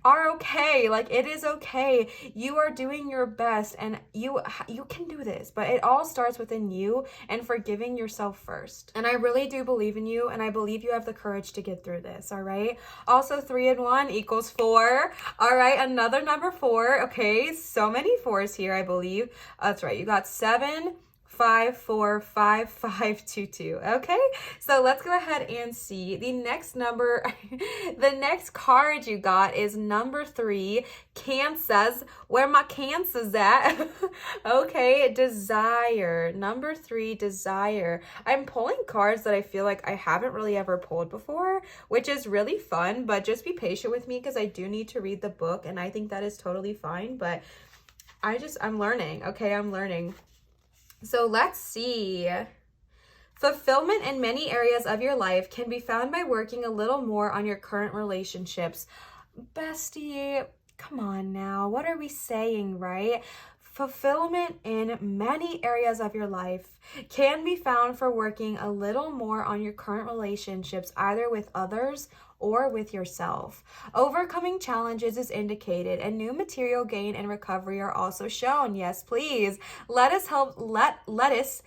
S1: are okay. Like, it is okay. You are doing your best, and you can do this, but it all starts within you and forgiving yourself first. And I really do believe in you, and I believe you have the courage to get through this. All right. Also, 3 and 1 equals 4. All right. Another number 4. Okay. So many 4s here, I believe. That's right. You got 7, 5, 4, 5, 5, 2, 2. Okay, so let's go ahead and see the next number. The next card you got is number 3, Cancers. Where my cancers at? Okay, desire. Number 3, desire. I'm pulling cards that I feel like I haven't really ever pulled before, which is really fun, but just be patient with me because I do need to read the book, and I think that is totally fine, but I'm learning. Okay, I'm learning. So let's see. Fulfillment in many areas of your life can be found by working a little more on your current relationships. Bestie, come on now. What are we saying, right? Fulfillment in many areas of your life can be found for working a little more on your current relationships, either with others or with yourself. Overcoming challenges is indicated, and new material gain and recovery are also shown. Yes, please. Let us help. Lettuce.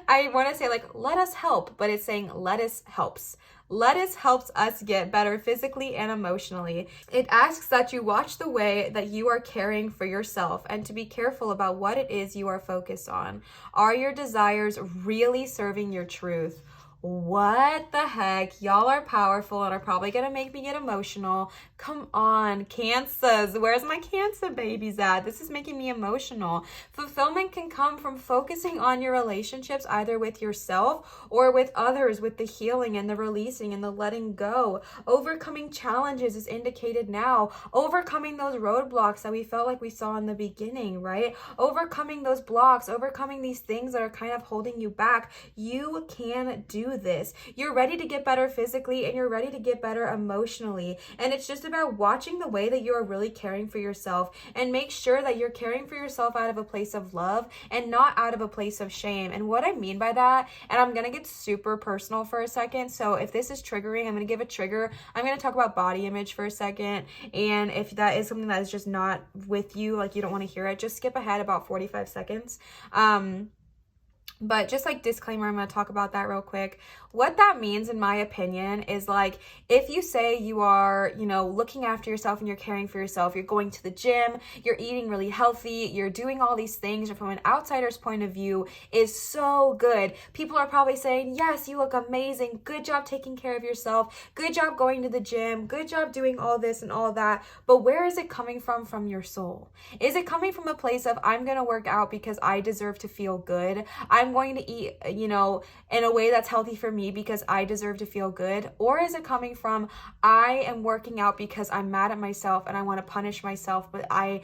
S1: I want to say like let us help, but it's saying lettuce helps. Lettuce helps us get better physically and emotionally. It asks that you watch the way that you are caring for yourself and to be careful about what it is you are focused on. Are your desires really serving your truth? What the heck? Y'all are powerful and are probably gonna make me get emotional. Come on, Cancers. Where's my Cancer babies at? This is making me emotional. Fulfillment can come from focusing on your relationships, either with yourself or with others, with the healing and the releasing and the letting go. Overcoming challenges is indicated now. Overcoming those roadblocks that we felt like we saw in the beginning, right? Overcoming those blocks, overcoming these things that are kind of holding you back. You can do this. You're ready to get better physically and you're ready to get better emotionally. And it's just about watching the way that you are really caring for yourself, and make sure that you're caring for yourself out of a place of love and not out of a place of shame. And what I mean by that, and I'm going to get super personal for a second. So if this is triggering, I'm going to give a trigger. I'm going to talk about body image for a second. And if that is something that is just not with you, like you don't want to hear it, just skip ahead about 45 seconds. But just like disclaimer, I'm going to talk about that real quick. What that means, in my opinion, is like if you say you are, looking after yourself and you're caring for yourself, you're going to the gym, you're eating really healthy, you're doing all these things, and from an outsider's point of view is so good. People are probably saying, yes, you look amazing. Good job taking care of yourself. Good job going to the gym. Good job doing all this and all that. But where is it coming from your soul? Is it coming from a place of, I'm going to work out because I deserve to feel good? I'm going to eat, in a way that's healthy for me because I deserve to feel good? Or is it coming from, I am working out because I'm mad at myself and I want to punish myself, but I'm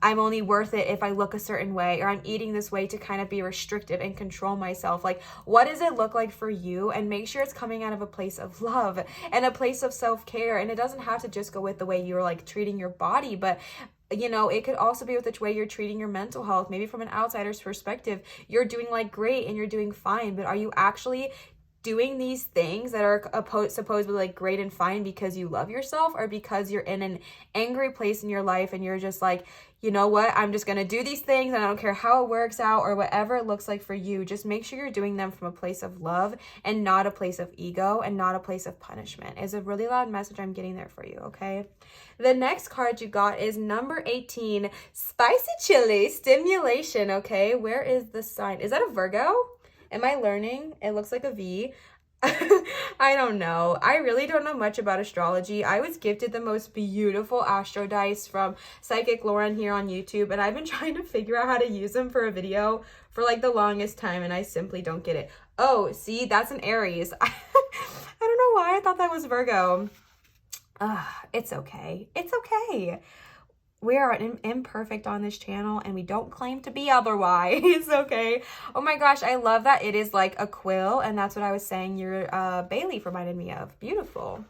S1: only worth it if I look a certain way, or I'm eating this way to kind of be restrictive and control myself? Like, what does it look like for you? And make sure it's coming out of a place of love and a place of self-care. And it doesn't have to just go with the way you're like treating your body, but it could also be with the way you're treating your mental health. Maybe from an outsider's perspective, you're doing like great and you're doing fine, but are you actually doing these things that are supposedly like great and fine because you love yourself, or because you're in an angry place in your life and you're just like, you know what, I'm just going to do these things and I don't care how it works out, or whatever it looks like for you. Just make sure you're doing them from a place of love and not a place of ego and not a place of punishment. It's a really loud message I'm getting there for you, okay? The next card you got is number 18, Spicy Chili Stimulation, okay? Where is the sign? Is that a Virgo? Am I learning? It looks like a V. I don't know. I really don't know much about astrology. I was gifted the most beautiful astro dice from Psychic Lauren here on YouTube, and I've been trying to figure out how to use them for a video for like the longest time, and I simply don't get it. Oh, see, that's an Aries. I don't know why I thought that was Virgo. It's okay. It's okay. We are imperfect on this channel, and we don't claim to be otherwise, okay? Oh my gosh, I love that it is like a quill, and that's what I was saying your bay leaf reminded me of. Beautiful.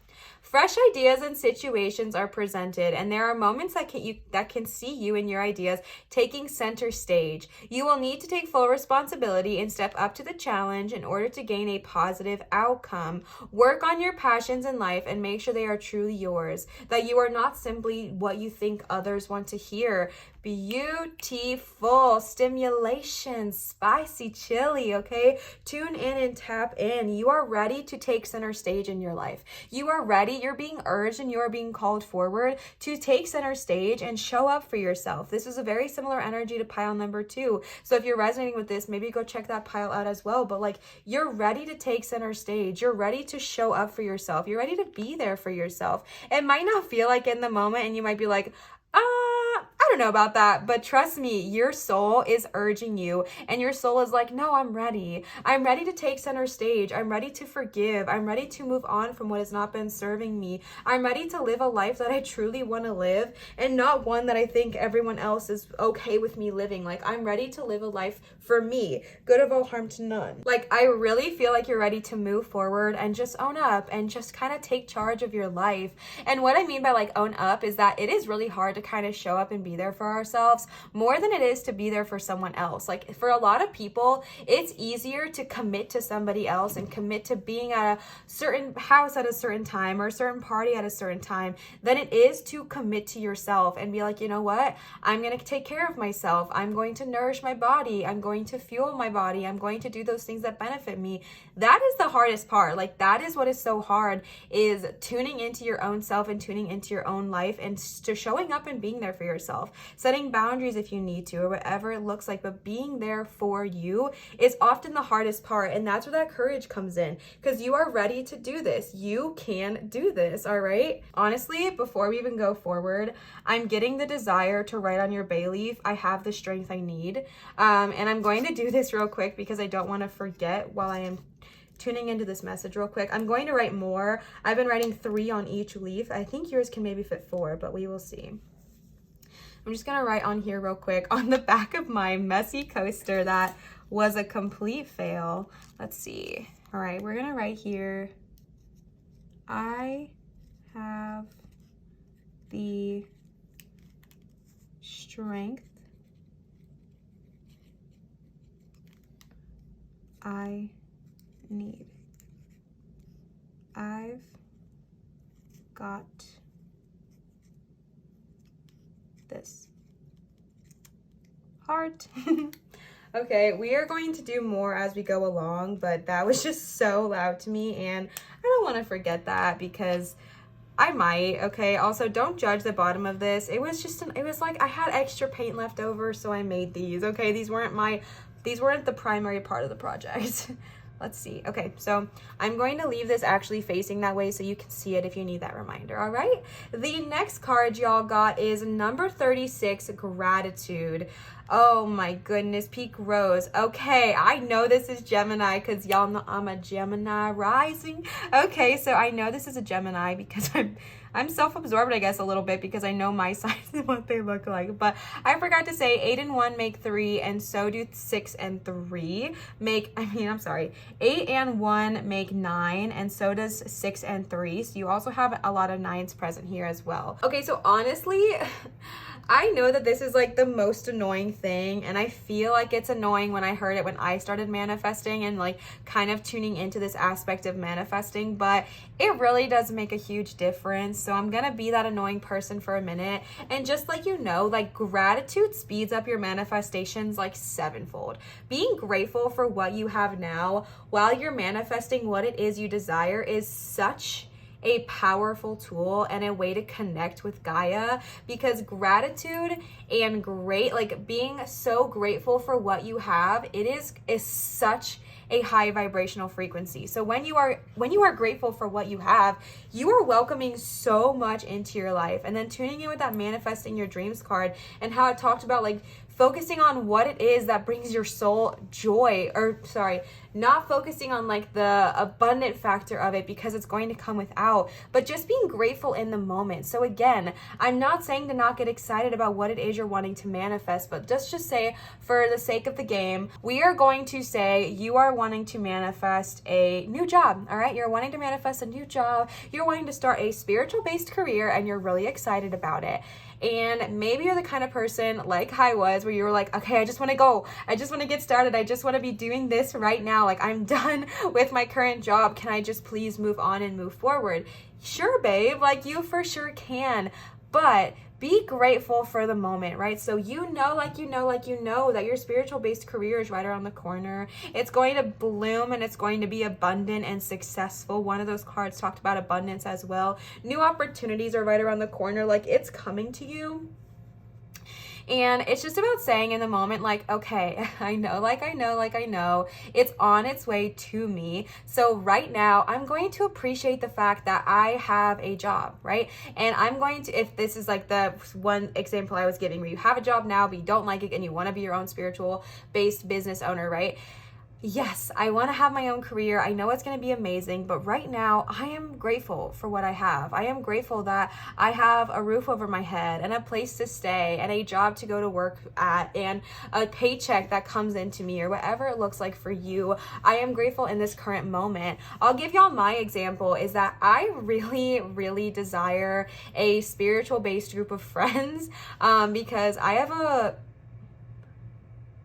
S1: Fresh ideas and situations are presented, and there are moments that can see you and your ideas taking center stage. You will need to take full responsibility and step up to the challenge in order to gain a positive outcome. Work on your passions in life and make sure they are truly yours, that you are not simply what you think others want to hear. Beautiful stimulation, spicy chili, okay? Tune in and tap in. You are ready to take center stage in your life. You are ready. You're being urged and you are being called forward to take center stage and show up for yourself. This is a very similar energy to pile number 2. So if you're resonating with this, maybe go check that pile out as well. But like, you're ready to take center stage. You're ready to show up for yourself. You're ready to be there for yourself. It might not feel like in the moment, and you might be like, I don't know about that, but trust me, your soul is urging you, and your soul is like, no, I'm ready. I'm ready to take center stage. I'm ready to forgive. I'm ready to move on from what has not been serving me. I'm ready to live a life that I truly want to live, and not one that I think everyone else is okay with me living. Like, I'm ready to live a life for me, good of all, harm to none. Like, I really feel like you're ready to move forward and just own up and just kind of take charge of your life. And what I mean by like own up is that it is really hard to kind of show up and be there for ourselves more than it is to be there for someone else. Like, for a lot of people, it's easier to commit to somebody else and commit to being at a certain house at a certain time or a certain party at a certain time than it is to commit to yourself and be like, you know what? I'm going to take care of myself. I'm going to nourish my body. I'm going to fuel my body. I'm going to do those things that benefit me. That is the hardest part. Like, that is what is so hard, is tuning into your own self and tuning into your own life and to showing up and being there for yourself, setting boundaries if you need to, or whatever it looks like. But being there for you is often the hardest part. And that's where that courage comes in, because you are ready to do this. You can do this. All right. Honestly, before we even go forward, I'm getting the desire to write on your bay leaf, I have the strength I need. And I'm going to do this real quick because I don't want to forget while I am tuning into this message real quick. I'm going to write more. I've been writing 3 on each leaf. I think yours can maybe fit 4, but we will see. I'm just going to write on here real quick on the back of my messy coaster that was a complete fail. Let's see. All right, we're going to write here, I have the strength I need. I've got this. Heart. Okay, we are going to do more as we go along, but that was just so loud to me, and I don't want to forget that because I might. Okay, also don't judge the bottom of this. It was just it was like I had extra paint left over, so I made these. Okay, these weren't the primary part of the project. Let's see. Okay, so I'm going to leave this actually facing that way so you can see it if you need that reminder, all right? The next card y'all got is number 36, Gratitude. Oh my goodness, Peak Rose. Okay, I know this is Gemini because y'all know I'm a Gemini rising. Okay, so I know this is a Gemini because I'm self-absorbed, I guess, a little bit because I know my signs and what they look like. But I forgot to say 8 and 1 make 3, and so do 6 and 3 make, 8 and 1 make 9, and so does 6 and 3. So you also have a lot of 9s present here as well. Okay, so honestly, I know that this is like the most annoying thing, and I feel like it's annoying when I heard it when I started manifesting and like kind of tuning into this aspect of manifesting, but it really does make a huge difference. So I'm gonna be that annoying person for a minute and just let you know, like, gratitude speeds up your manifestations like 7-fold. Being grateful for what you have now while you're manifesting what it is you desire is such a powerful tool and a way to connect with Gaia, because gratitude and being so grateful for what you have, it is such a high vibrational frequency. So when you are grateful for what you have, you are welcoming so much into your life. And then tuning in with that manifesting your dreams card and how it talked about like focusing on what it is that brings your soul joy, or sorry, not focusing on like the abundant factor of it because it's going to come without, but just being grateful in the moment. So again, I'm not saying to not get excited about what it is you're wanting to manifest, but let's just say for the sake of the game, we are going to say you are wanting to manifest a new job, all right? You're wanting to manifest a new job. You're wanting to start a spiritual based career and you're really excited about it. And maybe you're the kind of person like I was where you were like, okay, I just want to go. I just want to get started. I just want to be doing this right now. Like, I'm done with my current job. Can I just please move on and move forward? Sure, babe. Like, you for sure can. But be grateful for the moment, right? So you know that your spiritual based career is right around the corner. It's going to bloom and it's going to be abundant and successful. One of those cards talked about abundance as well. New opportunities are right around the corner. Like, it's coming to you. And it's just about saying in the moment, like, okay, I know, it's on its way to me. So right now, I'm going to appreciate the fact that I have a job, right? And I'm going to, if this is like the one example I was giving where you have a job now, but you don't like it and you want to be your own spiritual based business owner, right? Yes, I want to have my own career. I know it's going to be amazing, but right now I am grateful for what I have. I am grateful that I have a roof over my head and a place to stay and a job to go to work at and a paycheck that comes into me or whatever it looks like for you. I am grateful in this current moment. I'll give y'all my example is that I really, really desire a spiritual based group of friends because I have a...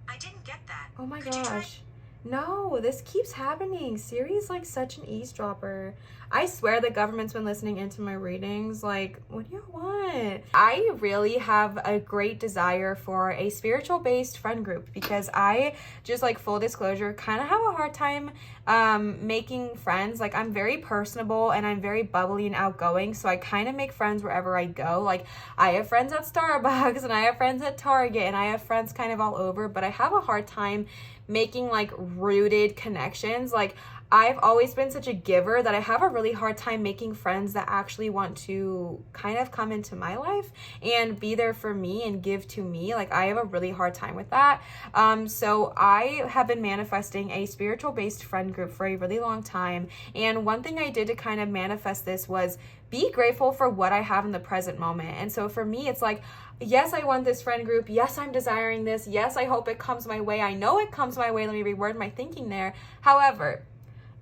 S2: I didn't get that.
S1: Oh my gosh. No, this keeps happening. Siri's like such an eavesdropper. I swear the government's been listening into my readings. Like, what do you want? I really have a great desire for a spiritual based friend group because I just, like, full disclosure, kind of have a hard time making friends. Like, I'm very personable and I'm very bubbly and outgoing, so I kind of make friends wherever I go. Like, I have friends at Starbucks and I have friends at Target and I have friends kind of all over, but I have a hard time making like rooted connections. Like, I've always been such a giver that I have a really hard time making friends that actually want to kind of come into my life and be there for me and give to me. Like, I have a really hard time with that. So I have been manifesting a spiritual based friend group for a really long time. And one thing I did to kind of manifest this was be grateful for what I have in the present moment. And so for me, it's like, yes, I want this friend group. Yes, I'm desiring this. Yes, I hope it comes my way. I know it comes my way. Let me reword my thinking there. However,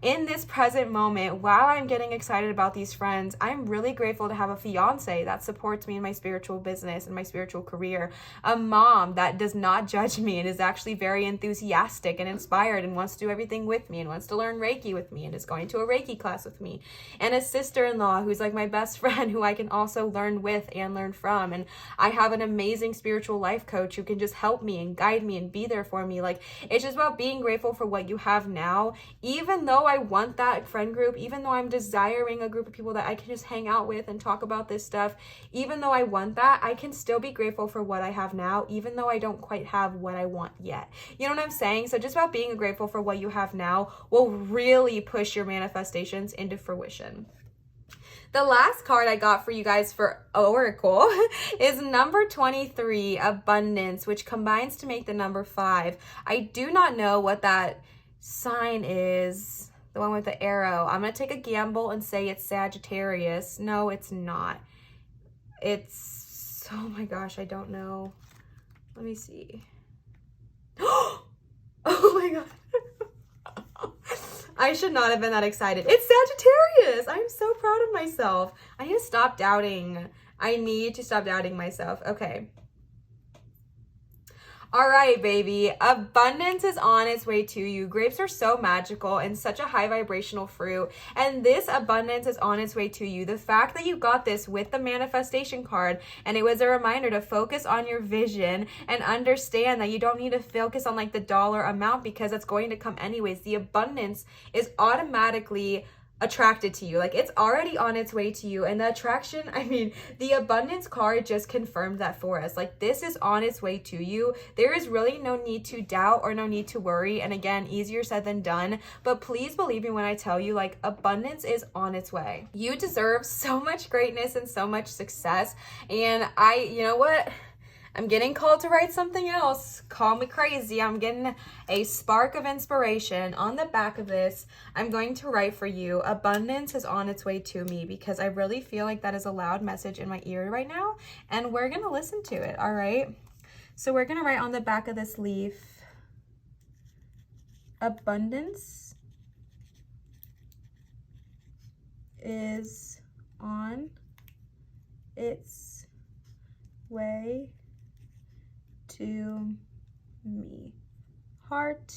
S1: in this present moment, while I'm getting excited about these friends, I'm really grateful to have a fiance that supports me in my spiritual business and my spiritual career, a mom that does not judge me and is actually very enthusiastic and inspired and wants to do everything with me and wants to learn Reiki with me and is going to a Reiki class with me, and a sister-in-law who's like my best friend who I can also learn with and learn from, and I have an amazing spiritual life coach who can just help me and guide me and be there for me. Like, it's just about being grateful for what you have now, even though I want that friend group, even though I'm desiring a group of people that I can just hang out with and talk about this stuff, even though I want that, I can still be grateful for what I have now, even though I don't quite have what I want yet. You know what I'm saying? So just about being grateful for what you have now will really push your manifestations into fruition. The last card I got for you guys for Oracle is number 23, Abundance, which combines to make the number 5. I do not know what that sign is. The one with the arrow. I'm going to take a gamble and say it's Sagittarius. No, it's not. It's, oh my gosh, I don't know. Let me see. Oh my God. I should not have been that excited. It's Sagittarius. I'm so proud of myself. I need to stop doubting. I need to stop doubting myself. Okay. All right, baby. Abundance is on its way to you. Grapes are so magical and such a high vibrational fruit. And this abundance is on its way to you. The fact that you got this with the manifestation card, and it was a reminder to focus on your vision and understand that you don't need to focus on like the dollar amount because it's going to come anyways. The abundance is automatically attracted to you. Like, it's already on its way to you, and the attraction, I mean, the abundance card just confirmed that for us. Like, this is on its way to you. There is really no need to doubt or no need to worry, and again, easier said than done, but please believe me when I tell you, like, abundance is on its way. You deserve so much greatness and so much success, and you know what? I'm getting called to write something else. Call me crazy. I'm getting a spark of inspiration. On the back of this, I'm going to write for you, abundance is on its way to me, because I really feel like that is a loud message in my ear right now, and we're going to listen to it, all right? So we're going to write on the back of this leaf, abundance is on its way to me. Heart.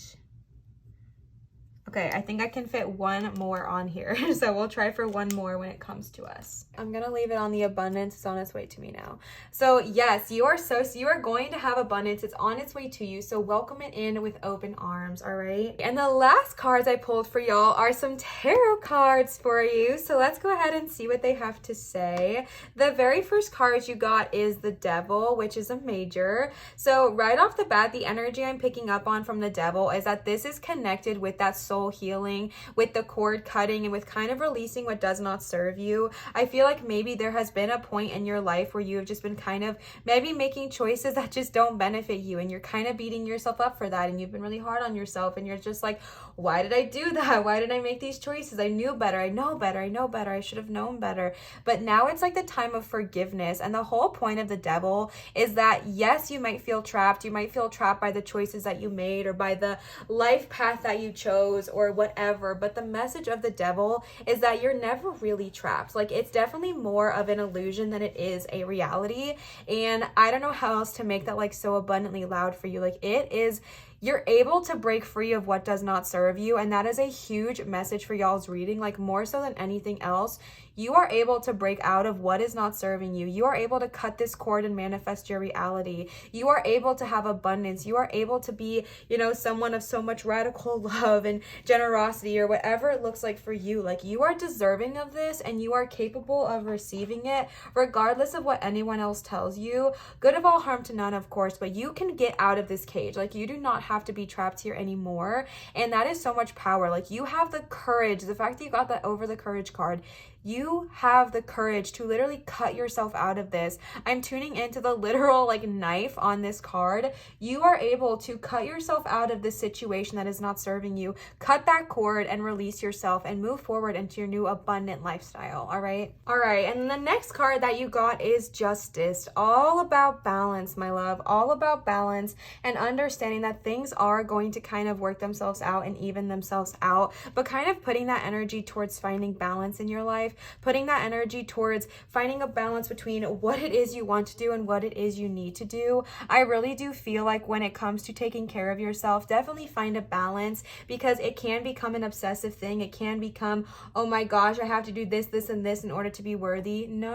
S1: Okay, I think I can fit one more on here. So we'll try for one more when it comes to us. I'm gonna leave it on the abundance. It's on its way to me now. So yes, you are going to have abundance. It's on its way to you. So welcome it in with open arms, all right? And the last cards I pulled for y'all are some tarot cards for you. So let's go ahead and see what they have to say. The very first card you got is the Devil, which is a major. So right off the bat, the energy I'm picking up on from the Devil is that this is connected with that soul healing, with the cord cutting, and with kind of releasing what does not serve you. I feel like maybe there has been a point in your life where you have just been kind of maybe making choices that just don't benefit you, and you're kind of beating yourself up for that, and you've been really hard on yourself, and you're just like, why did I do that? Why did I make these choices? I knew better. I know better. I know better. I should have known better. But now it's like the time of forgiveness. And the whole point of the Devil is that, yes, you might feel trapped. You might feel trapped by the choices that you made or by the life path that you chose or whatever. But the message of the Devil is that you're never really trapped. Like, it's definitely more of an illusion than it is a reality. And I don't know how else to make that like so abundantly loud for you. Like, it is, you're able to break free of what does not serve you. And that is a huge message for y'all's reading. Like, more so than anything else, you are able to break out of what is not serving you. You are able to cut this cord and manifest your reality. You are able to have abundance. You are able to be, someone of so much radical love and generosity or whatever it looks like for you. Like, you are deserving of this and you are capable of receiving it regardless of what anyone else tells you. Good of all, harm to none, of course, but you can get out of this cage. Like, you do not have to be trapped here anymore. And that is so much power. Like, you have the courage. The fact that you got that over the courage card, you have the courage to literally cut yourself out of this. I'm tuning into the literal knife on this card. You are able to cut yourself out of this situation that is not serving you. Cut that cord and release yourself and move forward into your new abundant lifestyle. All right. And the next card that you got is Justice. All about balance, my love. All about balance and understanding that things are going to kind of work themselves out and even themselves out, but kind of putting that energy towards finding balance in your life. Putting that energy towards finding a balance between what it is you want to do and what it is you need to do. I really do feel like when it comes to taking care of yourself, definitely find a balance, because it can become an obsessive thing. It can become, oh my gosh, I have to do this, this, and this in order to be worthy. No,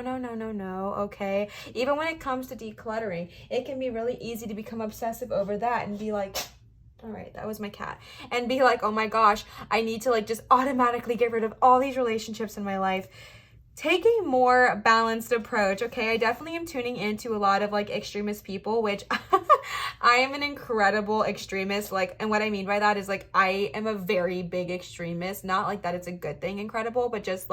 S1: okay? Even when it comes to decluttering, it can be really easy to become obsessive over that and be like, all right, that was my cat. And be like, oh my gosh, I need to just automatically get rid of all these relationships in my life. Take a more balanced approach, okay? I definitely am tuning into a lot of extremist people, which I am an incredible extremist. And what I mean by that is I am a very big extremist. Not that it's a good thing, incredible, but just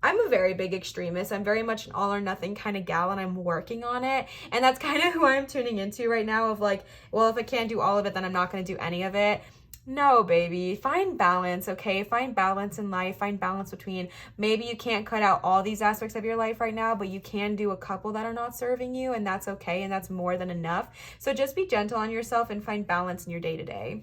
S1: I'm a very big extremist. I'm very much an all or nothing kind of gal, and I'm working on it. And that's kind of who I'm tuning into right now of well, if I can't do all of it, then I'm not going to do any of it. No, baby. Find balance, okay? Find balance in life. Find balance between maybe you can't cut out all these aspects of your life right now, but you can do a couple that are not serving you, and that's okay, and that's more than enough. So just be gentle on yourself and find balance in your day-to-day.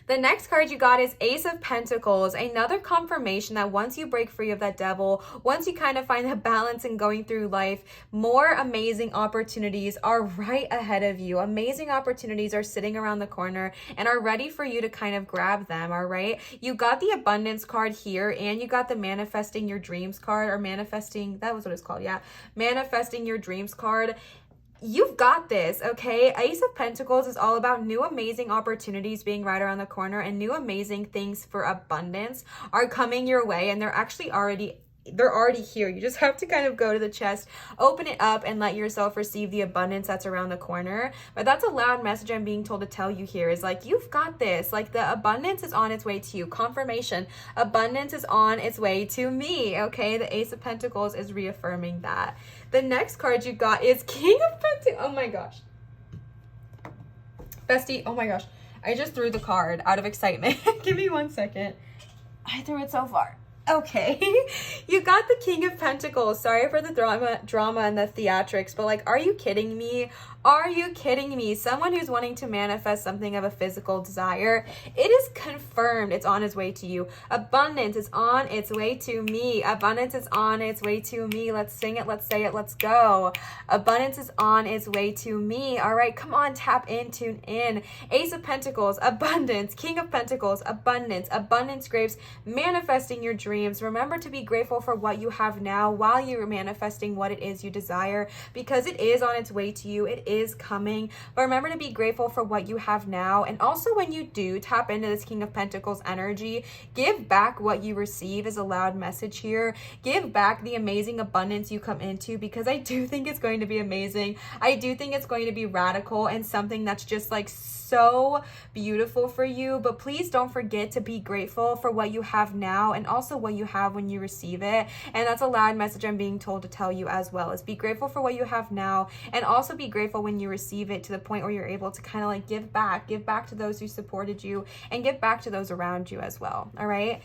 S1: The next card you got is Ace of Pentacles, another confirmation that once you break free of that devil, once you kind of find the balance in going through life, more amazing opportunities are right ahead of you. Amazing opportunities are sitting around the corner and are ready for you to kind of grab them, all right? You got the abundance card here, and you got the manifesting your dreams card, or manifesting, that was what it's called, yeah. Manifesting your dreams card. You've got this, okay? Ace of Pentacles is all about new amazing opportunities being right around the corner, and new amazing things for abundance are coming your way, and they're actually already they're already here. You just have to kind of go to the chest, open it up, and let yourself receive the abundance that's around the corner. But that's a loud message I'm being told to tell you here is like, you've got this. Like, the abundance is on its way to you. Confirmation. Abundance is on its way to me. Okay. The Ace of Pentacles is reaffirming that. The next card you got is King of Pentacles. Oh my gosh. Bestie. Oh my gosh. I just threw the card out of excitement. Give me 1 second. I threw it so far. Okay, you got the King of Pentacles. Sorry for the drama and the theatrics, but like, are you kidding me? Are you kidding me? Someone who's wanting to manifest something of a physical desire, it is confirmed. It's on its way to you. Abundance is on its way to me. Abundance is on its way to me. Let's sing it. Let's say it. Let's go. Abundance is on its way to me. All right, come on, tap in, tune in. Ace of Pentacles, abundance. King of Pentacles, abundance. Abundance grapes, manifesting your dreams. Remember to be grateful for what you have now while you're manifesting what it is you desire, because it is on its way to you. It is coming. But remember to be grateful for what you have now. And also, when you do tap into this King of Pentacles energy, give back what you receive is a loud message here. Give back the amazing abundance you come into, because I do think it's going to be amazing. I do think it's going to be radical and something that's just like so beautiful for you. But please don't forget to be grateful for what you have now and also what you have when you receive it. And that's a loud message I'm being told to tell you as well, is be grateful for what you have now and also be grateful when you receive it, to the point where you're able to kind of like give back to those who supported you and give back to those around you as well. All right.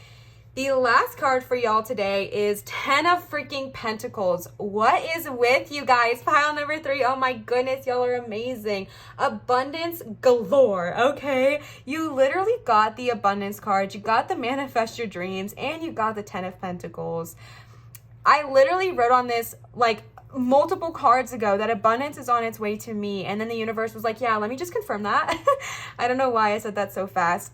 S1: The last card for y'all today is 10 of freaking Pentacles. What is with you guys? Pile number 3. Oh my goodness, y'all are amazing. Abundance galore, okay? You literally got the abundance card. You got the manifest your dreams, and you got the 10 of Pentacles. I literally wrote on this like multiple cards ago that abundance is on its way to me. And then the universe was like, yeah, let me just confirm that. I don't know why I said that so fast.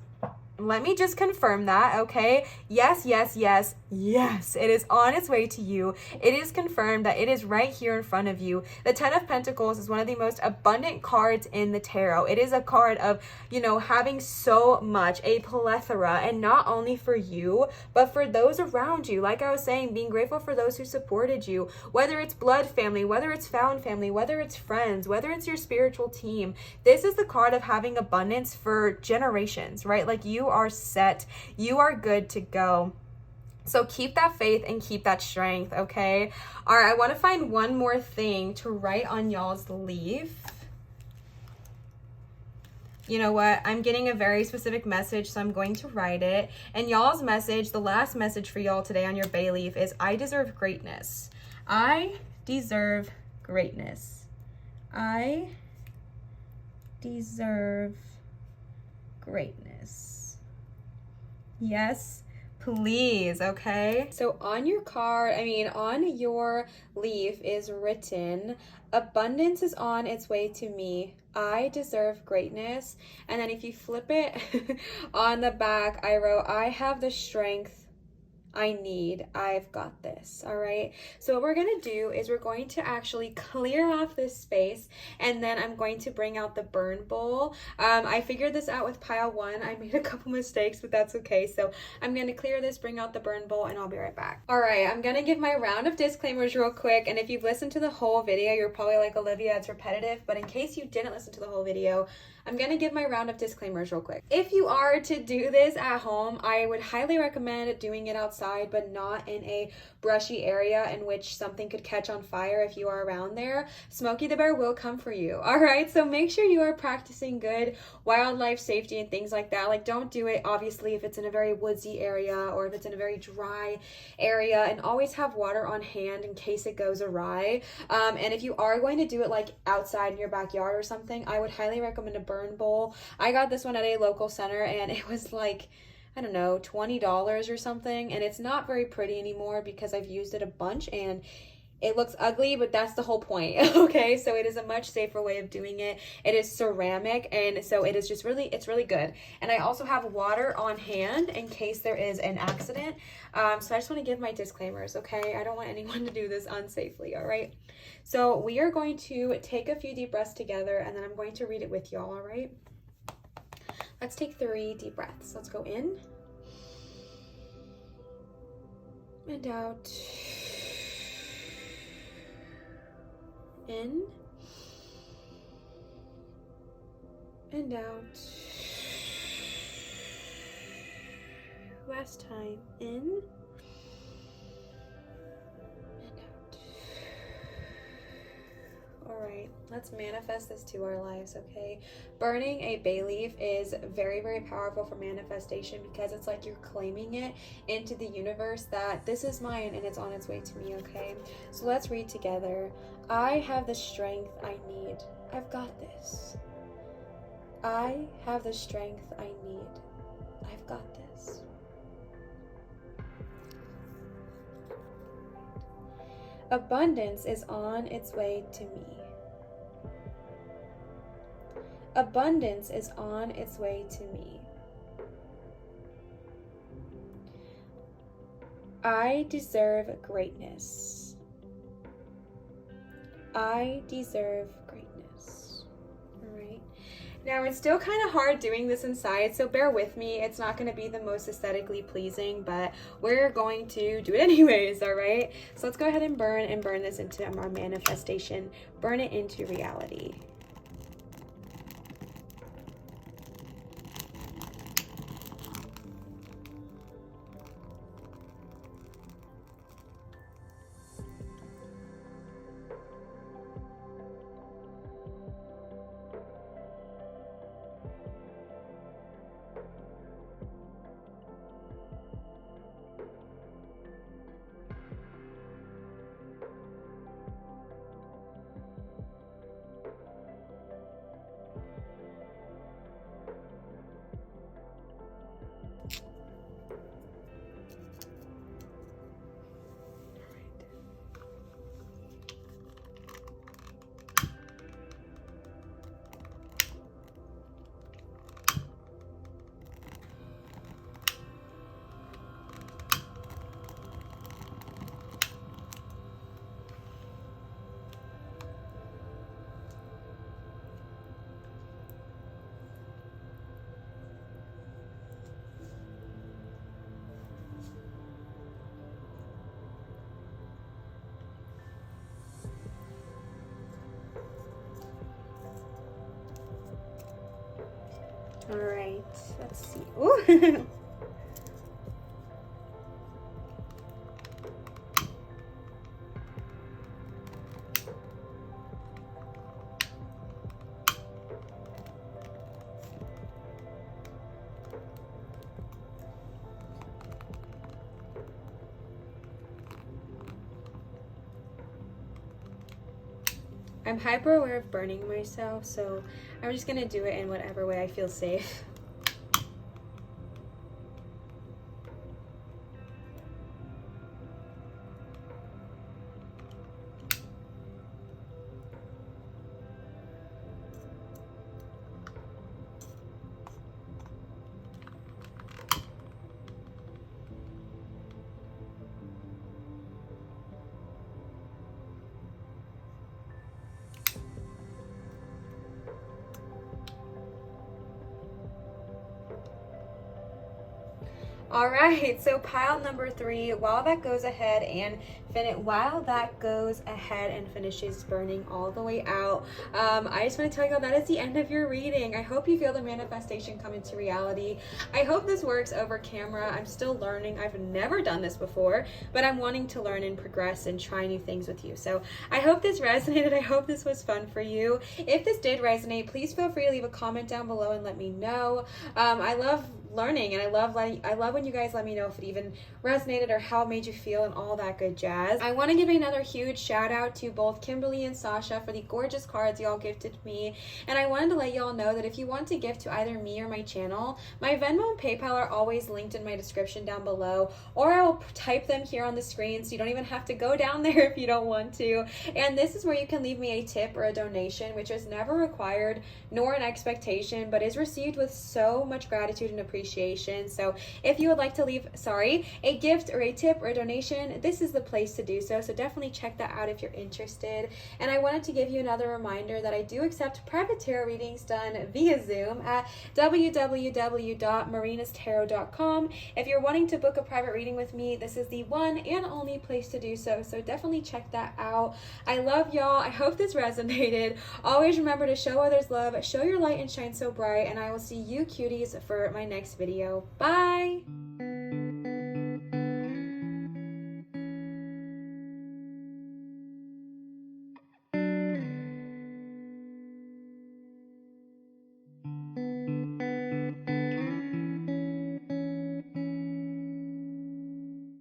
S1: Let me just confirm that, okay? Yes, yes, yes, yes. It is on its way to you. It is confirmed that it is right here in front of you. The 10 of Pentacles is one of the most abundant cards in the tarot. It is a card of, you know, having so much, a plethora, and not only for you, but for those around you. Like I was saying, being grateful for those who supported you, whether it's blood family, whether it's found family, whether it's friends, whether it's your spiritual team. This is the card of having abundance for generations, right? Like, you are set, you are good to go. So keep that faith and keep that strength, okay? All right, I want to find one more thing to write on y'all's leaf. You know what? I'm getting a very specific message, so I'm going to write it. And y'all's message, the last message for y'all today on your bay leaf is, I deserve greatness. I deserve greatness. I deserve greatness. Yes, please, okay? So on your card, on your leaf is written, abundance is on its way to me. I deserve greatness. And then if you flip it on the back, I wrote, I have the strength I need. I've got this. All right. So what we're going to do is we're going to actually clear off this space, and then I'm going to bring out the burn bowl. I figured this out with pile 1. I made a couple mistakes, but that's okay. So I'm going to clear this, bring out the burn bowl, and I'll be right back. All right. I'm going to give my round of disclaimers real quick. And if you've listened to the whole video, you're probably like, Olivia, it's repetitive. But in case you didn't listen to the whole video, I'm going to give my round of disclaimers real quick. If you are to do this at home, I would highly recommend doing it outside, but not in a brushy area in which something could catch on fire if you are around there. Smokey the Bear will come for you. All right, so make sure you are practicing good wildlife safety and things like that. Like, don't do it, obviously, if it's in a very woodsy area or if it's in a very dry area, and always have water on hand in case it goes awry. And if you are going to do it like outside in your backyard or something, I would highly recommend a burn bowl. I got this one at a local center, and it was like, I don't know, $20 or something, and it's not very pretty anymore because I've used it a bunch and it looks ugly, but that's the whole point. Okay, so it is a much safer way of doing it. It is ceramic, and so it is just really, it's really good. And I also have water on hand in case there is an accident. So I just want to give my disclaimers, okay? I don't want anyone to do this unsafely, all right? So we are going to take a few deep breaths together, and then I'm going to read it with y'all, all right? Let's take 3 deep breaths. Let's go in and out. In and out. Last time. In and out. Alright, let's manifest this to our lives, okay? Burning a bay leaf is very, very powerful for manifestation because it's like you're claiming it into the universe that this is mine and it's on its way to me, okay? So let's read together. I have the strength I need. I've got this. I have the strength I need. I've got this. Abundance is on its way to me. Abundance is on its way to me. I deserve greatness. I deserve greatness. All right. Now, it's still kind of hard doing this inside, so bear with me. It's not going to be the most aesthetically pleasing, but we're going to do it anyways, all right? So let's go ahead and burn this into our manifestation. Burn it into reality. All right, let's see. Ooh. I'm hyper aware of burning myself, so I'm just gonna do it in whatever way I feel safe. All right, so pile number 3, while that goes ahead and finishes burning all the way out, I just want to tell you all that is the end of your reading. I hope you feel the manifestation come into reality. I hope this works over camera. I'm still learning. I've never done this before, but I'm wanting to learn and progress and try new things with you. So I hope this resonated. I hope this was fun for you. If this did resonate, please feel free to leave a comment down below and let me know. I love learning, and I love when you guys let me know if it even resonated or how it made you feel and all that good jazz. I want to give another huge shout out to both Kimberly and Sasha for the gorgeous cards y'all gifted me, and I wanted to let y'all know that if you want to gift to either me or my channel, my Venmo and PayPal are always linked in my description down below, or I will type them here on the screen so you don't even have to go down there if you don't want to. And this is where you can leave me a tip or a donation, which is never required nor an expectation, but is received with so much gratitude and appreciation appreciation. So if you would like to leave, a gift or a tip or a donation, this is the place to do so. So definitely check that out if you're interested. And I wanted to give you another reminder that I do accept private tarot readings done via Zoom at www.marinatarot.com. If you're wanting to book a private reading with me, this is the one and only place to do so. So definitely check that out. I love y'all. I hope this resonated. Always remember to show others love, show your light and shine so bright, and I will see you cuties for my next video. Bye!